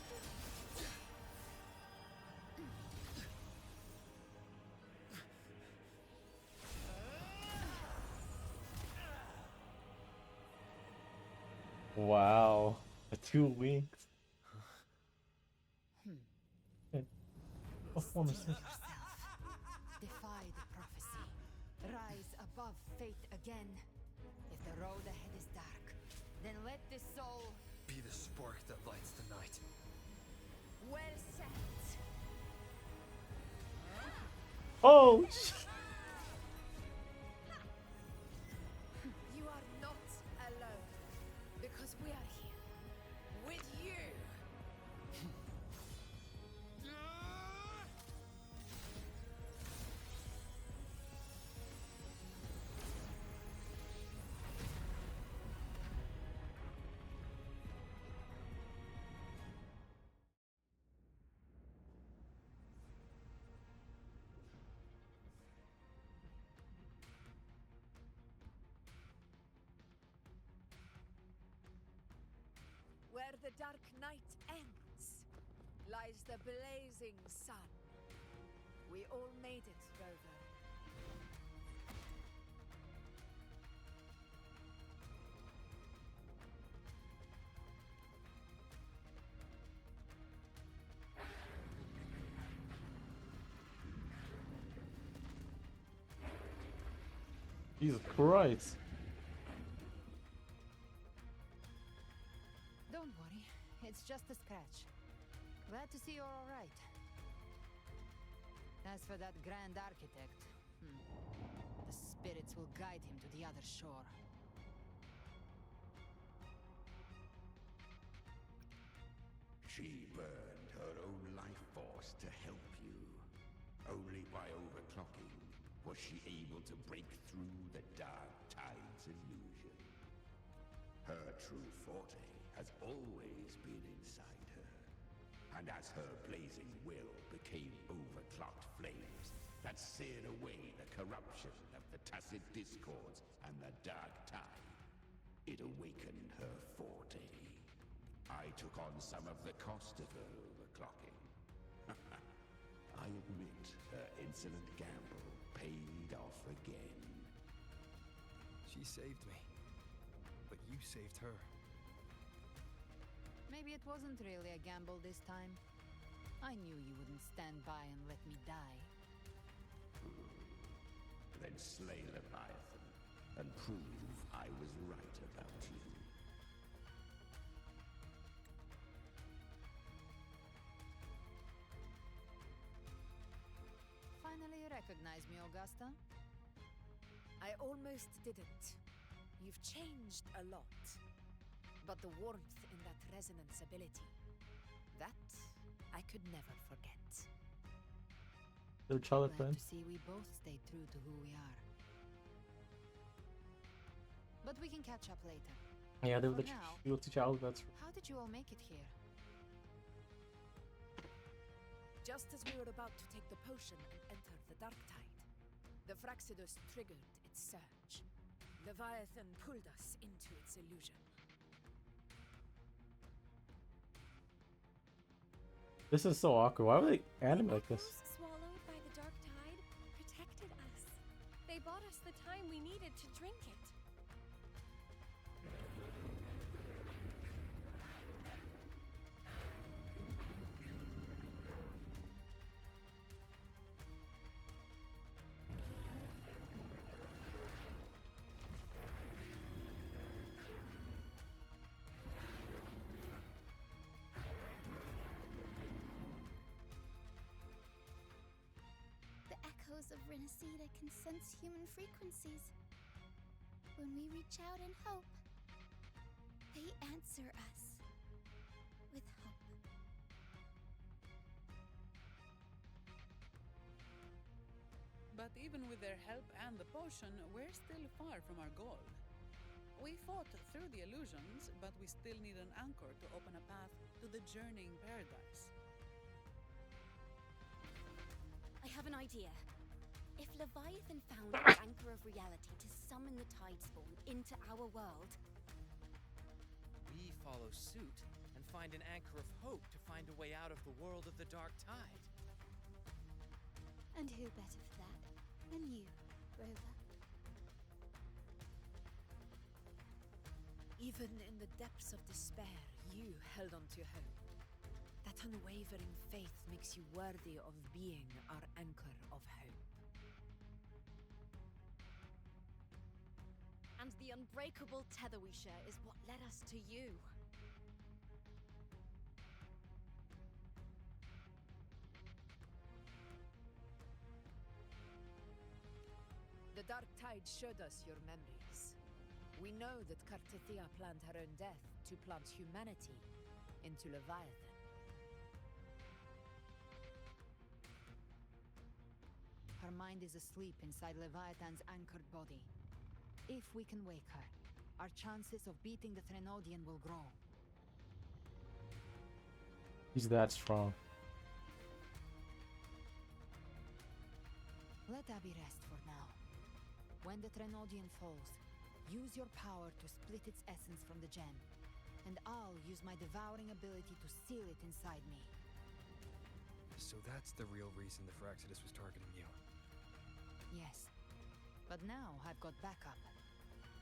Wow. The 2 weeks. Performances. Defy the prophecy. Rise above fate again. If the road ahead is dark, then let the soul Be the spark that lights the night. well set. Oh, You are not alone, because we are here with you. Where the dark night ends, lies the blazing sun. We all made it, Rover. Jesus Christ. Don't worry, it's just a scratch. Glad to see you're all right. As for that Grand Architect, the spirits will guide him to the other shore. She burned her own life force to help you. Only by overclocking was she able to break through the Dark Tide's illusion. Her true forte has always been inside her. And as her blazing will became overclocked flames that seared away the corruption of the Tacit Discords and the Dark Tide, it awakened her forte. I took on some of the cost of her overclocking. I admit her insolent gamble paid off again. She saved me. But you saved her. Maybe it wasn't really a gamble this time. I knew you wouldn't stand by and let me die. Then slay Leviathan and prove I was right about you. Finally recognize me, Augusta? I almost didn't. You've changed a lot. But the warmth in that resonance ability, that I could never forget. They're child Glad friends. to see we both stay true to who we are. But we can catch up later. Yeah, they were For the now, child. That's how did you all make it here? Just as we were about to take the potion and enter the Dark Tide, the Fraxidus triggered its surge. Leviathan pulled us into its illusion. this is so awkward. Why would they animate like this? Swallowed by the dark tide protected us. They bought us the time we needed to drink it. The echoes of Renacida can sense human frequencies. When we reach out in hope, they answer us with hope. But even with their help and the potion, we're still far from our goal. We fought through the illusions, but we still need an anchor to open a path to the journeying paradise. I have an idea. If Leviathan found an anchor of reality to summon the Tidespawn into our world, We follow suit and find an anchor of hope to find a way out of the world of the Dark Tide. And who better for that than you, Rover? Even in the depths of despair, you held on to hope. That unwavering faith makes you worthy of being our anchor of hope. And the unbreakable tether we share is what led us to you. The Dark Tide showed us your memories. We know that Kartithia planned her own death to plant humanity into Leviathan. Her mind is asleep inside Leviathan's anchored body. If we can wake her, our chances of beating the Threnodian will grow. He's that strong. Let Abby rest for now. When the Threnodian falls, use your power to split its essence from the gem, and I'll use my devouring ability to seal it inside me. So that's the real reason the Fraxidus was targeting you. Yes, but now I've got backup.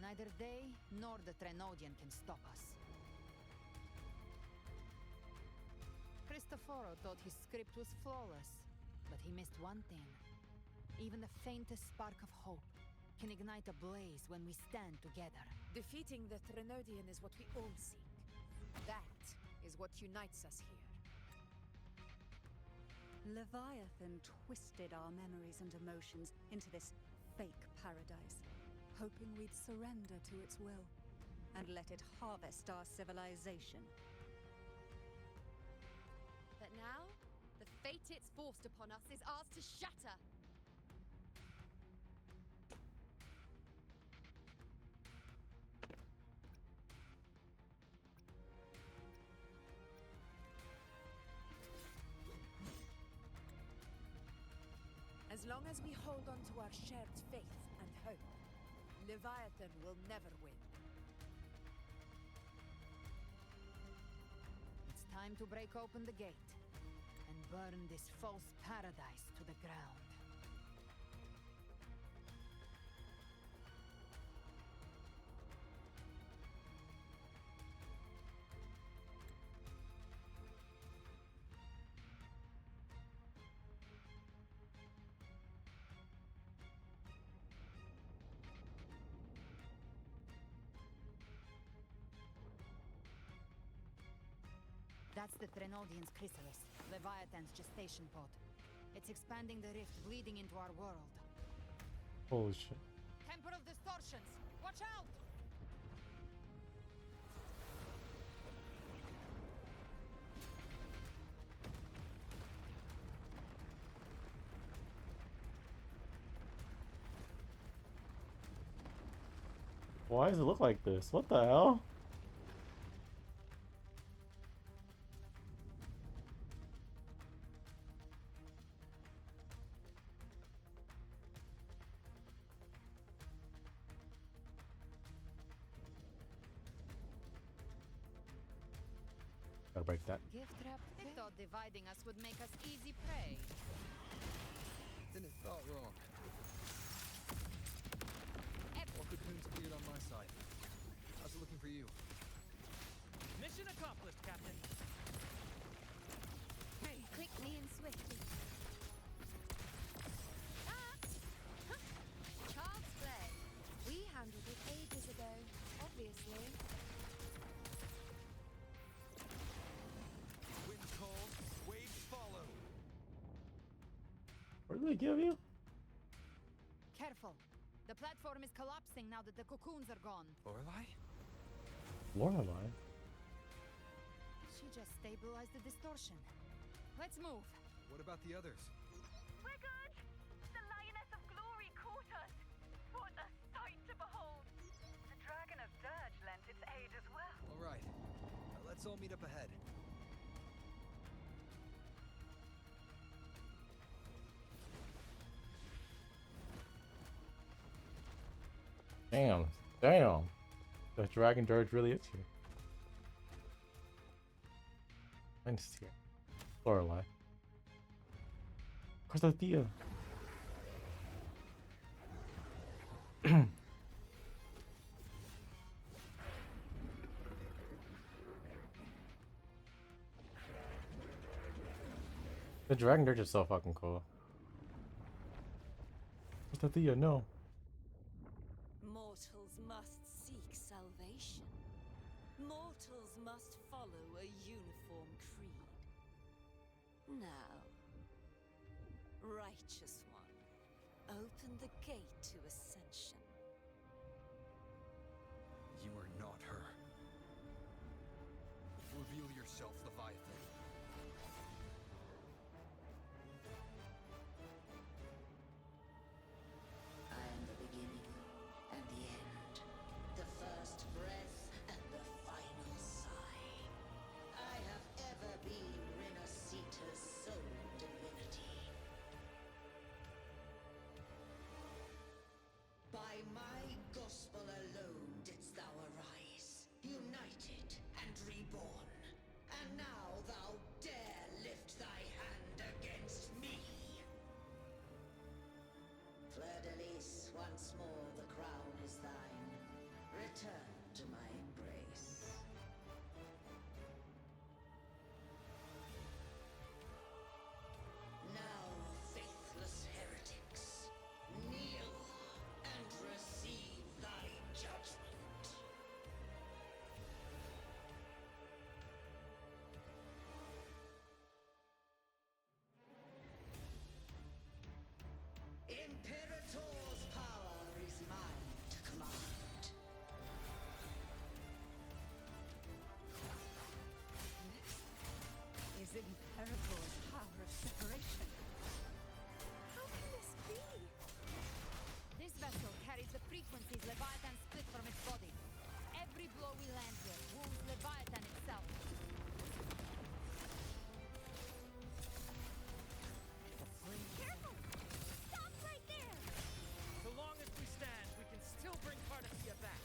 Neither they nor the Threnodian can stop us. Cristoforo thought his script was flawless, but he missed one thing. Even the faintest spark of hope can ignite a blaze when we stand together. Defeating the Threnodian is what we all seek. That is what unites us here. Leviathan twisted our memories and emotions into this fake paradise, hoping we'd surrender to its will and let it harvest our civilization. but now, the fate it's forced upon us is ours to shatter. As long as we hold on to our shared faith and hope, Leviathan will never win. It's time to break open the gate and burn this false paradise to the ground. That's the Threnodian's chrysalis, Leviathan's gestation pod. It's expanding the rift, bleeding into our world. Holy shit. Temporal distortions! Watch out! Why does it look like this? What the hell? Gotta break that. Gift wrap. Thought dividing us would make us easy prey. Didn't thought wrong. All cocoons cleared on my side. How's it looking for you? Mission accomplished, Captain. Quickly and swiftly. Child's play. We handled it ages ago, obviously. Wind calls, waves follow. What did they give you? Careful. The platform is collapsing now that the cocoons are gone. Lorelei? Lorelei? She just stabilized the distortion. Let's move. What about the others? We're good! The Lioness of Glory caught us! What a sight to behold! The Dragon of Dirge lent its aid as well. All right. Let's all meet up ahead. Damn. Damn. The Dragon Dirge really is here. And it's here. Lorelei. Where's the Thea? The Dragon Dirge is so fucking cool. Where's the Thea? No. Mortals must seek salvation. Mortals must follow a uniform creed. Now, righteous one, open the gate to ascension. You are not her. Reveal yourself, Leviathan. I am the beginning and the end, the first breath and the final sigh. I have ever been Renasita's sole divinity. By my gospel alone didst thou arise, united and reborn. And now thou dare lift thy hand against me. Fleur-de-Lis, once more the crown is thine. Return to my embrace. Now, faithless heretics, kneel and receive thy judgment. Imperator's power is mine to command. Is Imperator's power of separation? How can this be? This vessel carries the frequencies Leviathan split from its body. Every blow we land here wounds Leviathan itself. Careful! Stop right there! So long as we stand, we can still bring Cardathia back.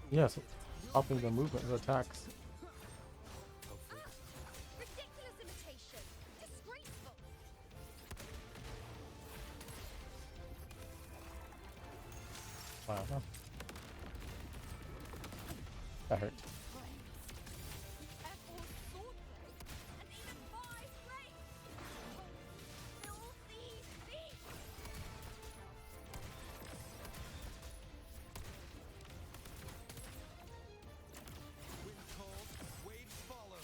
Yes, stopping the movement of attacks. Ridiculous imitation! Disgraceful! Wow. That hurt. Wind calls, waves follow.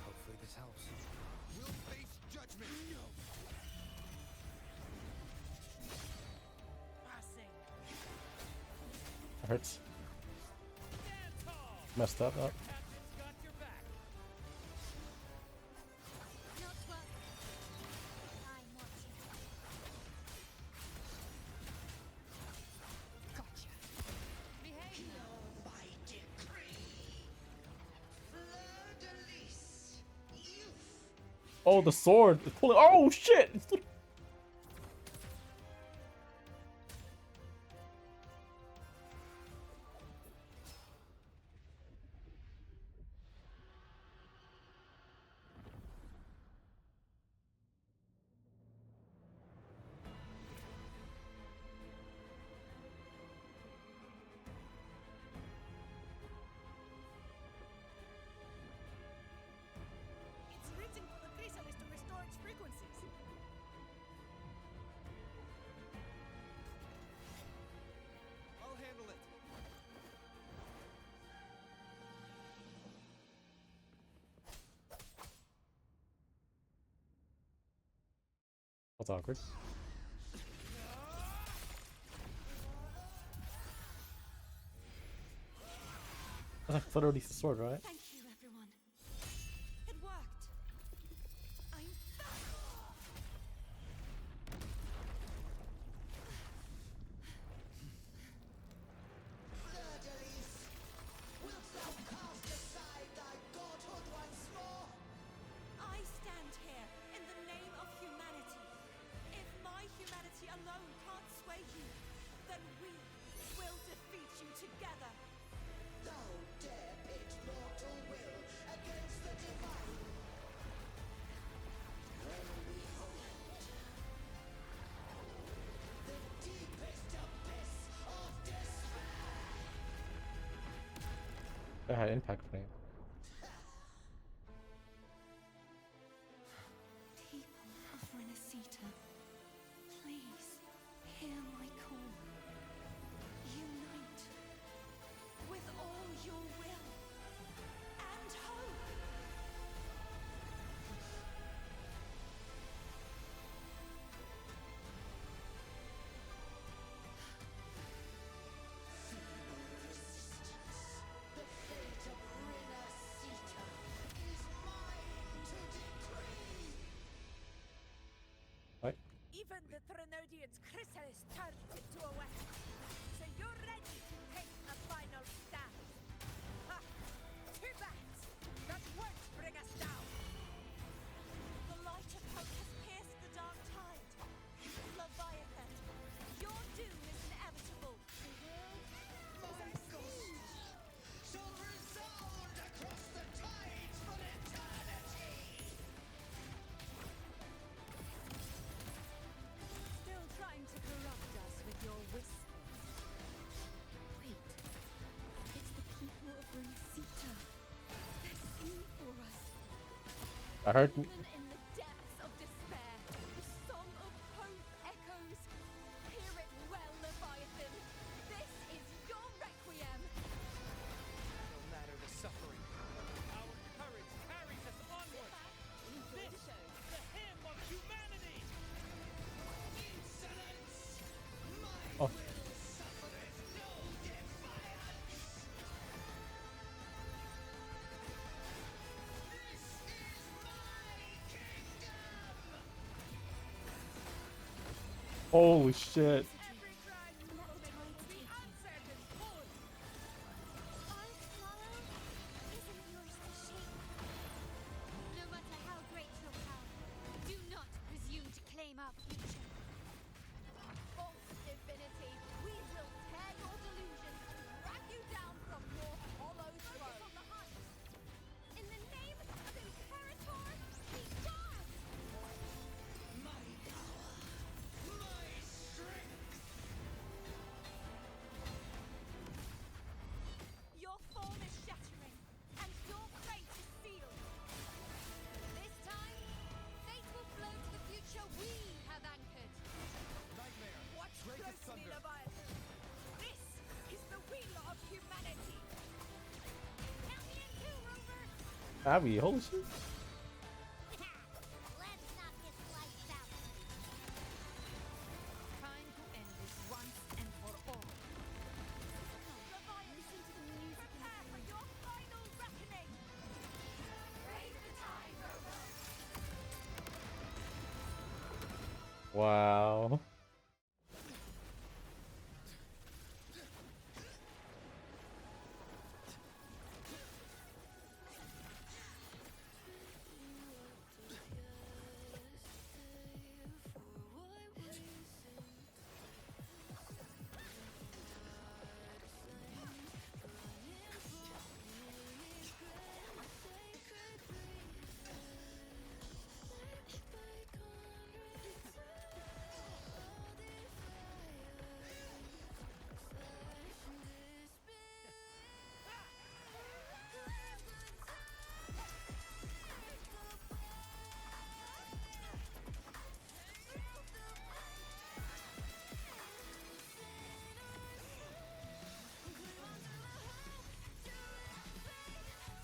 Hopefully this helps. We'll face judgment. That hurts. Messed that up. Oh, the sword! It's pulling. Oh shit! It's written for the chrysalis to restore its frequencies. I'll handle it. That's awkward. That's like literally the sword, right? Thank you, everyone. It worked. I'm back. Fleur-de-Lis, wilt thou cast aside thy godhood once more? I stand here in the name of humanity. If my humanity alone can't sway you, then we will defeat you together. Thou dare pit mortal will against the divine. Well, behold, the deepest abyss of despair. That had impact flame. People of Renacita, please hear my call. Unite with all your will and hope. The fate of Renacita is mine to decree. Right? Even the Threnodian's chrysalis turned into a weapon. So you're ready to take a final stand. Ha! Too bad! That won't bring us down! The light of hope has pierced the dark tide. Leviathan, your doom is inevitable. My ghost shall resound across the tides for eternity. Still trying to corrupt us with your whispers. Wait, it's the people of Renacita. They're singing for us. I heard. Even in the depths of despair, the song of hope echoes. Hear it well, Leviathan. This is your requiem. No matter the suffering, our courage carries us onward. This is the hymn of humanity. Insolence! My Oh. will suffereth no defiance. This is my kingdom. Holy shit! Every crime will be answered in full. Our tomorrow isn't yours to shape. No matter how great your power, do not presume to claim our future. False divinity, we will tear your delusions Abby, holy shit. Time to end this once and for all. Listen to the music. Prepare for your final reckoning. Raise the tide, Wow.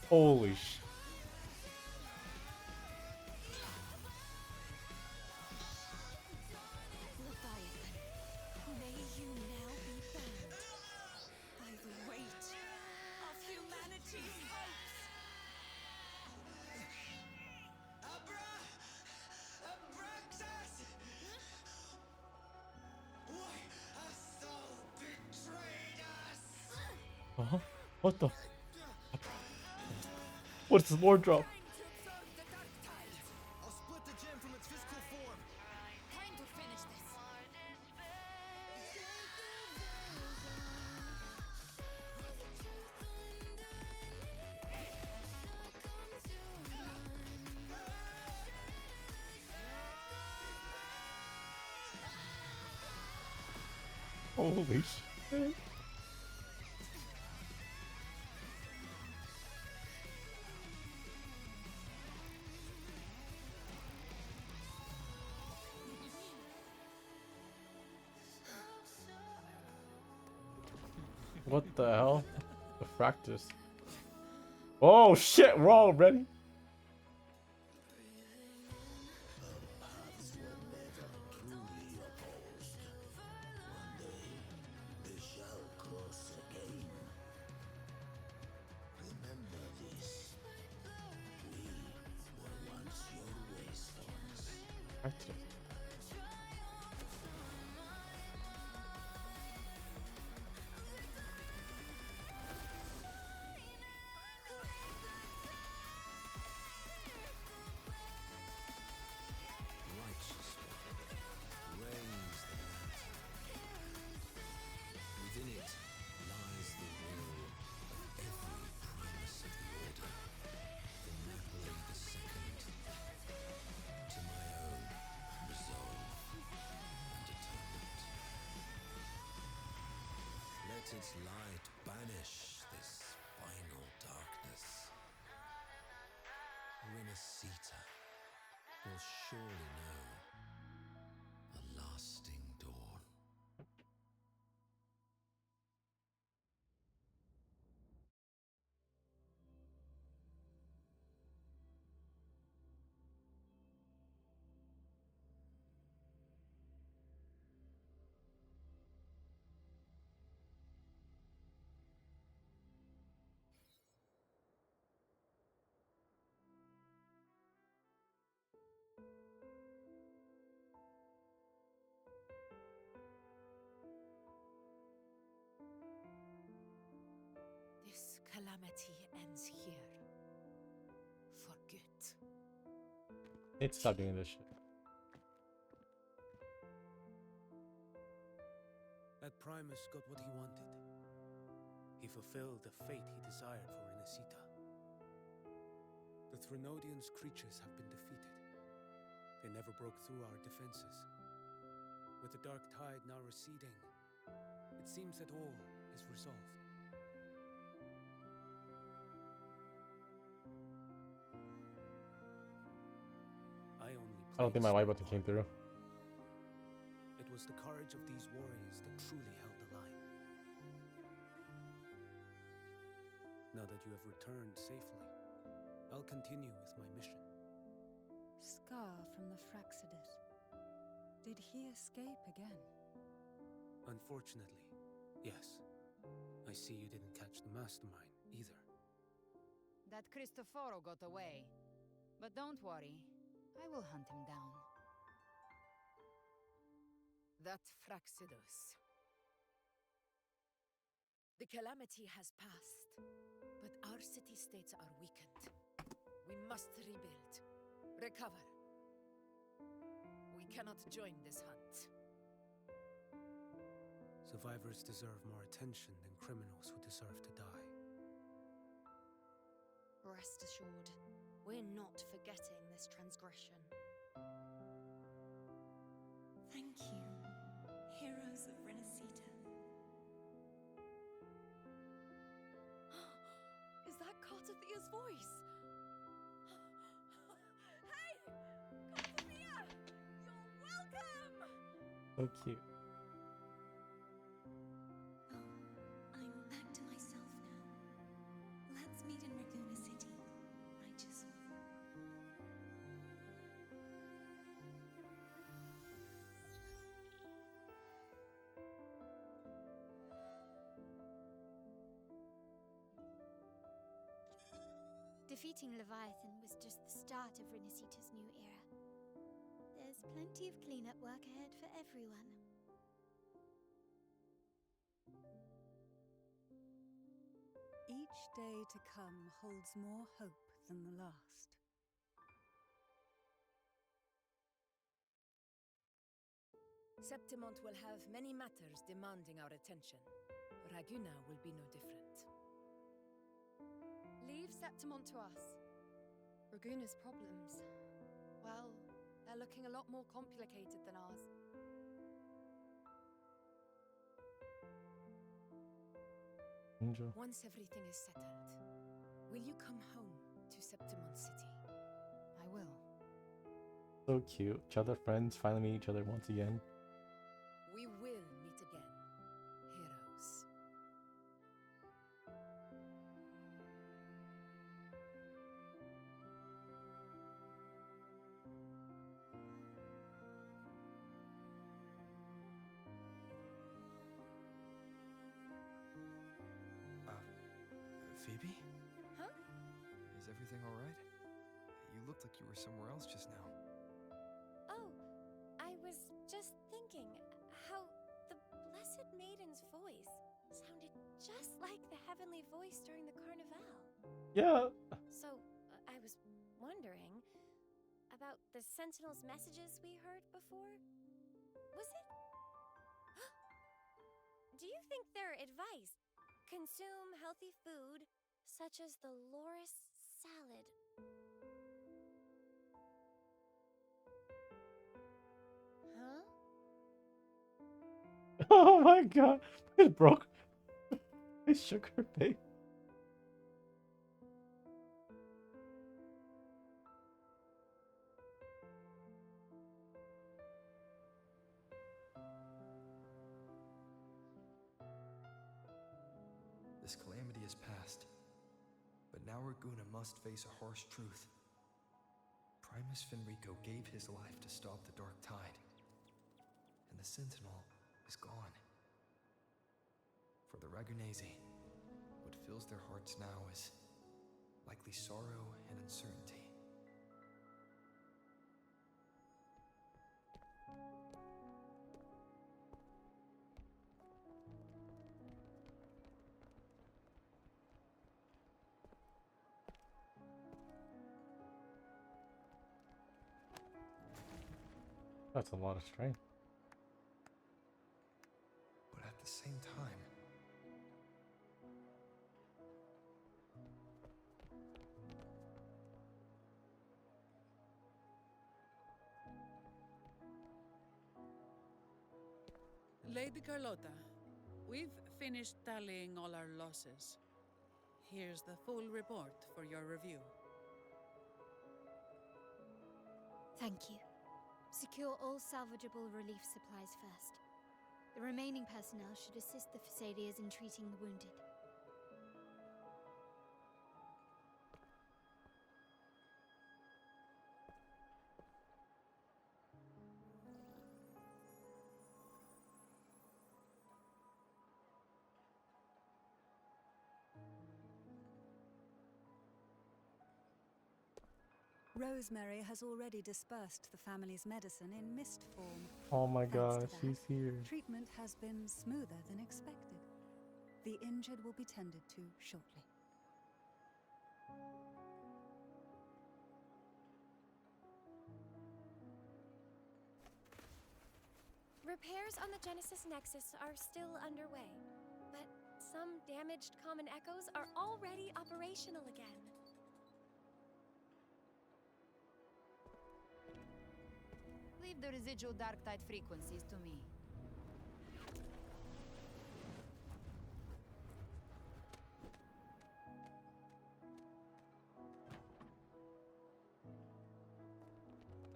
Holy sh. Leviathan, may you now be bound by the weight of humanity's hopes. Abraxas! Why has Sol betrayed us? Uh-huh. What the? What's this more drop? I'll split the gem from its physical form. Time to finish this. Holy shit. What the hell? The fractures. Oh shit, we're all ready. Paths were never truly opposed. One day, they shall cross again. Remember this. We were once your wastelands. Fractures. Righteous one, raise the lantern. Within it lies the will of every primus of the Order, from Napoli II to my own resolve and atonement. Let its light banish this final darkness. Renacita will surely know a lasting dawn. This calamity ends here. For good. Need to stop doing this shit. That Primus got what he wanted. He fulfilled the fate he desired for Renacita. The Threnodians' creatures have been defeated. They never broke through our defenses. With the dark tide now receding, it seems that all is resolved. I don't think my white button came through. It was the courage of these warriors that truly held the line. Now that you have returned safely, I'll continue with my mission. Scar from the Fraxidus. Did he escape again? Unfortunately, yes. I see you didn't catch the mastermind either. That Cristoforo got away. But don't worry, I will hunt him down. That Fraxidus. The calamity has passed, but our city-states are weakened. We must rebuild, recover. We cannot join this hunt. Survivors deserve more attention than criminals who deserve to die. Rest assured, we're not forgetting this transgression. Thank you, heroes of Renacita. Is that Cartathia's voice? Hey! Cartathia! You're welcome! So cute. I'm back to myself now. Let's meet in Raguna City, righteous one. Defeating Leviathan was just the start of Renacita's new era. There's plenty of cleanup work ahead for everyone. Each day to come holds more hope than the last. Septimont will have many matters demanding our attention. Raguna will be no different. Leave Septimont to us. Raguna's problems, well, they're looking a lot more complicated than ours. Angel. Once everything is settled, will you come home to Septimont City? I will. So cute. Each other friends finally meet each other once again. We will meet again, heroes. Phoebe? Huh? Is everything alright? You looked like you were somewhere else just now. Oh, I was just thinking how the Blessed Maiden's voice sounded just like the heavenly voice during the Carnival. Yeah. So, I was wondering about the Sentinel's messages we heard before. Was it? Do you think their advice? Consume healthy food, such as the Loris salad. Huh? Oh my god. It broke. It shook her face. This calamity is past. But now Raguna must face a harsh truth. Primus Fenrico gave his life to stop the Dark Tide. And the Sentinel is gone. For the Ragunesi, what fills their hearts now is likely sorrow and uncertainty. That's a lot of strength. But at the same time, Lady Carlotta, we've finished tallying all our losses. Here's the full report for your review. Thank you. Secure all salvageable relief supplies first. The remaining personnel should assist the Phasadeas in treating the wounded. Rosemary has already dispersed the family's medicine in mist form. Oh my Thanks to gosh, that, she's here. treatment has been smoother than expected. The injured will be tended to shortly. Repairs on the Genesis Nexus are still underway, but some damaged common echoes are already operational again. Leave the residual dark tide frequencies to me.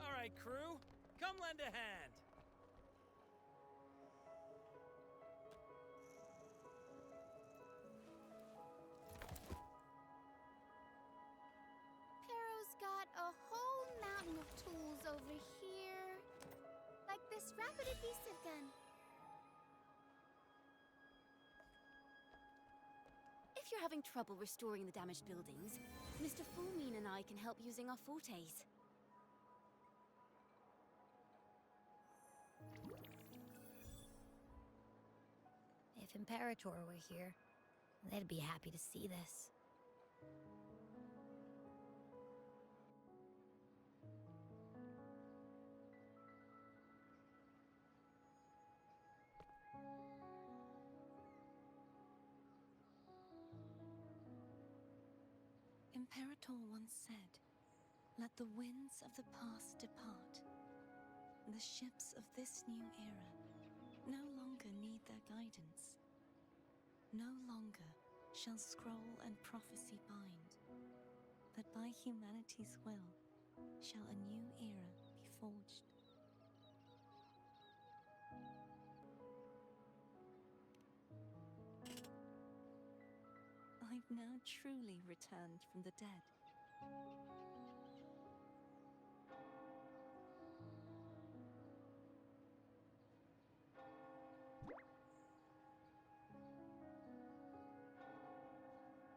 All right, crew, come lend a hand. Pero's got a whole mountain of tools over here. Like this rapid adhesive gun. If you're having trouble restoring the damaged buildings, Mr. Fulmin and I can help using our fortes. If Imperator were here, they'd be happy to see this. Imperator once said, "Let the winds of the past depart. The ships of this new era no longer need their guidance. No longer shall scroll and prophecy bind, but by humanity's will shall a new era be forged." I've now truly returned from the dead.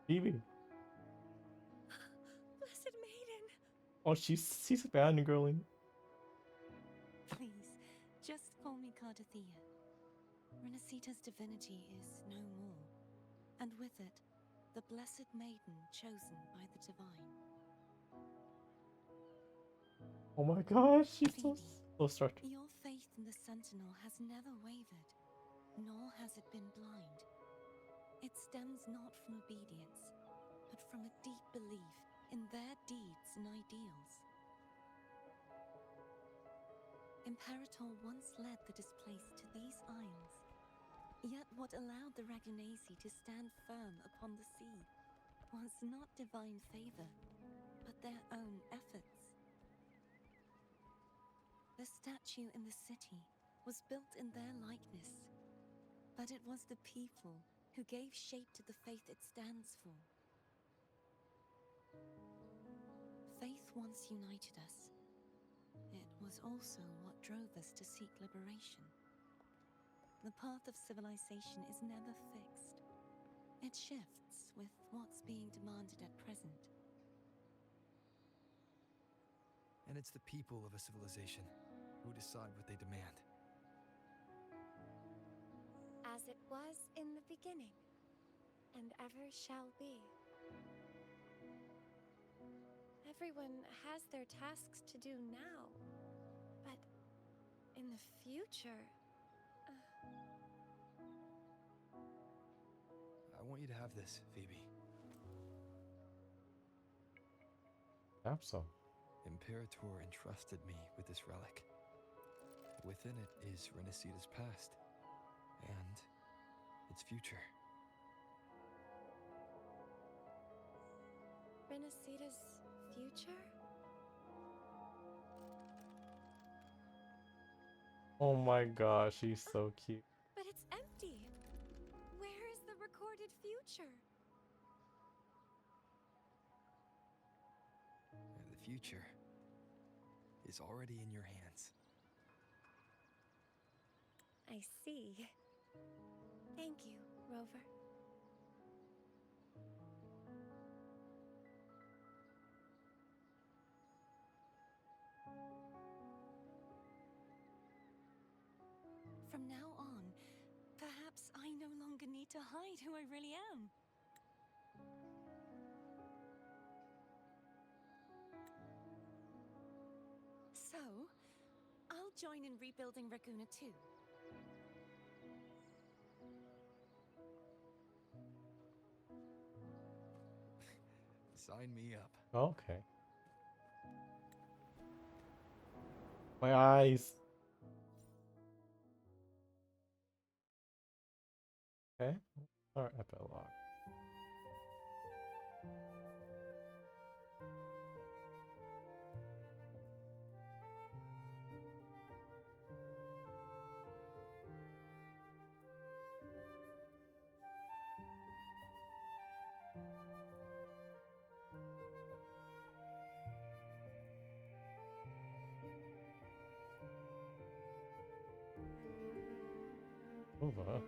Phoebe. Blessed Maiden! Oh, she's fangirling. Please, just call me Cardathea. Renacita's divinity is no more, and with it, the blessed maiden chosen by the divine. Oh my gosh, she's so struck. Your faith in the Sentinel has never wavered, nor has it been blind. It stems not from obedience, but from a deep belief in their deeds and ideals. Imperator once led the displaced to these isles, yet what allowed the Ragnesi to stand firm upon the sea was not divine favor, but their own efforts. The statue in the city was built in their likeness, but it was the people who gave shape to the faith it stands for. Faith once united us. It was also what drove us to seek liberation. The path of civilization is never fixed. It shifts with what's being demanded at present. And it's the people of a civilization who decide what they demand. As it was in the beginning, and ever shall be. Everyone has their tasks to do now, but in the future... I want you to have this, Phoebe. Capsule. Imperator entrusted me with this relic. Within it is Renacita's past and its future. Renacita's future? Oh my gosh, she's so cute. But it's empty. Where is the recorded future? The future is already in your hands. I see. Thank you, Rover. to hide who I really am. So, I'll join in rebuilding Raguna too. Sign me up. Okay. My eyes. Okay. Our epilogue. Over.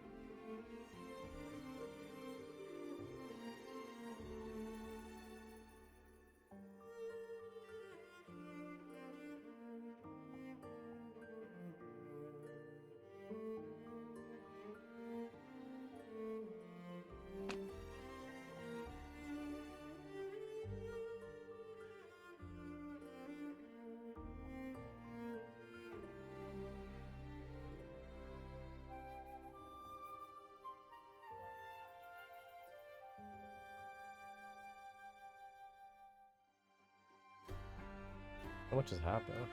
So much has happened.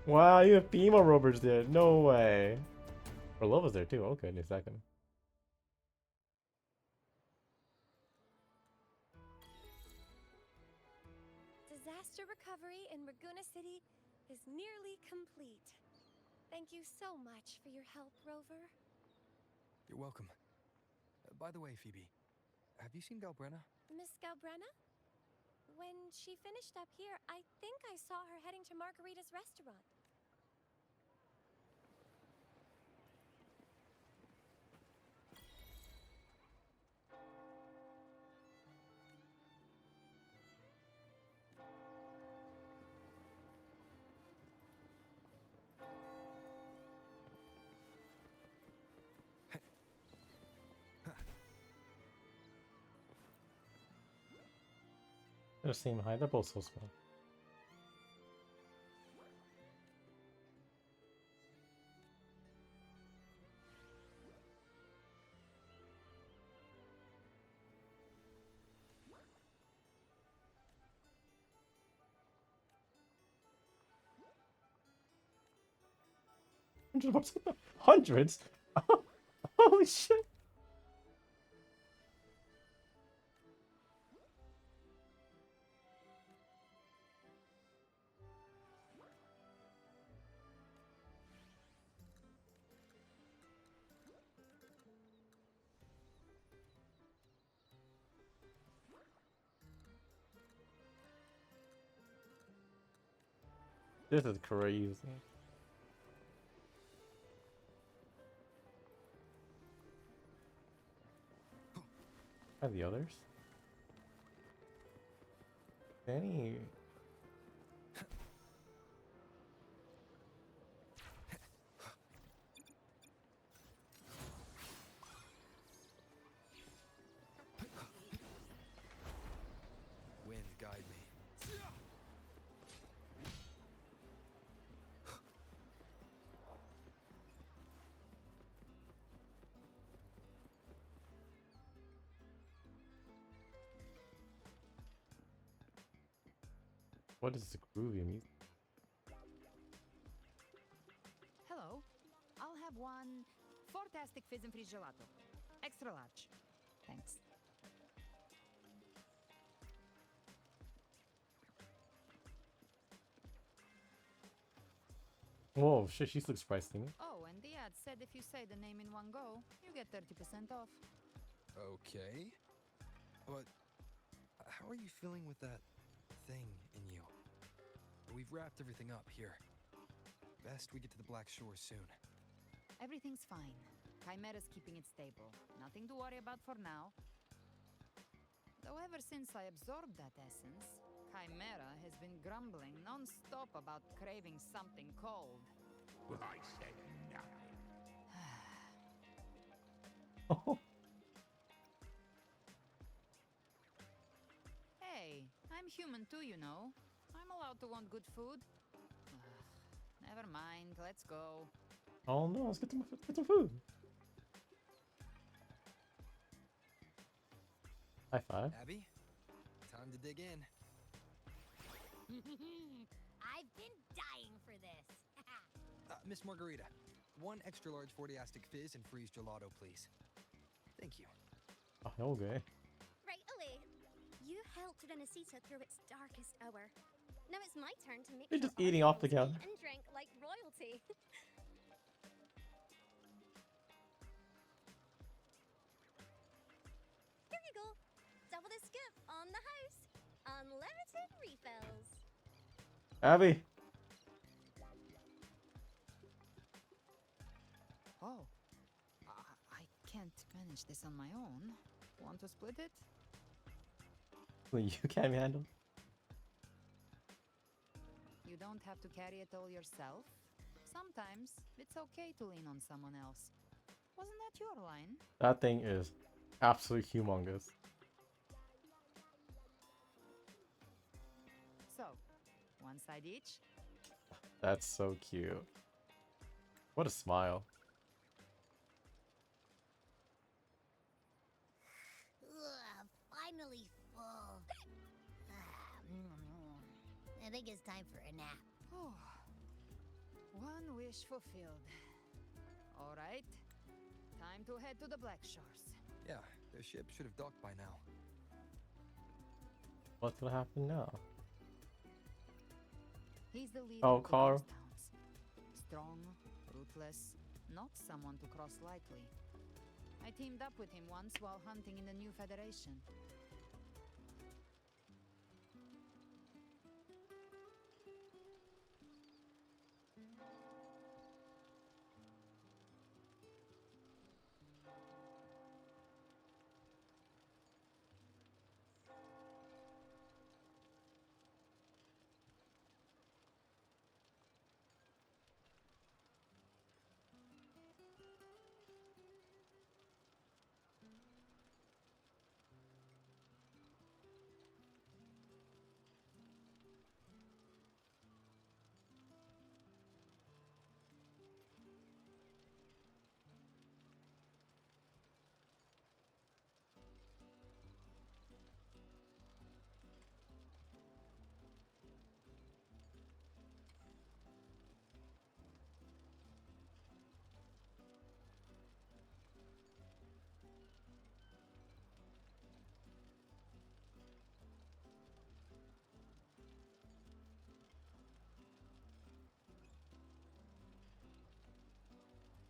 Wow, you have female rovers there. No way. Orlova's there too. Okay, in a second. Disaster recovery in Raguna City is nearly complete. Thank you so much for your help, Rover. You're welcome. By the way, Phoebe, have you seen Galbrenna? Miss Galbrenna? When she finished up here, I think I saw her heading to Margarita's restaurant. They seem high. They're both so small. Hundreds? Holy shit! This is crazy. Are the others? Any? Wind, guide me. What is the groovy music? Hello. I'll have one fantastic fizz and freeze gelato. Extra large. Thanks. Whoa, shit, she looks pricey. Oh, and the ad said if you say the name in one go, you get 30% off. Okay. But how are you feeling with that thing in you? We've wrapped everything up here. Best we get to the Black Shore soon. Everything's fine. Chimera's keeping it stable. Nothing to worry about for now. Though ever since I absorbed that essence, Chimera has been grumbling non-stop about craving something cold. I said nothing. Hey, I'm human too, you know. I'm allowed to want good food. Never mind, let's go. Oh no, let's get some food. High five. Abby, time to dig in. I've been dying for this. Miss Margarita, one extra large 40-astic fizz and freeze gelato, please. Thank you. Oh, okay. Right away. You helped Renesita through its darkest hour. Now it's my turn to make You're sure just eating off the Archangels counter. eat and drink like royalty. Here you go. Double the scoop on the house. Unlimited refills. Abby. Oh. I can't manage this on my own. Want to split it? You can't handle. You don't have to carry it all yourself. Sometimes it's okay to lean on someone else. Wasn't that your line? That thing is absolutely humongous. So, one side each? That's so cute. What a smile. Ugh, finally full. I think it's time for a nap. One wish fulfilled. All right. Time to head to the Black Shores. Yeah, their ship should have docked by now. What's gonna happen now? He's the leader Oh, of the Carl. ghost towns. Strong, ruthless, not someone to cross lightly. I teamed up with him once while hunting in the new Federation.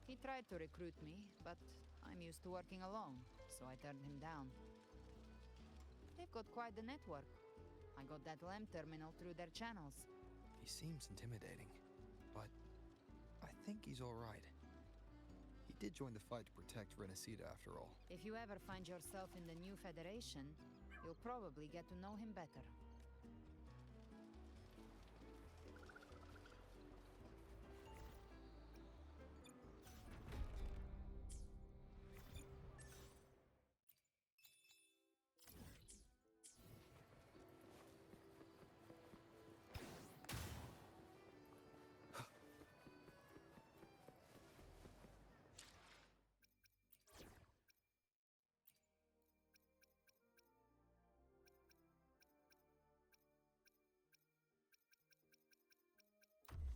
He tried to recruit me, but I'm used to working alone, so I turned him down. They've got quite the network. I got that LEM terminal through their channels. He seems intimidating, but I think he's alright. He did join the fight to protect Renacida after all. If you ever find yourself in the new Federation, you'll probably get to know him better.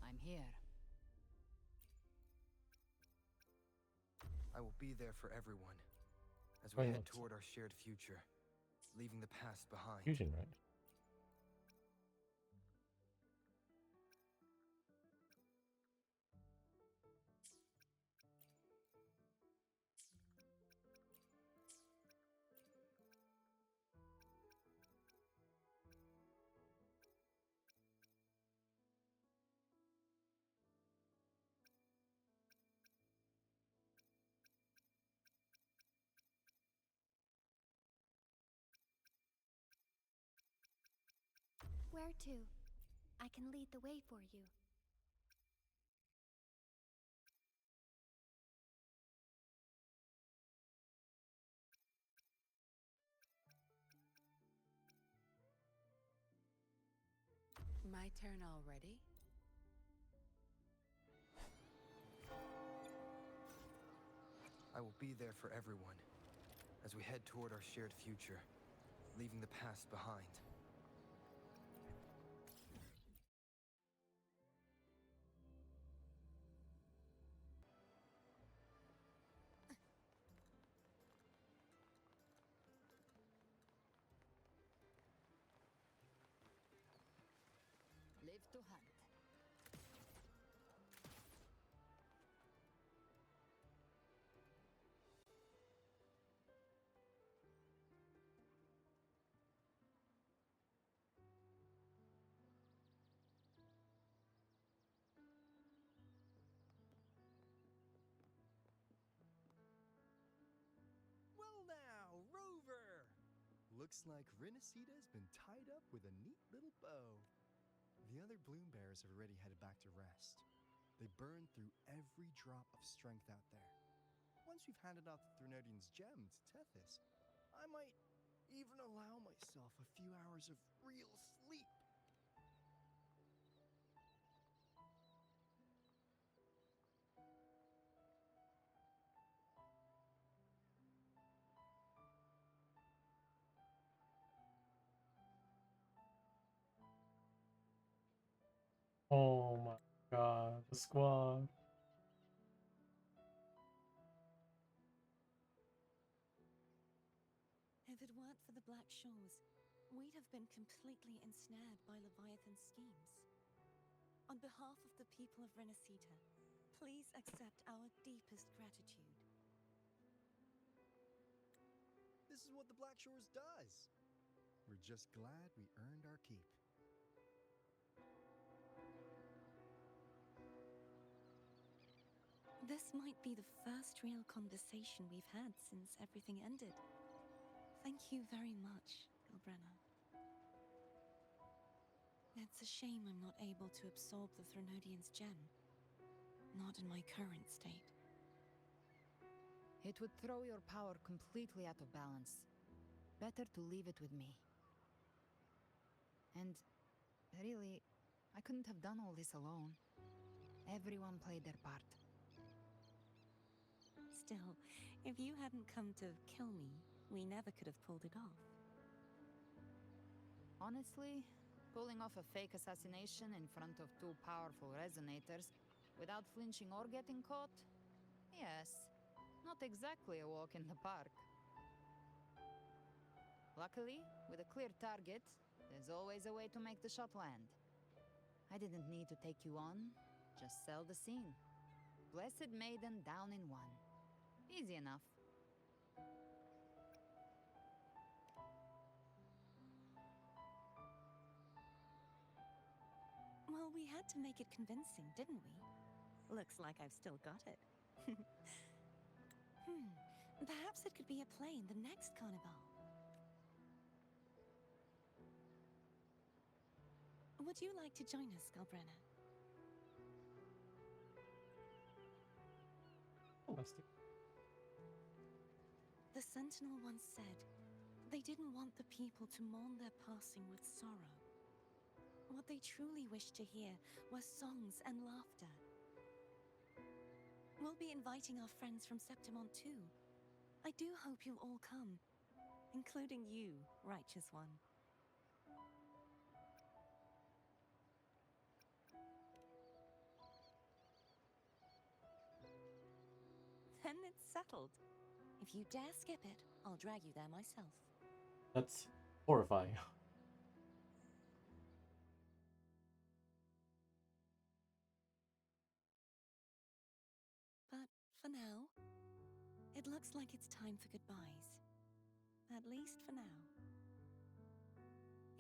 I'm here. I will be there for everyone as Oh, we yeah, head it's- toward our shared future, leaving the past behind. Fusion, right? Where to? I can lead the way for you. My turn already? I will be there for everyone as we head toward our shared future, leaving the past behind. Live to hunt. Well now, Rover! Looks like Renacita's been tied up with a neat little bow. The other bloom bearers have already headed back to rest. They burned through every drop of strength out there. Once we've handed out the Threnodian's gem to Tethys, I might even allow myself a few hours of real sleep. Oh my god, the squad. If it weren't for the Black Shores, we'd have been completely ensnared by Leviathan's schemes. On behalf of the people of Renacita, please accept our deepest gratitude. This is what the Black Shores does. We're just glad we earned our keep. This might be the first real conversation we've had since everything ended. Thank you very much, Ilbrenna. It's a shame I'm not able to absorb the Threnodian's gem. Not in my current state. It would throw your power completely out of balance. Better to leave it with me. And really, I couldn't have done all this alone. Everyone played their part. Still, if you hadn't come to kill me, we never could have pulled it off. Honestly, pulling off a fake assassination in front of two powerful resonators without flinching or getting caught? Yes, not exactly a walk in the park. Luckily, with a clear target, there's always a way to make the shot land. I didn't need to take you on, just sell the scene. Blessed Maiden down in one. Easy enough. Well, Well, we had to make it convincing, didn't we? Looks like I've still got it. Perhaps it could be a play in the next carnival. Would you like to join us, Galbrenna? The Sentinel once said they didn't want the people to mourn their passing with sorrow. What they truly wished to hear were songs and laughter. We'll be inviting our friends from Septimont too. I do hope you'll all come, including you, Righteous One. Then it's settled. If you dare skip it, I'll drag you there myself. That's horrifying. But for now, it looks like it's time for goodbyes. At least for now.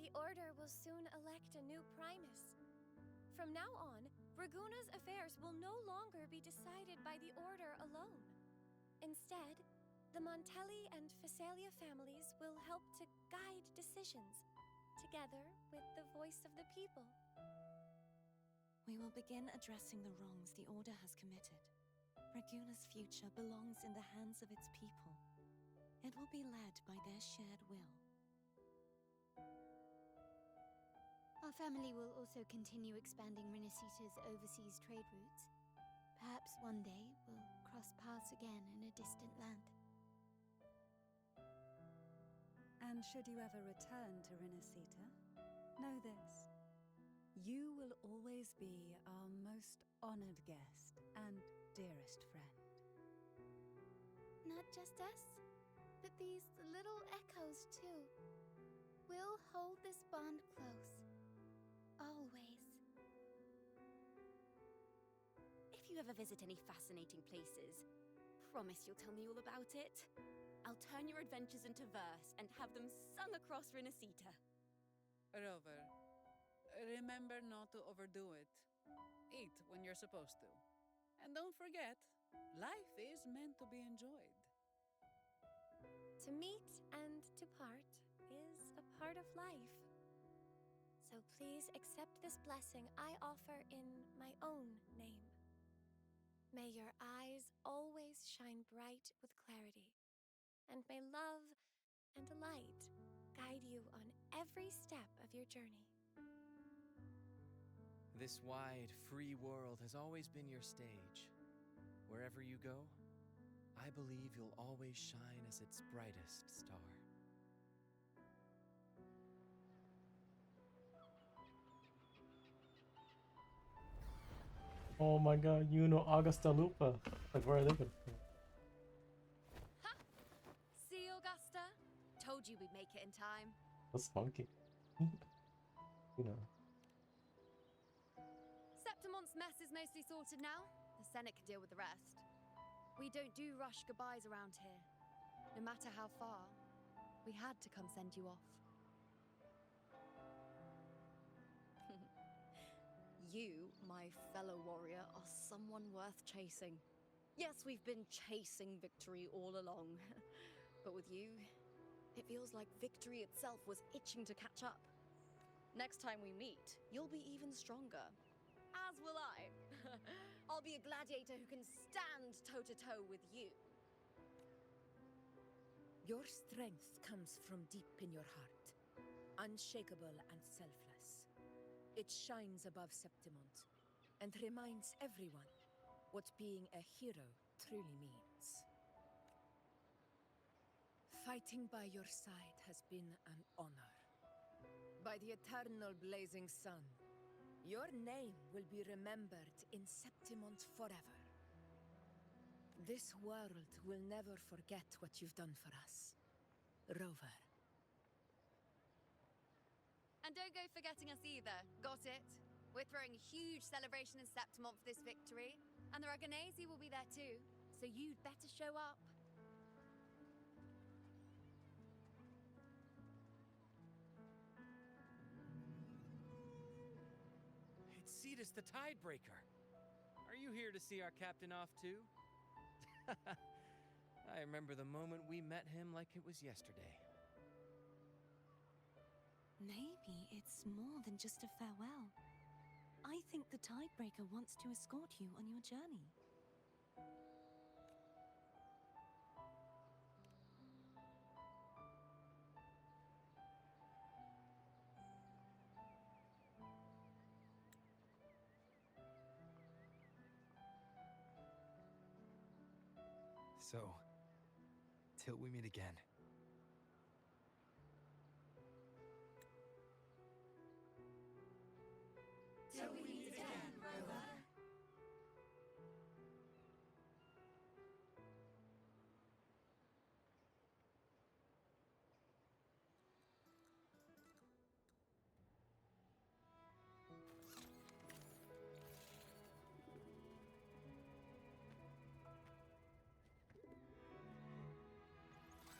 The Order will soon elect a new Primus. From now on, Raguna's affairs will no longer be decided by the Order alone. Instead, the Montelli and Phasalia families will help to guide decisions, together with the voice of the people. We will begin addressing the wrongs the Order has committed. Raguna's future belongs in the hands of its people. It will be led by their shared will. Our family will also continue expanding Rinasita's overseas trade routes. Perhaps one day we'll cross paths again in a distant land. And should you ever return to Rinasita, know this. You will always be our most honored guest and dearest friend. Not just us, but these little echoes too. We'll hold this bond close. Always. If you ever visit any fascinating places, promise you'll tell me all about it. I'll turn your adventures into verse and have them sung across Rinasita. Rover, remember not to overdo it. Eat when you're supposed to. And don't forget, life is meant to be enjoyed. To meet and to part is a part of life. So please accept this blessing I offer in my own name. May your eyes always shine bright with clarity, and may love and light guide you on every step of your journey. This wide, free world has always been your stage. Wherever you go, I believe you'll always shine as its brightest star. Oh my god, you know Augusta Lupa. Like, where are they from? Ha! See, Augusta? Told you we'd make it in time. That's funky. You know. Septimont's mess is mostly sorted now. The Senate can deal with the rest. We don't do rush goodbyes around here. No matter how far, we had to come send you off. You, my fellow warrior, are someone worth chasing. Yes, we've been chasing victory all along. But with you, it feels like victory itself was itching to catch up. Next time we meet, you'll be even stronger. As will I. I'll be a gladiator who can stand toe-to-toe with you. Your strength comes from deep in your heart, unshakable and selfless. It shines above Septimont and reminds everyone what being a hero truly means. Fighting by your side has been an honor. By the eternal blazing sun, your name will be remembered in Septimont forever. This world will never forget what you've done for us, Rover. And don't go forgetting us either, got it? We're throwing a huge celebration in Septimont for this victory, and the Raganesi will be there too, so you'd better show up. It's Renacitas the Tidebreaker. Are you here to see our captain off too? I remember the moment we met him like it was yesterday. Maybe it's more than just a farewell. I think the Tidebreaker wants to escort you on your journey. So, till we meet again. Till we meet again, Rover.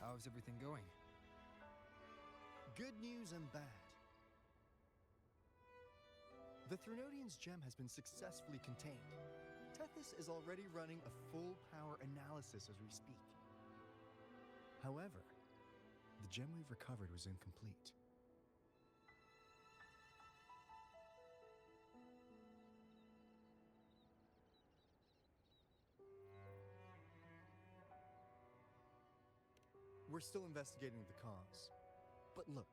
How's everything going? Good news and bad. The Threnodian's gem has been successfully contained. Tethys is already running a full power analysis as we speak. However, the gem we've recovered was incomplete. We're still investigating the cause. But look,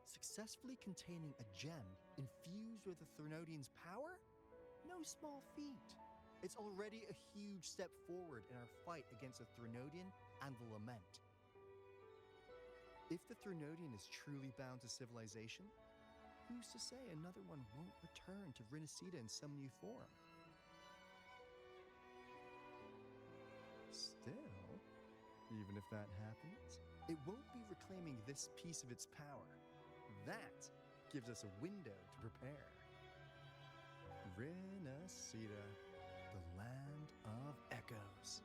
successfully containing a gem infused with the Threnodian's power? No small feat. It's already a huge step forward in our fight against the Threnodian and the Lament. If the Threnodian is truly bound to civilization, who's to say another one won't return to Renacida in some new form? Still, even if that happens, it won't be reclaiming this piece of its power. That gives us a window to prepare. Renacida, the land of echoes.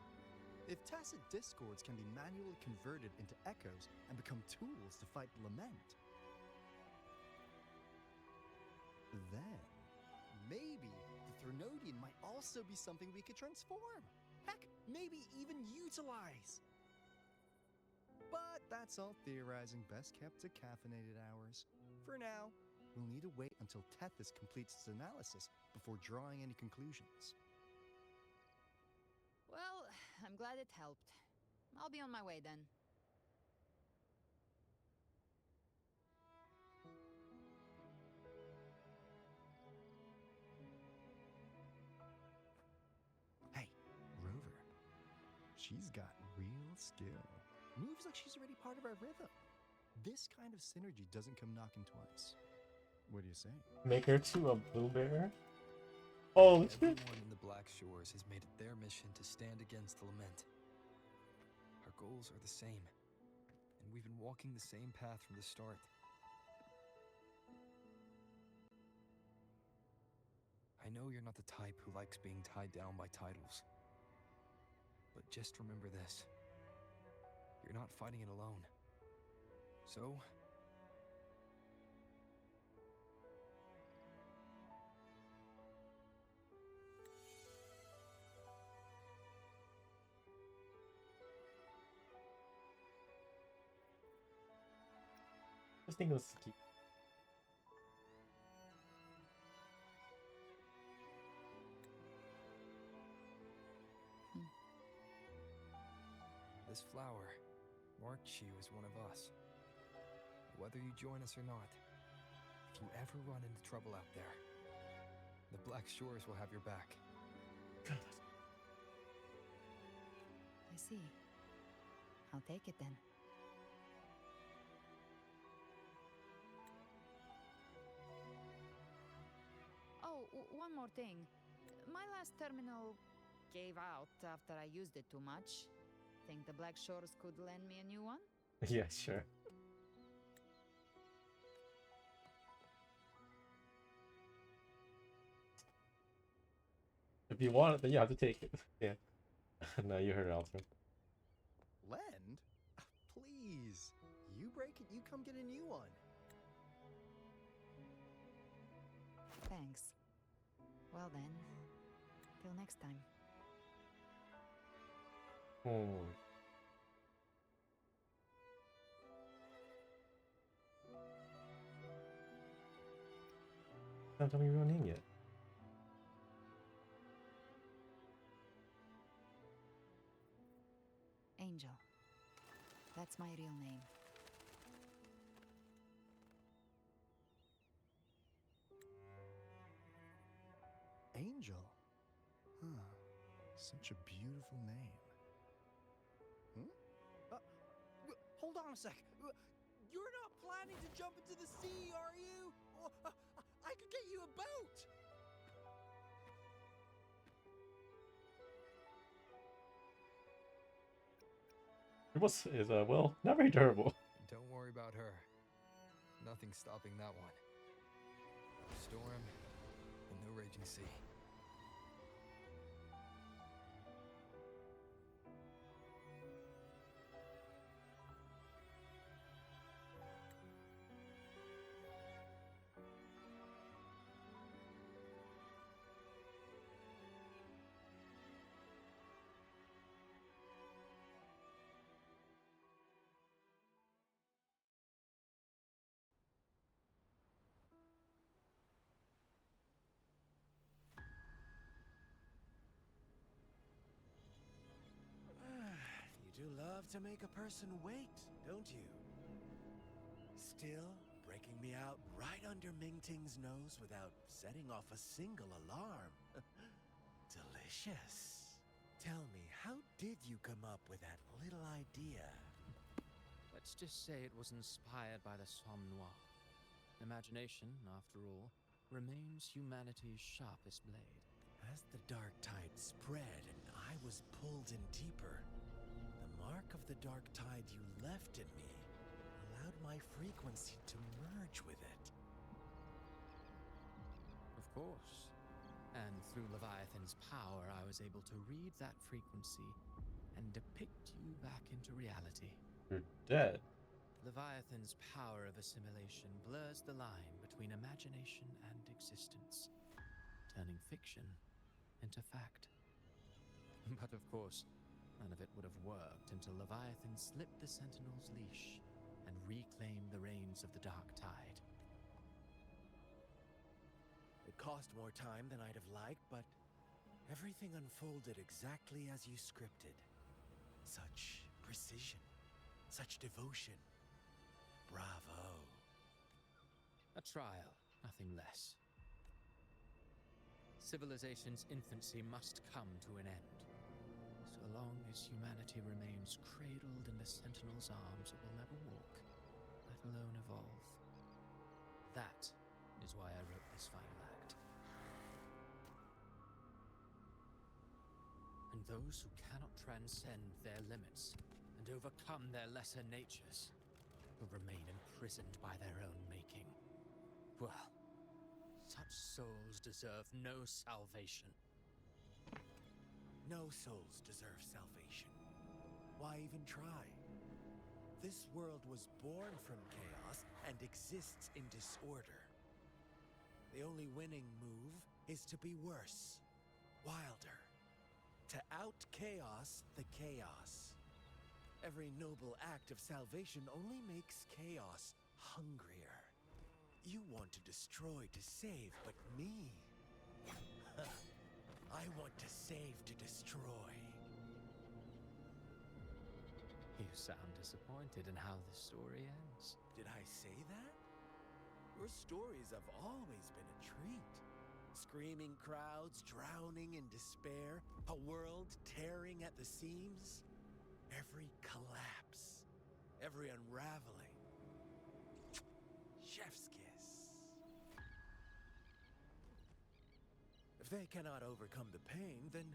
If tacit discords can be manually converted into echoes and become tools to fight the Lament, then maybe the Threnodian might also be something we could transform. Heck, maybe even utilize. But that's all theorizing best kept to caffeinated hours. For now, we'll need to wait until Tethys completes its analysis before drawing any conclusions. Well, I'm glad it helped. I'll be on my way then. Hey, Rover. She's got real skill. Moves like she's already part of our rhythm. This kind of synergy doesn't come knocking twice. What do you say? Make her to a blue bear? Oh, shit. Everyone in the Black Shores has made it their mission to stand against the Lament. Our goals are the same, and we've been walking the same path from the start. I know you're not the type who likes being tied down by titles. But just remember this. You're not fighting it alone. So, This thing was cute. this flower marks you as one of us. Whether you join us or not, if you ever run into trouble out there, the Black Shores will have your back. I see. I'll take it then. Oh, one more thing. My last terminal gave out after I used it too much. Think the Black Shores could lend me a new one? Yeah, sure. If you want it, then you have to take it. Yeah. No, you heard it, Alfred. Lend? Please. You break it, you come get a new one. Thanks. Well then, till next time. Oh. Don't tell me your name yet. Angel. That's my real name. Angel? Huh. Such a beautiful name. Hold on a sec. You're not planning to jump into the sea, are you? I could get you a boat. Your boss is, well, not very durable. Don't worry about her. Nothing's stopping that one. A storm and no raging sea. You do love to make a person wait, don't you? Still breaking me out right under Mingting's nose without setting off a single alarm. Delicious. Tell me, how did you come up with that little idea? Let's just say it was inspired by the Somme Noir. Imagination, after all, remains humanity's sharpest blade. As the dark tide spread and I was pulled in deeper, the mark of the dark tide you left in me allowed my frequency to merge with it. Of course. And through Leviathan's power, I was able to read that frequency and depict you back into reality. You're dead. Leviathan's power of assimilation blurs the line between imagination and existence, turning fiction into fact. But of course, none of it would have worked until Leviathan slipped the Sentinel's leash and reclaimed the reins of the Dark Tide. It cost more time than I'd have liked, but everything unfolded exactly as you scripted. Such precision, such devotion. Bravo. A trial, nothing less. Civilization's infancy must come to an end. So long as humanity remains cradled in the Sentinel's arms, it will never walk, let alone evolve. That is why I wrote this final act. And those who cannot transcend their limits and overcome their lesser natures will remain imprisoned by their own making. Well, such souls deserve no salvation. No souls deserve salvation. Why even try? This world was born from chaos and exists in disorder. The only winning move is to be worse, wilder, to out-chaos the chaos. Every noble act of salvation only makes chaos hungrier. You want to destroy to save, but me? I want to save to destroy. You sound disappointed in how the story ends. Did I say that? Your stories have always been a treat. Screaming crowds drowning in despair, a world tearing at the seams. Every collapse, every unraveling. Chef's kiss. If they cannot overcome the pain, then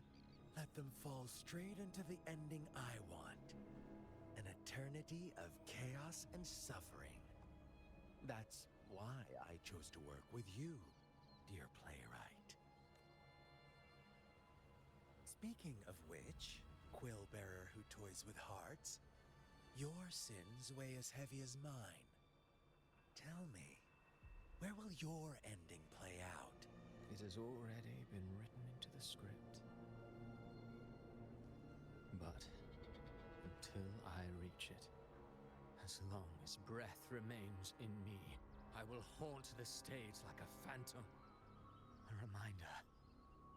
let them fall straight into the ending I want. An eternity of chaos and suffering. That's why I chose to work with you, dear playwright. Speaking of which, quill bearer who toys with hearts, your sins weigh as heavy as mine. Tell me, where will your ending play out? It has already script. But until I reach it, as long as breath remains in me, I will haunt the stage like a phantom. A reminder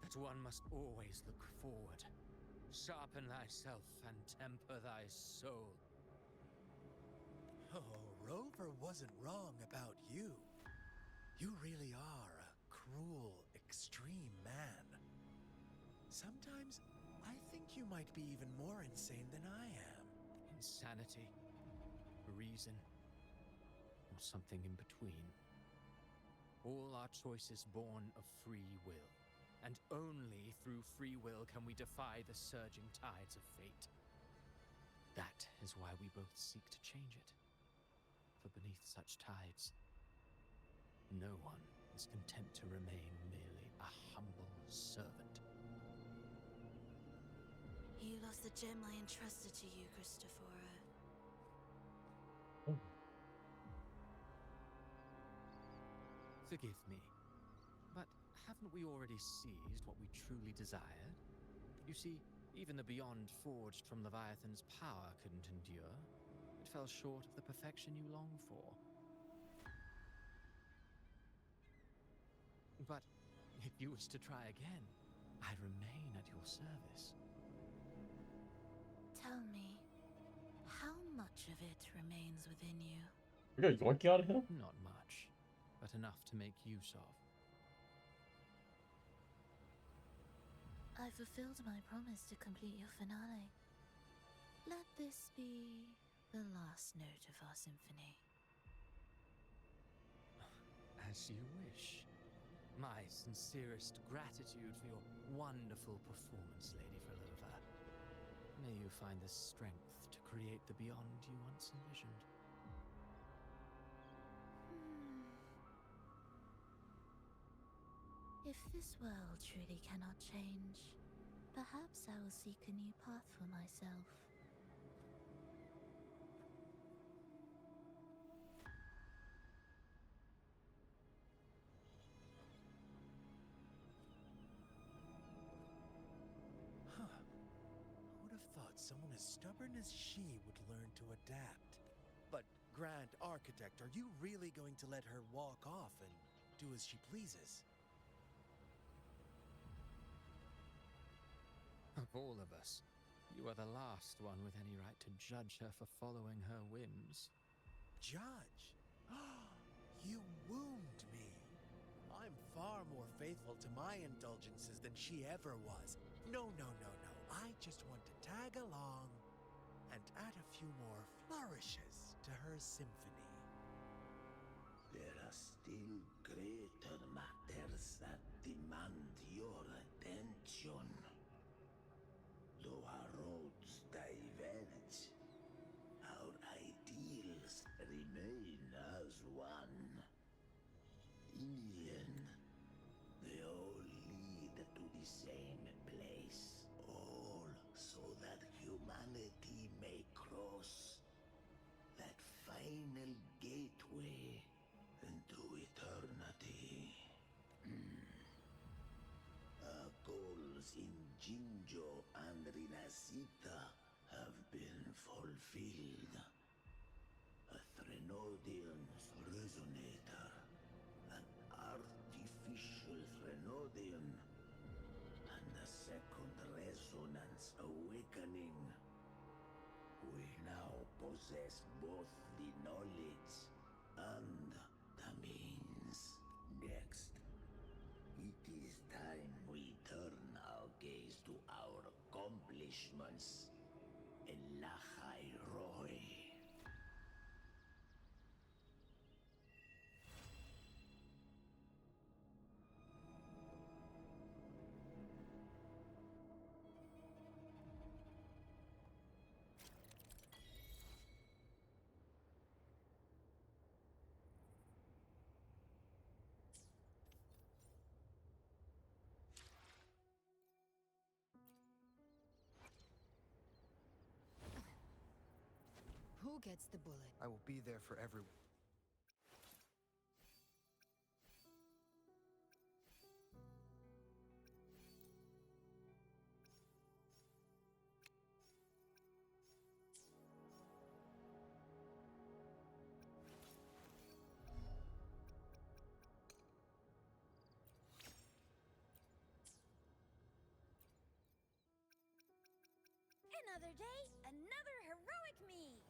that one must always look forward. Sharpen thyself and temper thy soul. Oh, Rover wasn't wrong about you. You really are a cruel, extreme man. Sometimes I think you might be even more insane than I am. Insanity, reason, or something in between. All our choices born of free will, and only through free will can we defy the surging tides of fate. That is why we both seek to change it. For beneath such tides, no one is content to remain merely a humble servant. You lost the gem I entrusted to you, Christopher. Forgive me, but haven't we already seized what we truly desired? You see, even the beyond forged from Leviathan's power couldn't endure. It fell short of the perfection you long for. But if you wish to try again, I remain at your service. Tell me, how much of it remains within you? We got yoinky out of him? Not much, but enough to make use of. I fulfilled my promise to complete your finale. Let this be the last note of our symphony. As you wish. My sincerest gratitude for your wonderful performance, Lady Frolova. May you find the strength to create the beyond you once envisioned. If this world truly cannot change, perhaps I will seek a new path for myself. Huh. Who would have thought someone as stubborn as she would learn to adapt? But, Grand Architect, are you really going to let her walk off and do as she pleases? Of all of us, you are the last one with any right to judge her for following her whims. Judge? You wound me. I'm far more faithful to my indulgences than she ever was. No. I just want to tag along and add a few more flourishes to her symphony. There are still greater matters that demand your attention. Though our roads diverge, our ideals remain as one. In the end, they all lead to the same place, all so that humanity may cross that final gateway into eternity. Our goals in Jinjo and Rinasita have been fulfilled. A Threnodian's resonator, an artificial Threnodian, and a second resonance awakening. We now possess both the knowledge and the means. Next, it is time we turn our gaze to our accomplishments in Lahai Roy. Who gets the bullet? I will be there for everyone. Another day, another heroic me!